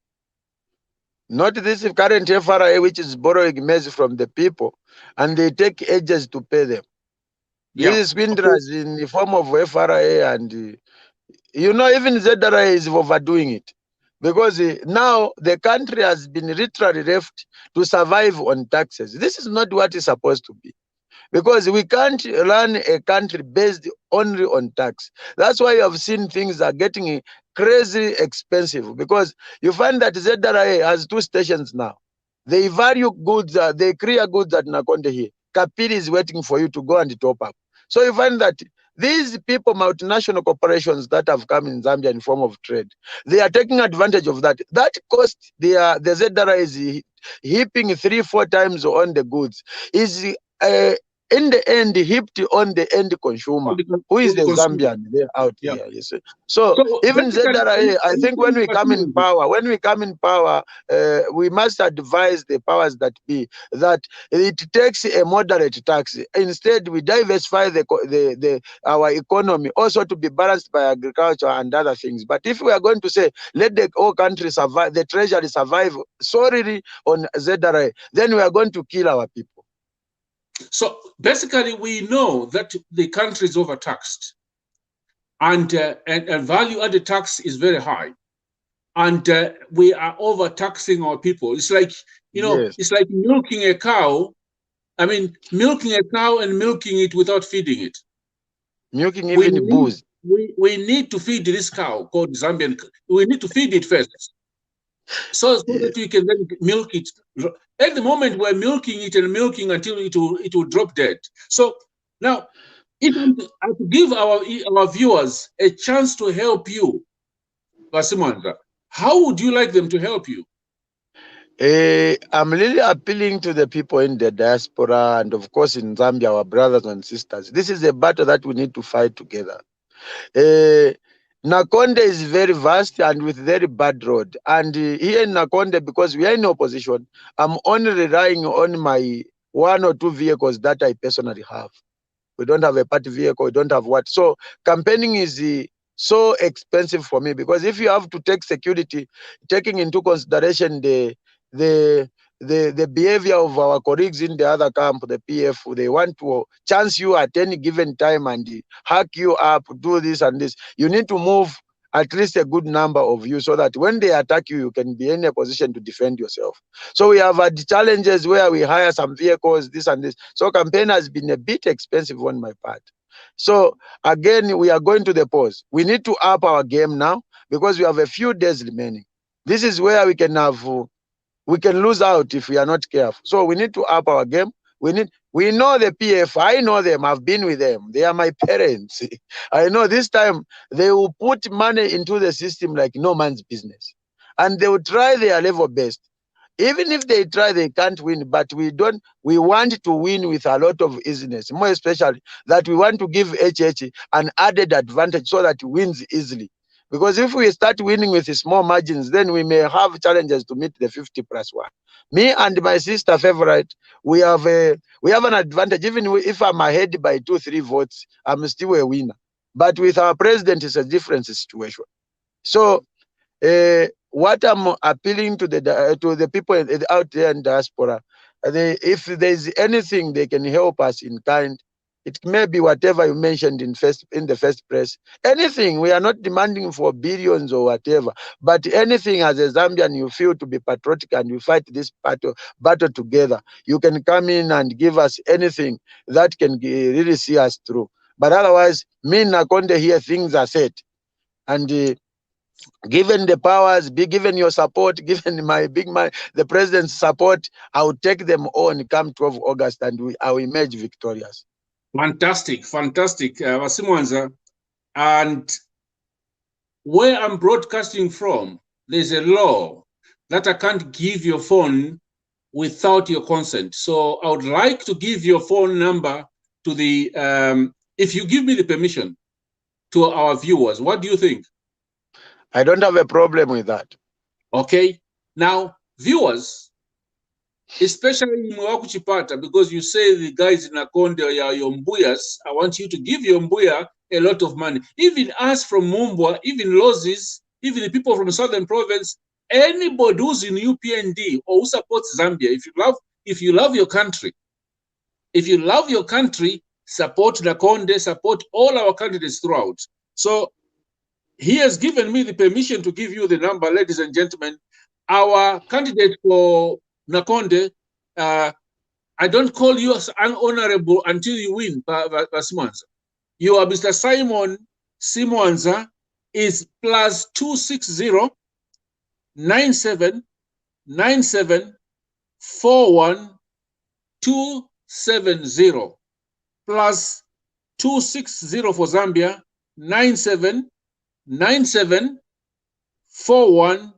Not this current FRA which is borrowing maize from the people, and they take ages to pay them. This is swindlers in the form of FRA, and even ZRA is overdoing it. Because now the country has been literally left to survive on taxes. This is not what it's supposed to be. Because we can't run a country based only on tax. That's why you have seen things are getting crazy expensive. Because you find that ZRA has 2 stations now. They value goods, they clear goods at Nakonde here. Kapili is waiting for you to go and top up. So you find that these people, multinational corporations that have come in Zambia in form of trade, they are taking advantage of that. That cost the ZRA is heaping 3-4 times on the goods is in the end hipped on the end consumer, who is the Zambian there out here. You see. So even ZRA, I think when we come in power, we must advise the powers that be that it takes a moderate tax. Instead, we diversify our economy also to be balanced by agriculture and other things. But if we are going to say let the whole country survive, the treasury survive solely on ZRA, then we are going to kill our people. So basically, we know that the country is overtaxed, and value-added tax is very high, and we are overtaxing our people. It's like, you know, yes. It's like milking a cow. I mean, milking a cow and milking it without feeding it. Milking even booze. We need to feed this cow called Zambian. We need to feed it first, so that we can then milk it. At the moment, we're milking it and milking until it will drop dead. So now, if I to give our viewers a chance to help you, Vasimwanza, how would you like them to help you? I'm really appealing to the people in the diaspora and, of course, in Zambia, our brothers and sisters. This is a battle that we need to fight together. Nakonde is very vast and with very bad road. And here in Nakonde, because we are in opposition, I'm only relying on my 1 or 2 vehicles that I personally have. We don't have a party vehicle, we don't have what. So campaigning is so expensive for me, because if you have to take security, taking into consideration the behavior of our colleagues in the other camp, the PF, they want to chance you at any given time and hack you up, do this and this. You need to move at least a good number of you so that when they attack you, you can be in a position to defend yourself. So we have had challenges where we hire some vehicles, this and this. So campaign has been a bit expensive on my part. So again, we are going to the polls. We need to up our game now because we have a few days remaining. This is where we can lose out if we are not careful. So we need to up our game. We know the PF. I know them. I've been with them. They are my parents. I know this time they will put money into the system like no man's business. And they will try their level best. Even if they try, they can't win. But we want to win with a lot of easiness. More especially that we want to give HH an added advantage so that it wins easily. Because if we start winning with small margins, then we may have challenges to meet the 50+1. Me and my sister favorite, we have an advantage. Even if I'm ahead by 2-3 votes, I'm still a winner. But with our president, it's a different situation. So what I'm appealing to the people out there in diaspora, if there's anything they can help us in kind, it may be whatever you mentioned in the first press. Anything. We are not demanding for billions or whatever, but anything as a Zambian you feel to be patriotic and you fight this battle together, you can come in and give us anything that can really see us through. But otherwise, me in Nakonde here, things are set. And given the powers, given your support, given my big man, the president's support, I will take them on come 12 August and I will emerge victorious. Fantastic, fantastic, Vasimwanza. And where I'm broadcasting from, there's a law that I can't give your phone without your consent. So I would like to give your phone number to the, if you give me the permission, to our viewers. What do you think? I don't have a problem with that. Okay. Now, viewers, especially in Chipata, because you say the guys in Nakonde are your mbuyas, I want you to give your mbuya a lot of money. Even us from Mumbwa, even Lozis, even the people from the Southern Province, anybody who's in UPND or who supports Zambia, if you love your country, support Nakonde, support all our candidates throughout. So he has given me the permission to give you the number, ladies and gentlemen. Our candidate for Nakonde, I don't call you as unhonorable until you win, Vasimwanza. You are Mr. Simon Simwanza, is +260 97 97 41 270 +260 for Zambia 97 97 41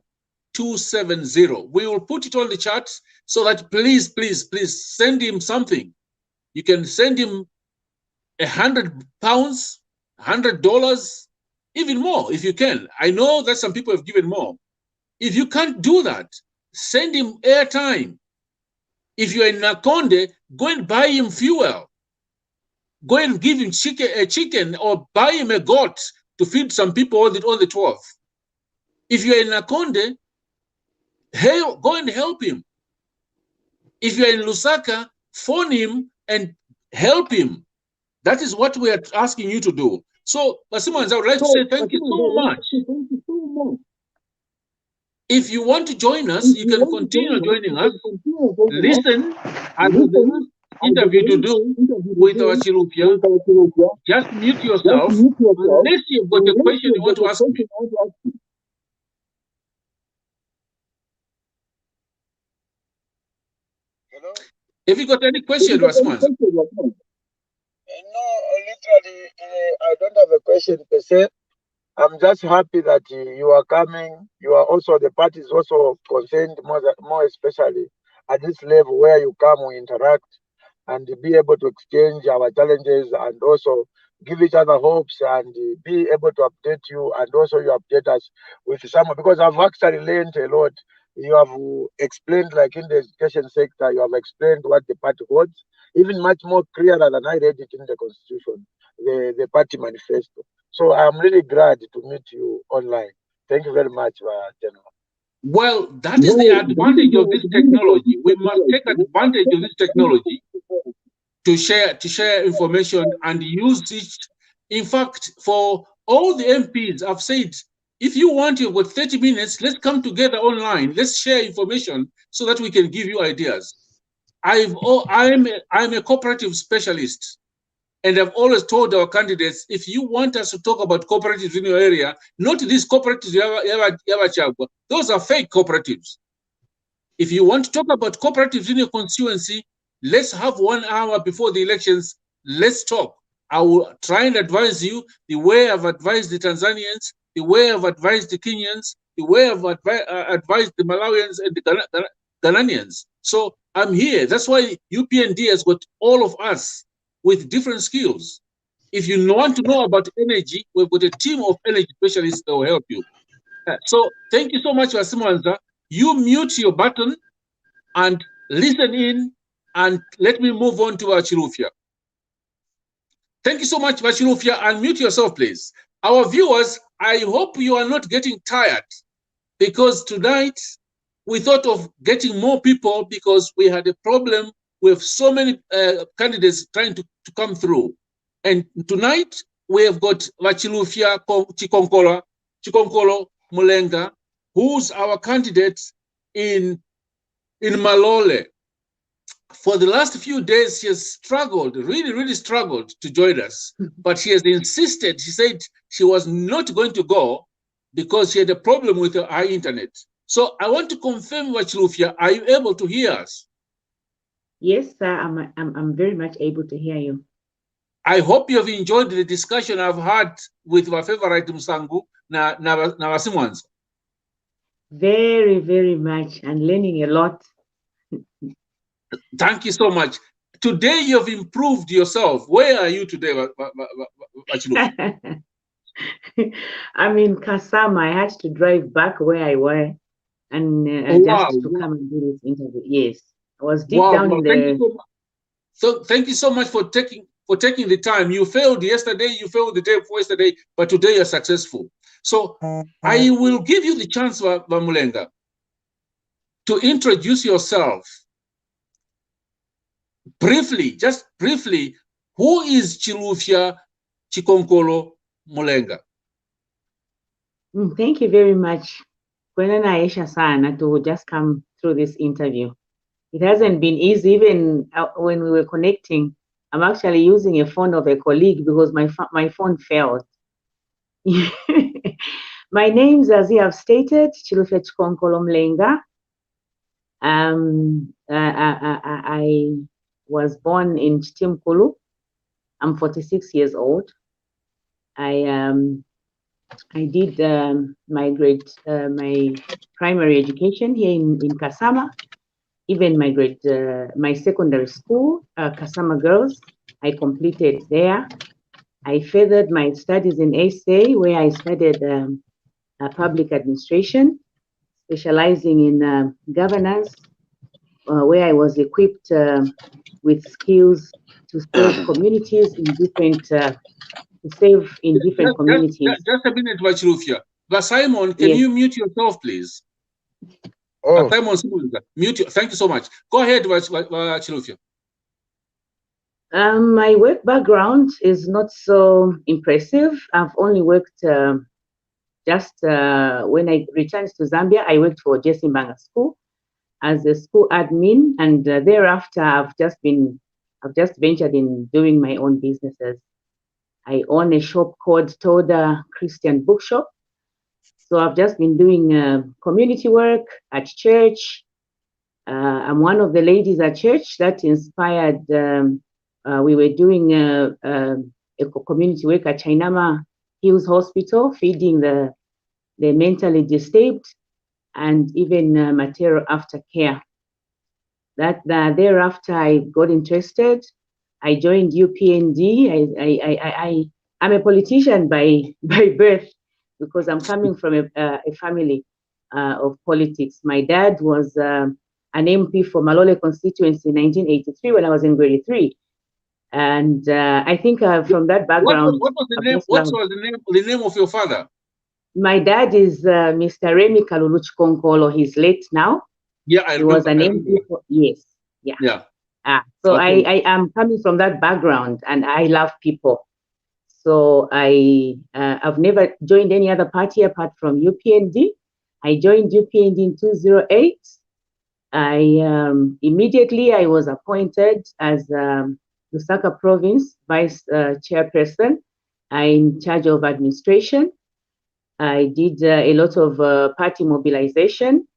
270. We will put it on the chat so that please send him something. You can send him £100, $100, even more if you can. I know that some people have given more. If you can't do that, send him airtime. If you're in Nakonde, go and buy him fuel. Go and give him a chicken or buy him a goat to feed some people on the 12th. If you're in Nakonde, hey, go and help him. If you're in Lusaka, phone him and help him. That is what we are asking you to do. So, Basimans, I would like to say thank you so much. If you want to join us, you can continue joining us. Listen, and the interview to do with our Chilupia. Just mute yourself unless you've got a question you want to ask me. Hello? If you got any question, Basimans. No, literally, I don't have a question per se. I'm just happy that you are coming. You are also, the party is also concerned more especially at this level where you come, we interact and be able to exchange our challenges and also give each other hopes and be able to update you and also you update us with some, because I've actually learned a lot. You have explained, like in the education sector, you have explained what the party holds, even much more clearer than I read it in the constitution, the party manifesto. So I'm really glad to meet you online. Thank you very much, General. Well, that is the advantage of this technology. We must take advantage of this technology to share information and use it. In fact, for all the MPs, I've said, if you want, you've got 30 minutes, let's come together online. Let's share information so that we can give you ideas. I'm a cooperative specialist. And I've always told our candidates, if you want us to talk about cooperatives in your area, not these cooperatives those are fake cooperatives. If you want to talk about cooperatives in your constituency, let's have 1 hour before the elections. Let's talk. I will try and advise you the way I've advised the Tanzanians, the way I've advised the Kenyans, the way I've advised the Malawians and the Ghanaians. So I'm here. That's why UPND has got all of us with different skills. If you want to know about energy, we've got a team of energy specialists that will help you. So thank you so much, Wasimanza. You mute your button and listen in, and let me move on to Achilufia. Thank you so much, Achilufia. Unmute yourself, please. Our viewers, I hope you are not getting tired, because tonight we thought of getting more people because we had a problem with so many candidates trying to come through. And tonight we have got Achilufia Chikonkolo Mulenga, who's our candidate in Malole. For the last few days, she has struggled, really struggled to join us. But she has insisted, she said she was not going to go because she had a problem with her internet. So I want to confirm, Achilufia, are you able to hear us? Yes, sir, I'm very much able to hear you. I hope you have enjoyed the discussion I've had with my favorite Msangu, Nawasimanza. Very, very much, and learning a lot. Thank you so much. Today you have improved yourself. Where are you today, Achilufia? I'm in Kasama. I had to drive back where I was and just to come and do this interview. Yes, I was deep down in the. So thank you so much for taking the time. You failed yesterday, you failed the day before yesterday, but today you're successful. So I will give you the chance, Mulenga, to introduce yourself briefly, just briefly. Who is Chilufia Chikonkolo Mulenga? Thank you very much, Kwenana Aisha Sana, to just come through this interview. It hasn't been easy. Even when we were connecting, I'm actually using a phone of a colleague because my phone failed. My name's, as you have stated, Chilufia Chikonkolo Mulenga. I was born in Chitimkulu. I'm 46 years old. I did my primary education here in Kasama. even my secondary school, Kasama Girls, I completed there. I furthered my studies in SA, where I studied public administration, specializing in governance, where I was equipped with skills to serve communities in different communities. Just a minute, Vachilufia. But Simon, can you mute yourself, please? Oh. Simon, mute you. Thank you so much. Go ahead, Vachilufia. My work background is not so impressive. I've only worked just when I returned to Zambia, I worked for Jesse Mbanga School as a school admin, and thereafter I've just ventured in doing my own businesses. I own a shop called Toda Christian Bookshop. So I've just been doing community work at church. I'm one of the ladies at church that inspired. We were doing a community work at Chainama Hills Hospital, feeding the mentally disabled, and even material aftercare. Thereafter, I got interested. I joined UPND. I'm a politician by birth, because I'm coming from a family of politics. My dad was an MP for Malole constituency in 1983 when I was in grade 3. And I think from that background. What was the name of your father? My dad is Mr. Remy Kaluluch Konkolo. He's late now. Yeah, I remember. He was an MP for, yes. Yeah. Yeah. So okay. I am coming from that background, and I love people. So I've never joined any other party apart from UPND. I joined UPND in 2008. Immediately I was appointed as Lusaka Province Vice Chairperson. I'm in charge of administration. I did a lot of party mobilization.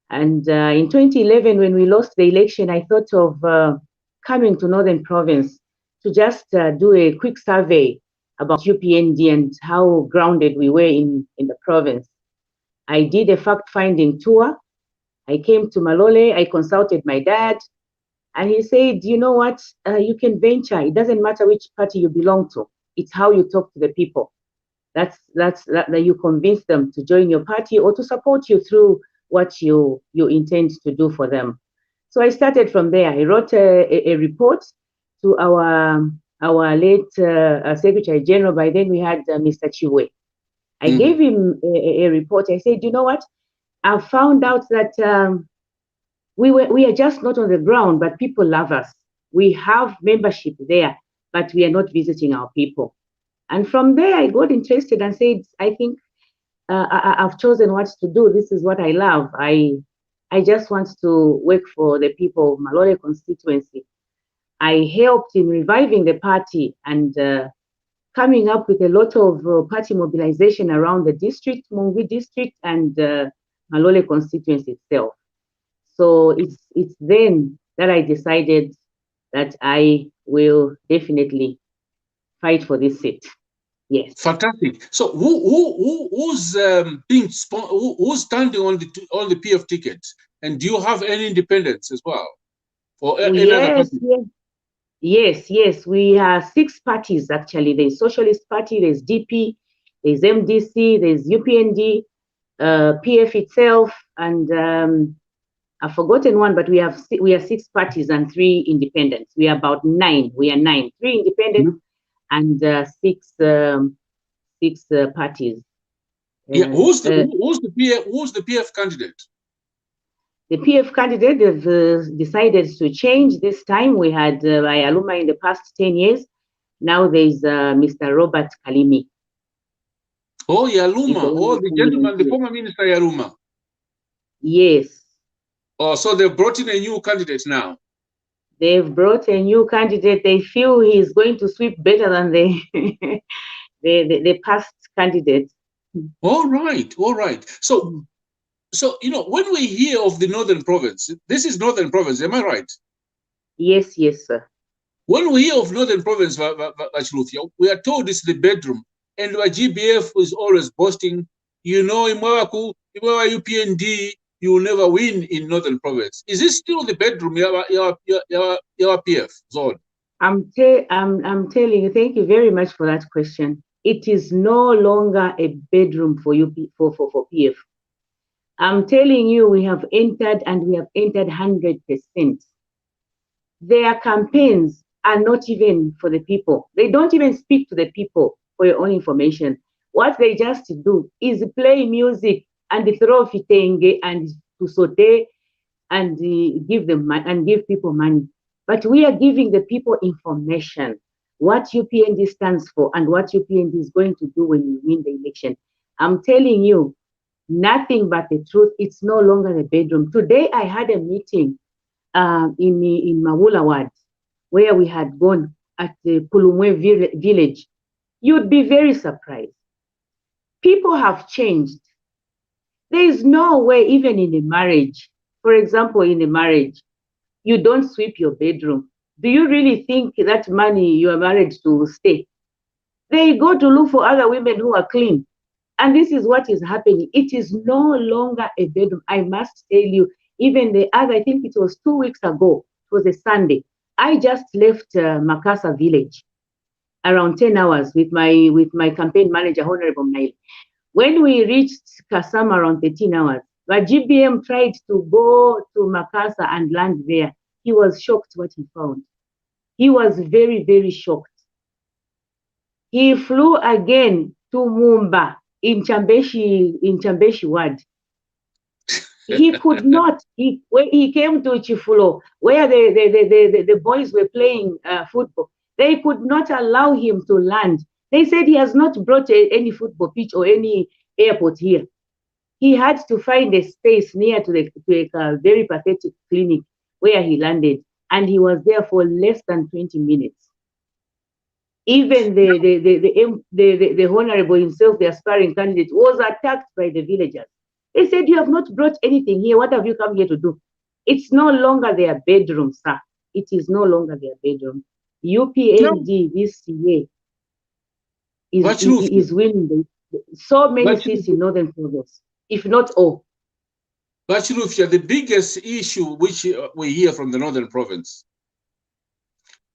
And in 2011, when we lost the election, I thought of coming to Northern Province to just do a quick survey about UPND and how grounded we were in the province. I did a fact-finding tour. I came to Malole, I consulted my dad, and he said, you know what, you can venture. It doesn't matter which party you belong to. It's how you talk to the people. That you convince them to join your party or to support you through what you intend to do for them. So I started from there. I wrote a report to our late Secretary General. By then we had Mr. Chiwe. I gave him a report. I said, you know what? I found out that we are just not on the ground, but people love us. We have membership there, but we are not visiting our people. And from there, I got interested and said, I think I've chosen what to do. This is what I love. I just want to work for the people of Malole constituency. I helped in reviving the party and coming up with a lot of party mobilization around the district, Mungu district, and Malole constituency itself. So it's then that I decided that I will definitely fight for this seat. Yes. Fantastic. So who's who's standing on the PF ticket, and do you have any independents as well? Or yes. We have 6 parties actually. There's Socialist Party, there's DP, there's MDC, there's UPND, PF itself, and I've forgotten one, but we are 6 parties and 3 independents. We are about 9. We are 9. 3 independents and 6 parties. Yeah, who's the PF candidate? The PF candidate, they've decided to change this time. We had Ayaluma in the past 10 years. Now there's Mr. Robert Kalimi. Oh, Yaluma. Oh, the gentleman, the former minister Yaluma. Yes. Oh, so they've brought in a new candidate now. They've brought a new candidate. They feel he's going to sweep better than the past candidate. All right. So you know, when we hear of the Northern Province, this is Northern Province, am I right? Yes, sir. When we hear of Northern Province, we are told it's the bedroom, and the GBF is always boasting, you know, Imwaku, UPND, you will never win in Northern Province. Is this still the bedroom, your PF zone? I'm telling you, thank you very much for that question. It is no longer a bedroom for you, for PF. I'm telling you, we have entered 100%. Their campaigns are not even for the people. They don't even speak to the people, for your own information. What they just do is play music and throw fitenge and to saute and give them and give people money. But we are giving the people information, what UPND stands for and what UPND is going to do when you win the election. I'm telling you, nothing but the truth. It's no longer the bedroom. Today I had a meeting in Mawula Ward, where we had gone at the Pulumwe village. You'd be very surprised. People have changed. There is no way, even in a marriage, for example, in a marriage, you don't sweep your bedroom. Do you really think that money you are married to will stay? They go to look for other women who are clean. And this is what is happening. It is no longer a bedroom. I must tell you, even the other, I think it was 2 weeks ago, it was a Sunday. I just left Makasa village around 10 hours with my campaign manager, Honorable Nail. When we reached Kasama around 13 hours, the GBM tried to go to Makasa and land there. He was shocked what he found. He was very, very shocked. He flew again to Mumba in Chambeshi ward. He could not. When he came to Chifulo, where the boys were playing football, they could not allow him to land. They said he has not brought any football pitch or any airport here. He had to find a space near to a very pathetic clinic where he landed, and he was there for less than 20 minutes. Even the honorable himself, the aspiring candidate, was attacked by the villagers. They said, you have not brought anything here. What have you come here to do? It's no longer their bedroom, sir. It is no longer their bedroom. UPND this year is winning so many seats in Northern Province, if not all. But Rufia, the biggest issue which we hear from the Northern Province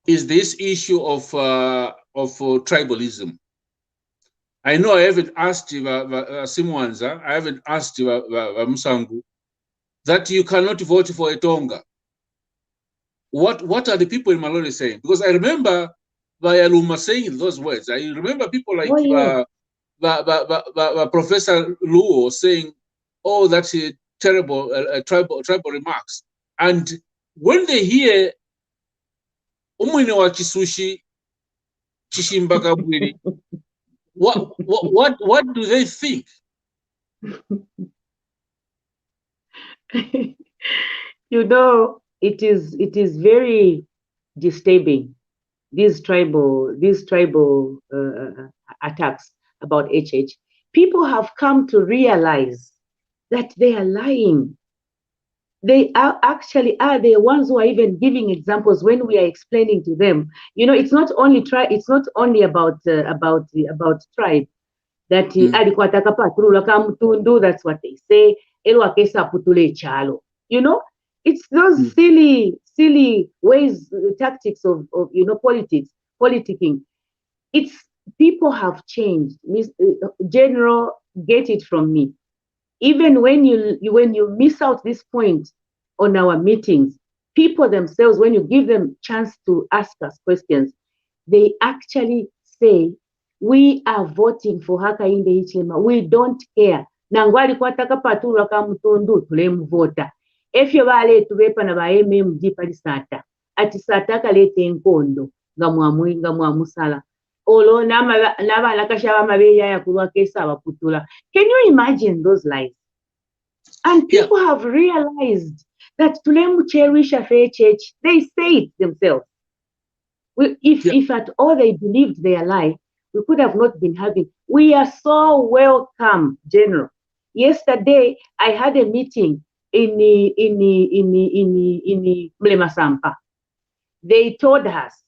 is this issue of tribalism. I know I haven't asked Simwanza, I haven't asked Msangu, that you cannot vote for a Tonga. What are the people in Malole saying? Because I remember Vayaluma saying those words. I remember people like Professor Luo saying, oh, that's a terrible tribal remarks. And when they hear Umwine wa Kisushi Chishimbaka, what do they think? You know, it is very disturbing, these tribal attacks about HH. People have come to realize that they are lying. They are actually the ones who are even giving examples when we are explaining to them. You know, it's not only it's not only about tribe. That that's what they say. You know, it's those silly ways, tactics of politicking. It's people have changed. General, get it from me. Even when you miss out this point on our meetings, people themselves, when you give them chance to ask us questions, they actually say, we are voting for Hakainde Hichilema. We don't care. Nangwali kwataka patula kamutundu tulemvota. Efyo bale tubepa na ba MMD palisata. Ati sataka lete Nkondo nga mwamusala. Olo naba nakashaba mabeya ya kulwa kesa abaputula. Can you imagine those lies? And people have realized that tulemu cherisha FHH. They say it themselves. If at all they believed their lie, we could have not been having. We are so welcome, General. Yesterday, I had a meeting in Mlema Sampa. They told us,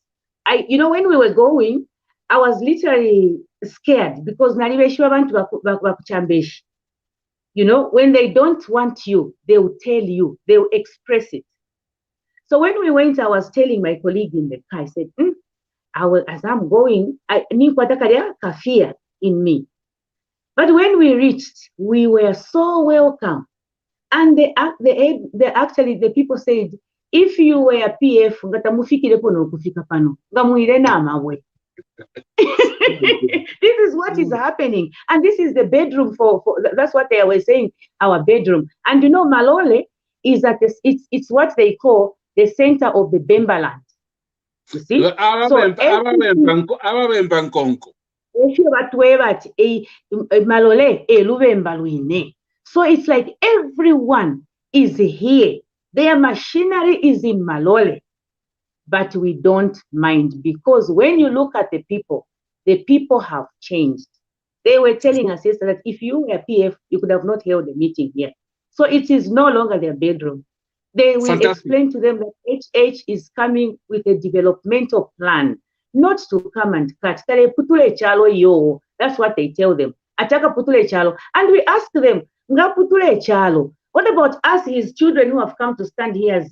when we were going, I was literally scared because nalibeshiwa bantu bakuchambeshi. You know, when they don't want you, they will tell you, they will express it. So when we went, I was telling my colleague in the car, I said, as I'm going, I need fear in me. But when we reached, we were so welcome. And actually, the people said, if you were a PF, this is what is happening. And this is the bedroom that's what they were saying, our bedroom. And you know, Malole is at it's what they call the center of the Bemba land. You see? So it's like everyone is here. Their machinery is in Malole. But we don't mind, because when you look at the people have changed. They were telling us yesterday that if you were PF, you could have not held a meeting here. So it is no longer their bedroom. They will explain to them that HH is coming with a developmental plan, not to come and cut. That's what they tell them. And we ask them, what about us, his children who have come to stand here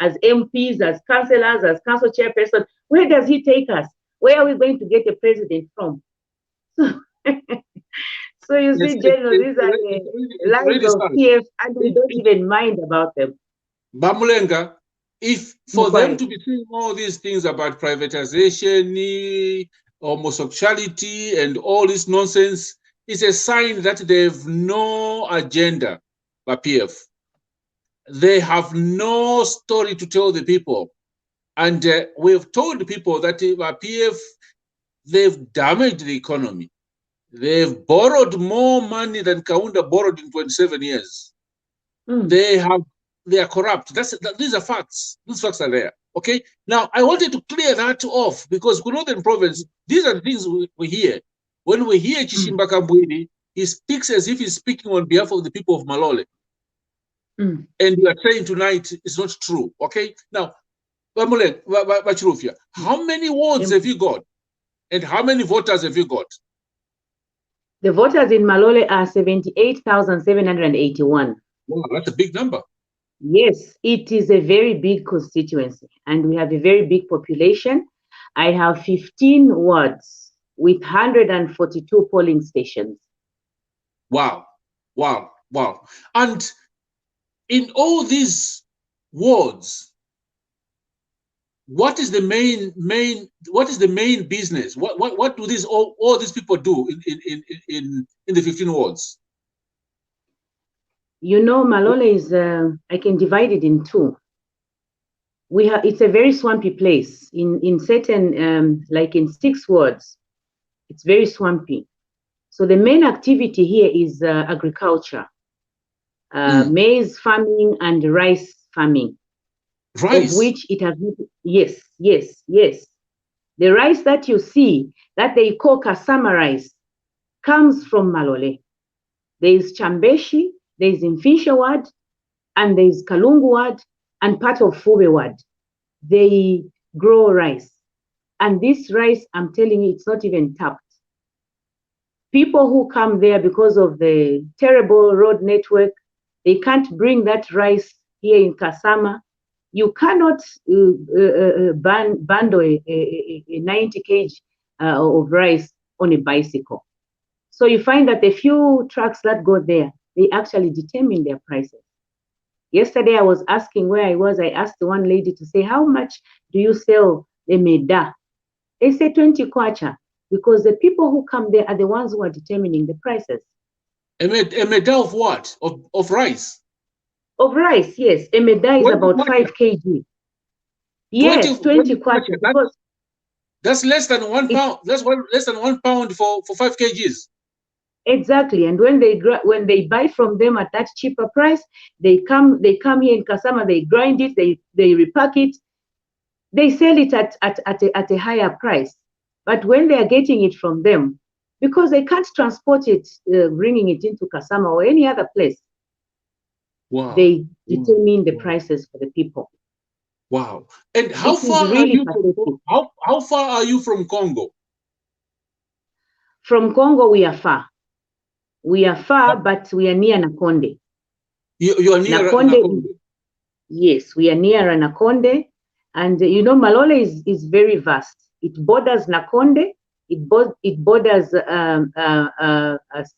as MPs, as councillors, as council chairperson? Where does he take us? Where are we going to get a president from? So you see, General, these are the lines of PF, and we don't even mind about them. Bamulenga, if for them to be saying all these things about privatization, homosexuality, and all this nonsense, is a sign that they have no agenda by PF. They have no story to tell the people. And we've told the people that PF, they've damaged the economy. They've borrowed more money than Kaunda borrowed in 27 years. They are corrupt. These are facts. These facts are there. Okay. Now, I wanted to clear that off, because Northern Province, these are the things we hear. When we hear Chishimba Kambwini, he speaks as if he's speaking on behalf of the people of Malole. And you are saying tonight it's not true. Okay. Now, Bachirufia, how many wards have you got? And how many voters have you got? The voters in Malole are 78,781. Wow, that's a big number. Yes, it is a very big constituency, and we have a very big population. I have 15 wards with 142 polling stations. Wow, wow, wow. And in all these wards, what is the main business? What do all these people do in the 15 wards? You know, Malole is I can divide it in two. It's a very swampy place. In certain like in 6 wards, it's very swampy. So the main activity here is agriculture, maize farming and rice farming. Rice? Of which it has, yes. The rice that you see, that they call Kasama rice, comes from Malole. There is Chambeshi, there is Mfisha ward, and there is Kalungu ward, and part of Fube ward. They grow rice. And this rice, I'm telling you, it's not even tapped. People who come there because of the terrible road network, they can't bring that rice here in Kasama. You cannot bundle a 90 kg of rice on a bicycle. So you find that the few trucks that go there, they actually determine their prices. Yesterday, I was asking where I was. I asked one lady to say, how much do you sell the meda? They say 20 kwacha, because the people who come there are the ones who are determining the prices. A meda of what? Of rice? Of rice, yes. A meda is about 5 kg. Yes, 20 kwacha. That's less than 1 pound. That's less than 1 pound for 5 kgs. Exactly. And when they buy from them at that cheaper price, they come here in Kasama, they grind it, they repack it, they sell it at a higher price. But when they are getting it from them, because they can't transport it, bringing it into Kasama or any other place, they determine the prices for the people. Wow. And how far are you from, how far are you from Congo? From Congo, we are far. We are far, but we are near Nakonde. You are near Nakonde. Yes, we are near Nakonde. And you know, Malole is very vast. It borders Nakonde. It borders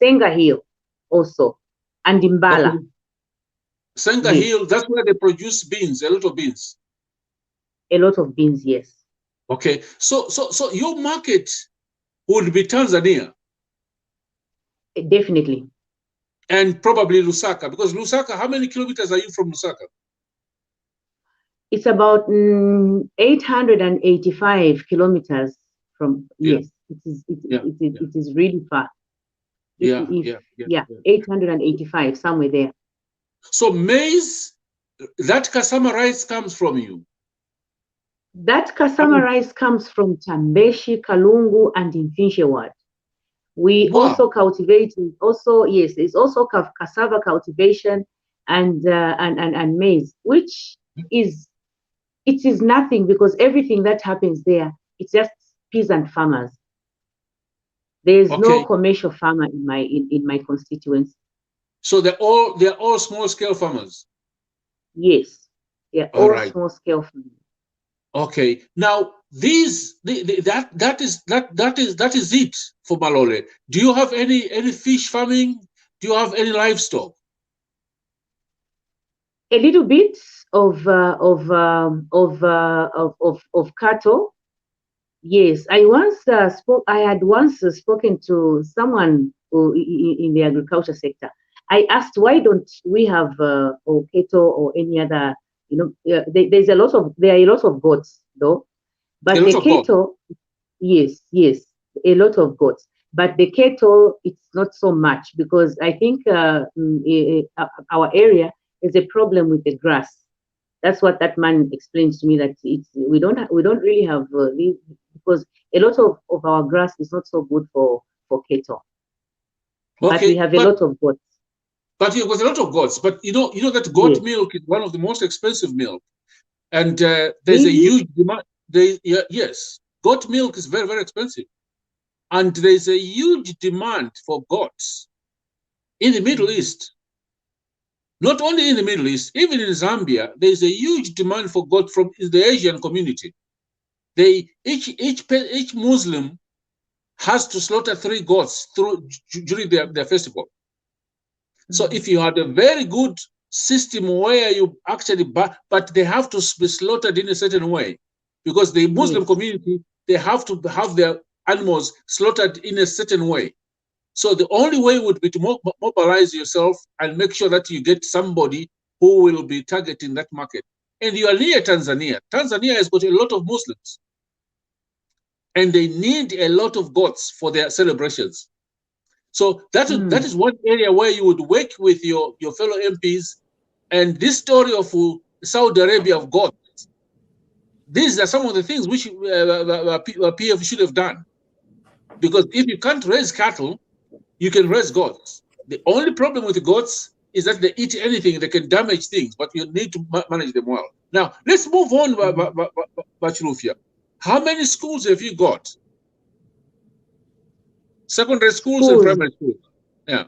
Senga Hill also, and Imbala. Okay. Senga Hill, that's where they produce beans, a lot of beans. A lot of beans, yes. Okay, so your market would be Tanzania. Definitely. And probably Lusaka, because Lusaka, how many kilometers are you from Lusaka? It's about 885 kilometers from, yes, it is really far. 885, somewhere there. So maize, that cassava rice comes from you? That cassava rice comes from Chambeshi, Kalungu, and Infinchewad. We also cultivate, yes, it's also cassava cultivation and maize, which is, it is nothing, because everything that happens there, it's just peasant farmers. There is no commercial farmer in my constituency. So they're all small scale farmers. Yes, they're all small scale farmers. Okay, now that is it for Malole. Do you have any fish farming? Do you have any livestock? A little bit of cattle. Yes, I had once spoken to someone in the agriculture sector. I asked, why don't we have cattle or any other? You know, there are a lot of goats though, but the cattle, yes, a lot of goats. But the cattle, it's not so much, because I think our area is a problem with the grass. That's what that man explains to me, that we don't really have because a lot of our grass is not so good for cattle. But we have a lot of goats. But it was a lot of goats. But you know that goat milk is one of the most expensive milk, and there's a huge demand. Yes, goat milk is very, very expensive, and there's a huge demand for goats in the Middle East. Not only in the Middle East, even in Zambia, there's a huge demand for goat from the Asian community. Each Muslim has to slaughter 3 goats during their festival. So if you had a very good system where you actually but they have to be slaughtered in a certain way, because the Muslim community, they have to have their animals slaughtered in a certain way. So the only way would be to mobilize yourself and make sure that you get somebody who will be targeting that market. And you are near Tanzania. Tanzania has got a lot of Muslims, and they need a lot of goats for their celebrations. So that is one area where you would work with your fellow MPs. And this story of Saudi Arabia of goats, these are some of the things which PF should have done. Because if you can't raise cattle, you can raise goats. The only problem with the goats is that they eat anything, they can damage things, but you need to manage them well. Now, let's move on, Bachilufia. How many schools have you got? Secondary schools and primary schools. Yeah.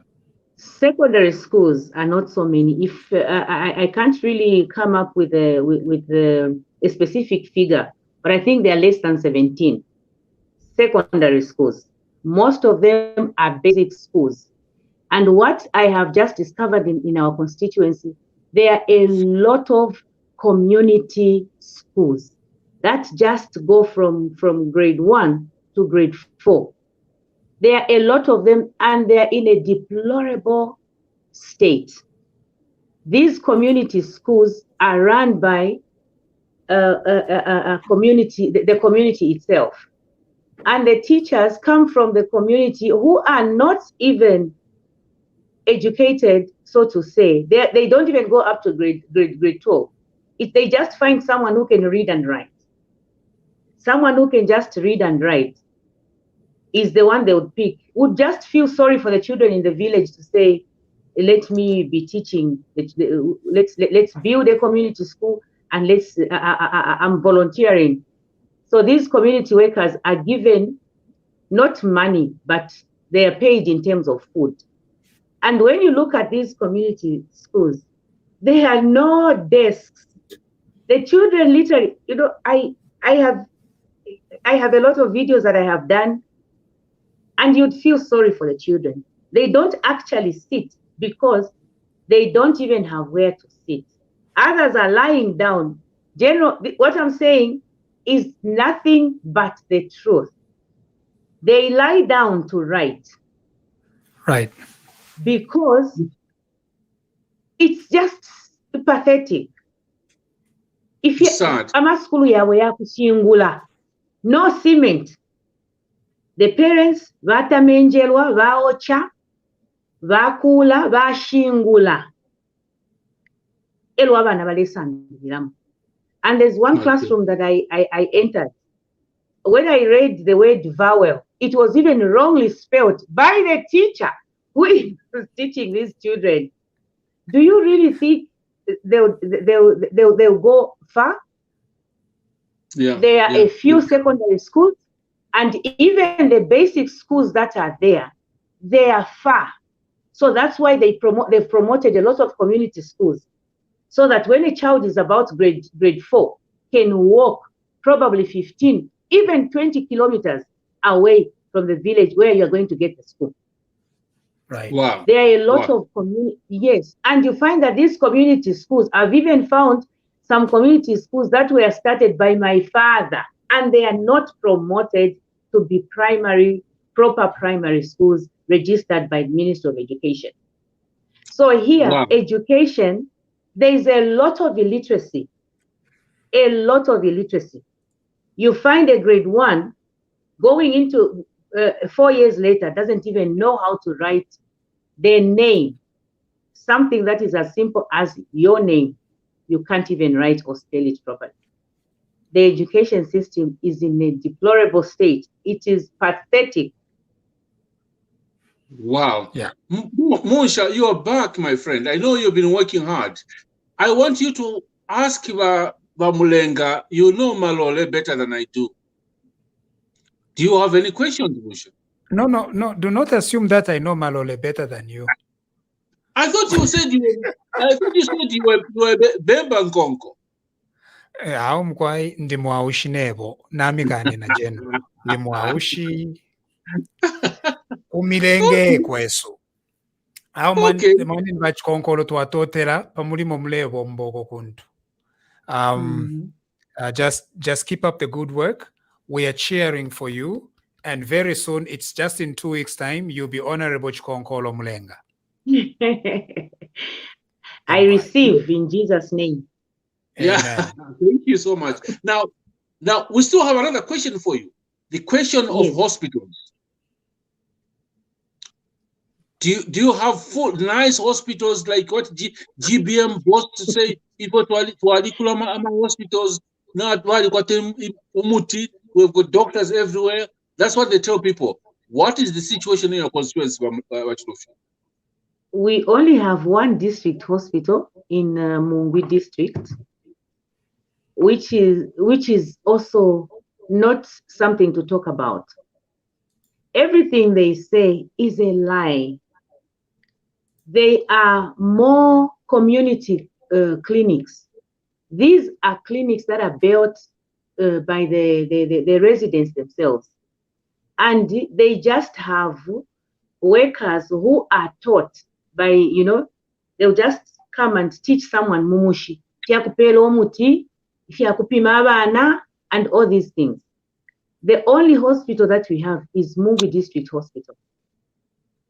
Secondary schools are not so many. If I can't really come up with a specific figure, but I think they are less than 17 secondary schools. Most of them are basic schools. And what I have just discovered in our constituency, there are a lot of community schools that just go from grade 1 to grade 4. There are a lot of them, and they're in a deplorable state. These community schools are run by a community, the community itself. And the teachers come from the community who are not even educated, so to say. They don't even go up to grade 12. If they just find someone who can read and write, someone who can just read and write is the one they would pick. Would just feel sorry for the children in the village to say, let me be teaching, let's build a community school, and I'm volunteering. So these community workers are given not money, but they are paid in terms of food. And when you look at these community schools, they have no desks. The children literally, you know, I have a lot of videos that I have done, and you'd feel sorry for the children. They don't actually sit because they don't even have where to sit. Others are lying down. What I'm saying is nothing but the truth. They lie down to write. Right. Because it's just pathetic. If you school yawe no cement, the parents vatamenjelwa vaocha vakula vashingula elwa vana valesangiramu. And there's one classroom that I entered. When I read the word vowel, it was even wrongly spelled by the teacher who is teaching these children. Do you really think they'll go far? Yeah. There are a few secondary schools, and even the basic schools that are there, they are far. So that's why they've promoted a lot of community schools, so that when a child is about grade 4, can walk probably 15, even 20 kilometers away from the village where you're going to get the school. Right. Wow. There are a lot of community, yes. And you find that these community schools, I've even found some community schools that were started by my father, and they are not promoted to be proper primary schools registered by the Ministry of Education. So here, education, there is a lot of illiteracy. A lot of illiteracy. You find a grade 1 going into 4 years later doesn't even know how to write their name. Something that is as simple as your name, you can't even write or spell it properly. The education system is in a deplorable state. It is pathetic. Wow. Yeah. Musha, you are back, my friend. I know you've been working hard. I want you to ask Mulenga, you know Malole better than I do. Do you have any questions, Musha? No. Do not assume that I know Malole better than you. I thought you said you were Bemba Nkonko. Awu mkwai ndi mwaushi nebo nami kane na general ndi mwaushi umilenge kwesu awu mani bachikonkolo twatotera pamulimo mulebo mboko kuntu. Just keep up the good work. We are cheering for you, and very soon, it's just in 2 weeks' time, you'll be Honorable Chikonkolo Mulenga. I receive in Jesus' name. Yeah, thank you so much. Now, we still have another question for you. The question of hospitals. Do you have full nice hospitals like what GBM boasts to say? People to hospitals. We've got doctors everywhere. That's what they tell people. What is the situation in your constituency? We only have one district hospital in Mungwi district, which is also not something to talk about. Everything they say is a lie. They are more community clinics. These are clinics that are built by the residents themselves. And they just have workers who are taught by, they'll just come and teach someone mumushi, and all these things. The only hospital that we have is Mungwi District Hospital.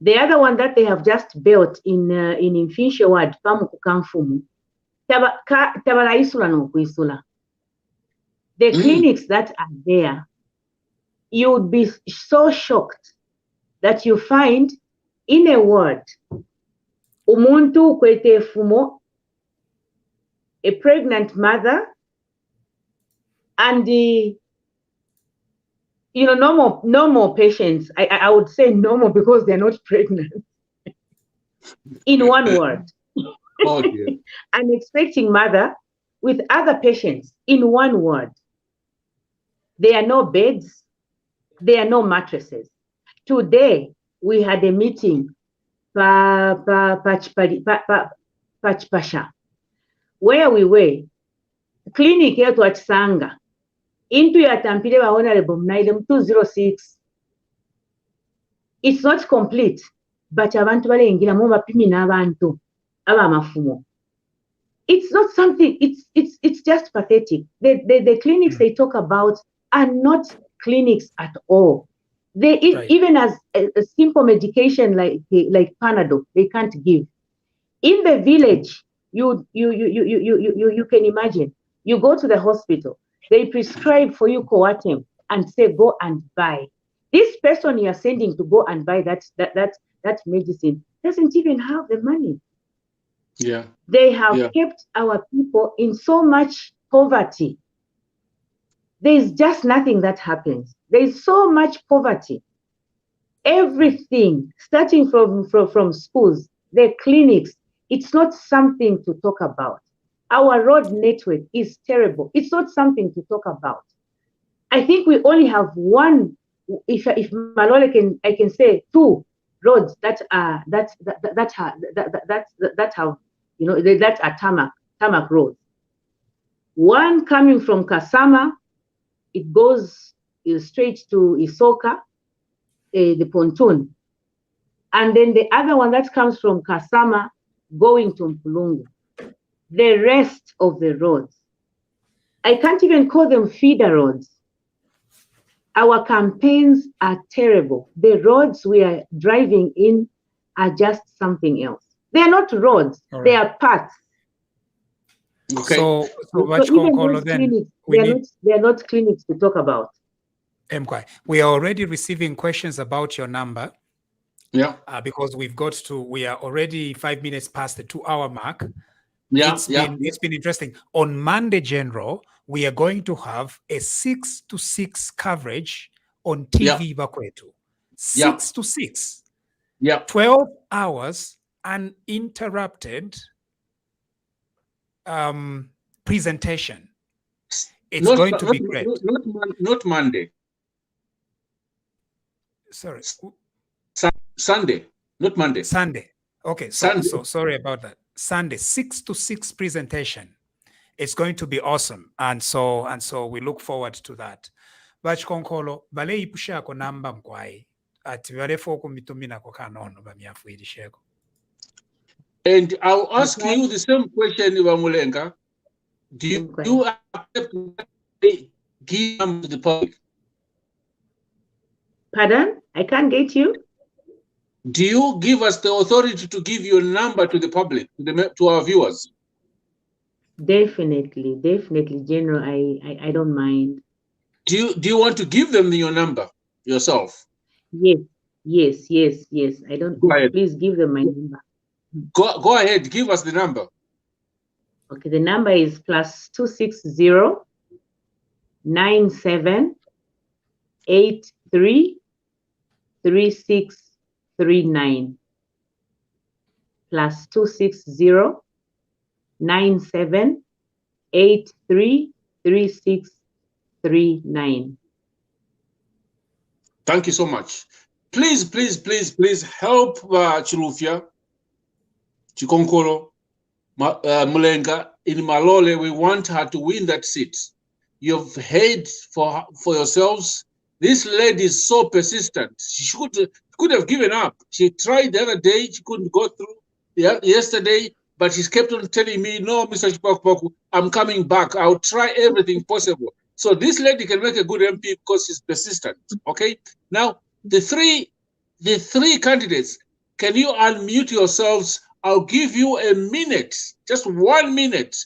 The other one that they have just built in Mfinshe Ward, Pamukukamfumu, the clinics that are there, you would be so shocked that you find in a ward, umuntu kwete fumo, a pregnant mother, and normal patients. I would say normal because they're not pregnant. In one ward. Oh dear. An expecting mother with other patients in one ward. There are no beds. There are no mattresses. Today, we had a meeting Chipasha, where we were, clinic yetu Atisanga, into yatampile wa Honorable Mnaile 206. It's not complete, but abantu balengera mu bapimi n'abantu abamafumo. It's not something, it's just pathetic. The clinics they talk about are not clinics at all. They even as a simple medication like Panadol, they can't give. In the village, you can imagine, you go to the hospital, they prescribe for you Coartem and say go and buy. This person you are sending to go and buy that medicine doesn't even have the money. Yeah. They have kept our people in so much poverty. There's just nothing that happens. There's so much poverty. Everything, starting from schools, the clinics, it's not something to talk about. Our road network is terrible. It's not something to talk about. I think we only have one, if Malole I can say 2 roads that are tarmac roads. One coming from Kasama, it goes straight to Isoka, the pontoon. And then the other one that comes from Kasama going to Mpulungu. The rest of the roads, I can't even call them feeder roads. Our campaigns are terrible. The roads we are driving in are just something else. They are not roads, they are paths. Okay. So even those clinics, they are not clinics to talk about. We are already receiving questions about your number. Yeah. Because we are already 5 minutes past the 2-hour mark. Yeah. It's been interesting. On Monday, General, we are going to have a 6 to 6 coverage on TV Bakwetu. 6 to 6. Yeah. 12 hours uninterrupted presentation. It's going to be great. Not Monday. Sorry. Sunday, not Monday. Sunday. Okay, so sorry about that. Sunday, 6 to 6 presentation. It's going to be awesome. And so we look forward to that. Bachikonkolo, bale ipusha ko namba mkwai. Ati bale foko mitumina ko kanono bamiafuirisheko. And I'll ask you the same question, Iwamulenga. Do you accept to give them to the public? Pardon? I can't get you. Do you give us the authority to give your number to the public, to our viewers? Definitely, General. I don't mind. Do you want to give them your number yourself? Yes. I don't. Please give them my number. Go ahead. Give us the number. Okay, the number is +260 97 83 3639. +260 97 83 3639. Thank you so much. Please help Chilufya, Chikonkolo, Mulenga in Malole. We want her to win that seat. You've heard for yourselves. This lady is so persistent. She could have given up. She tried the other day. She couldn't go through yesterday, but she's kept on telling me, no, Mr. Chipaku, I'm coming back. I'll try everything possible. So this lady can make a good MP because she's persistent. Okay. Now the three candidates, can you unmute yourselves? I'll give you a minute, just 1 minute,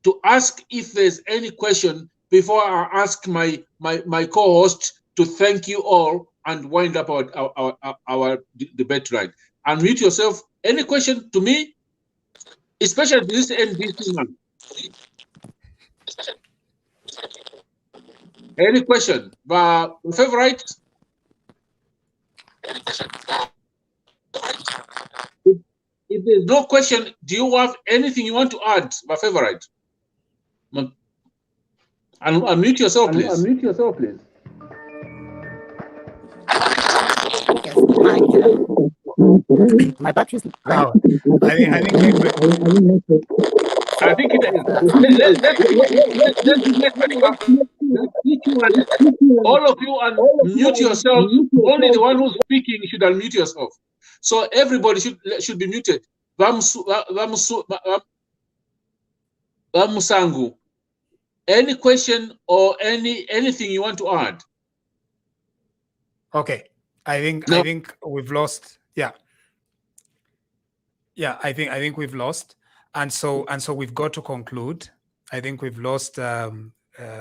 to ask if there's any question before I ask my co-host to thank you all and wind up our debate right. Unmute yourself. Any question to me, especially this NDC man? Any question? Favorite? If there's no question, do you have anything you want to add, my favorite? Unmute yourself, please. Unmute yourself, please. My battery is I think network. I think it is. All of you unmute yourself. Only the one who's speaking should unmute yourself. So everybody should be muted. Vamusangu. Any question or anything you want to add? Okay. I think we've lost. Yeah. I think we've lost. And so we've got to conclude. I think we've lost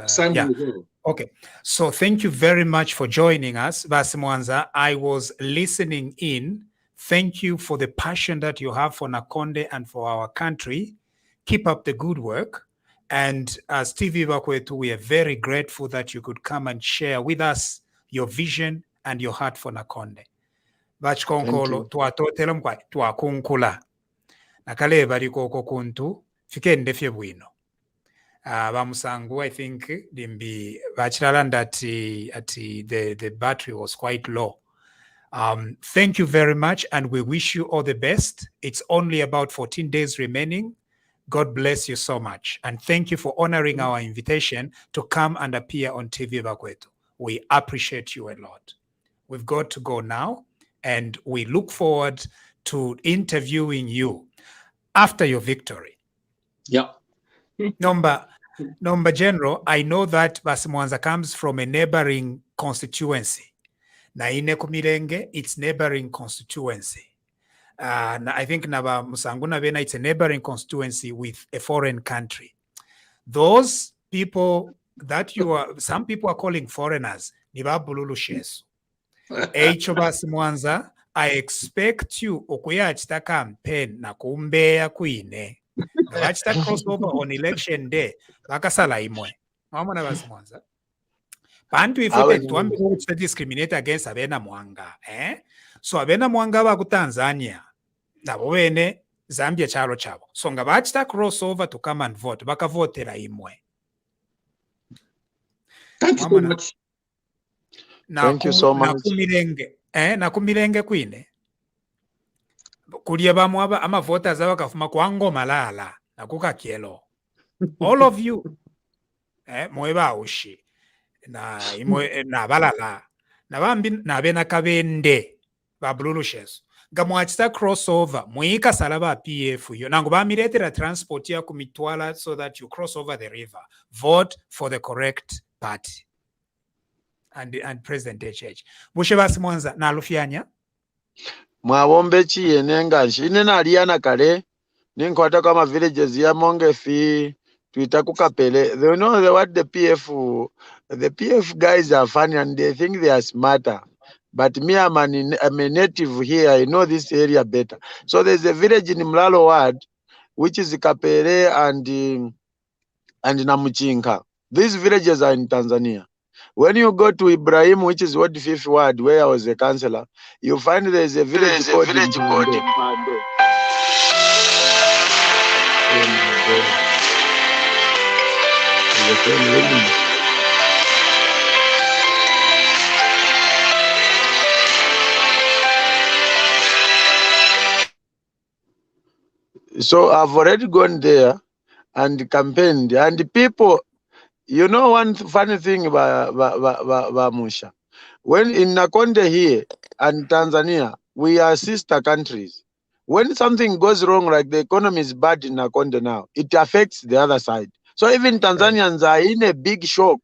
Simon. Okay. So thank you very much for joining us, Basimwanza. I was listening in. Thank you for the passion that you have for Nakonde and for our country. Keep up the good work. And as TV Bakwetu, we are very grateful that you could come and share with us your vision and your heart for Nakonde. Bachkonkolo twatotela mkwai twakunkula. Nakale bali koko kuntu fikende fye bwino. Bamusangu, I think Dimbi Bachilaland at the battery was quite low. Thank you very much, and we wish you all the best. It's only about 14 days remaining. God bless you so much. And thank you for honoring our invitation to come and appear on TV Bakwetu. We appreciate you a lot. We've got to go now, and we look forward to interviewing you after your victory. Yeah. Number General, I know that Basimwanza comes from a neighboring constituency. Na ine kumirenge, it's neighboring constituency. I think Naba Musanguna Vena, it's a neighboring constituency with a foreign country. Those people that some people are calling foreigners, Niba Bululu Shesu. Echo Basimwanza, I expect you okuya chita campaign na kumbeya kuine. Gabachita crossover on election day. Bakasala imwe. Mamona Basimwanza. Bantu ifute tuambi to discriminate against Abena Mwanga. So Abena Mwanga wa ku Tanzania. Nabo bene Zambia chalo chabo. So ngabachita crossover to come and vote. Baka votera imwe. Thank you so much. Thank you so much. Nakumirenge kuine. Kulia bamwaba ama voters abakafuma kwango malala nakuka kielo. All of you mweba ushi na imwe na balala na bambi na bena kabende babululu sheso gamwachita crossover mwika salaba PF yo nango bamiretera transport ya kumitwala so that you cross over the river. Vote for the correct party and President HH. Bushe Basimwanza na Lufianya mwawombe chiyene nganshi ine naliyana kale ninkwata kama villages ya Mongefi tuita kukapele. They know what the PF guys are funny and they think they are smarter, but me I'm a native here. I know this area better. So there's a village in Malole ward which is Kapele and Namuchinka. These villages are in Tanzania. When you go to Ibrahim, which is what the 5th ward, where I was a councillor, you find there's a village called Nkondo. So I've already gone there and campaigned, and the people, you know, one funny thing about Musha, when in Nakonde here and Tanzania, we are sister countries. When something goes wrong, like the economy is bad in Nakonde now, it affects the other side. So even Tanzanians are in a big shock.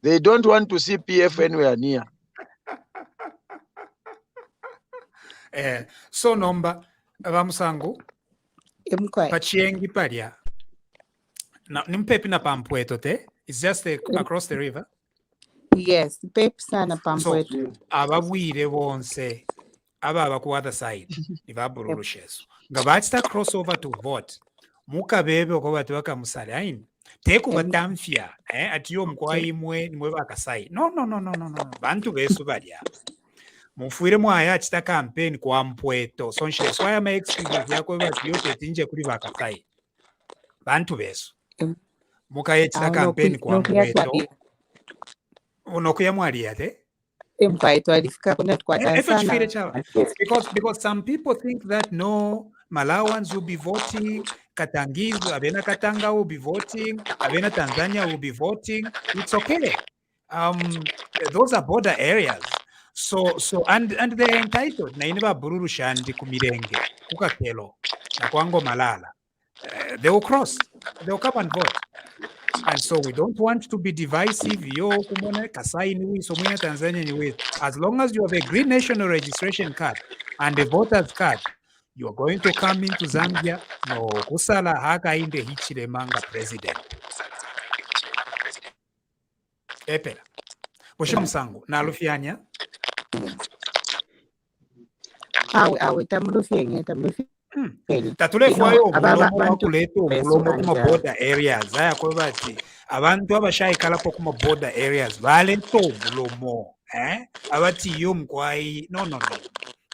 They don't want to see PF anywhere near. So number Bamusangu Chiengi palia. Na nimpepi na Pampueto te. It's just across the river. Yes, Pep sana Pampueto. So abawire wonse aba ku other side. Ibabululu sheso. Ngabachita crossover to vote. Muka bebe ko batu bakamusale ayin. Teku batamfia atiyo mkwa imwe nimwe bakasai. No. Bantu besu balia. Mufuire mwaya chita campaign kwa Mpweto. Sonche swaya ma excuse yako batu yote tinje kuri bakasai. Bantu besu. Muka chita campaign kwa Mpweto. Unokuya mwali yate? Because some people think that no, Malawans will be voting, Katangis, Abena Katanga will be voting, Abena Tanzania will be voting. It's okay. Those are border areas. So and they're entitled. Na ineba bururu shandi kumirenge, kukakelo, na kwango malala. They will cross. They will come and vote. And so we don't want to be divisive. Yo, kumone Kasai niwi, Somuya Tanzania niwi. As long as you have a green national registration card and a voter's card, you are going to come into Zambia. No, kusala haka inde hichiremanga president. Epela. Oshimusangu, na lufianya? Awe, tamulufia. Tatulefwayo obulomo bakuleta obulomo kuma border areas aya kwebati abantu abashayikalapo kuma border areas baleta obulomo abati yo mkwai no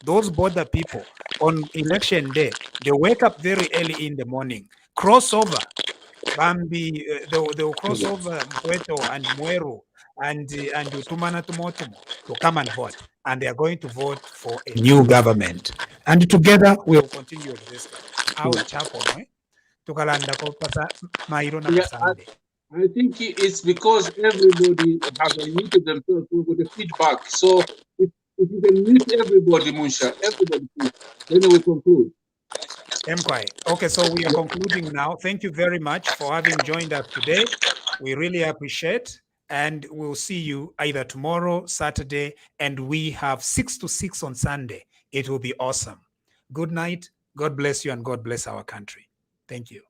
those border people on election day they wake up very early in the morning, cross over Bambi, they'll cross over Mpweto and Mweru and Utumana Tumotumo to come and vote. And they are going to vote for a new government. And together we'll continue existing. Our chapel, Tukalanda Kopasa Mairo na Sunday. I think it's because everybody has unmuted themselves with the feedback. So if you can mute everybody, Munsha, everybody, please, then we conclude. Okay, so we are concluding now. Thank you very much for having joined us today. We really appreciate, and we'll see you either tomorrow, Saturday, and we have 6 to 6 on Sunday. It will be awesome. Good night. God bless you, and God bless our country. Thank you.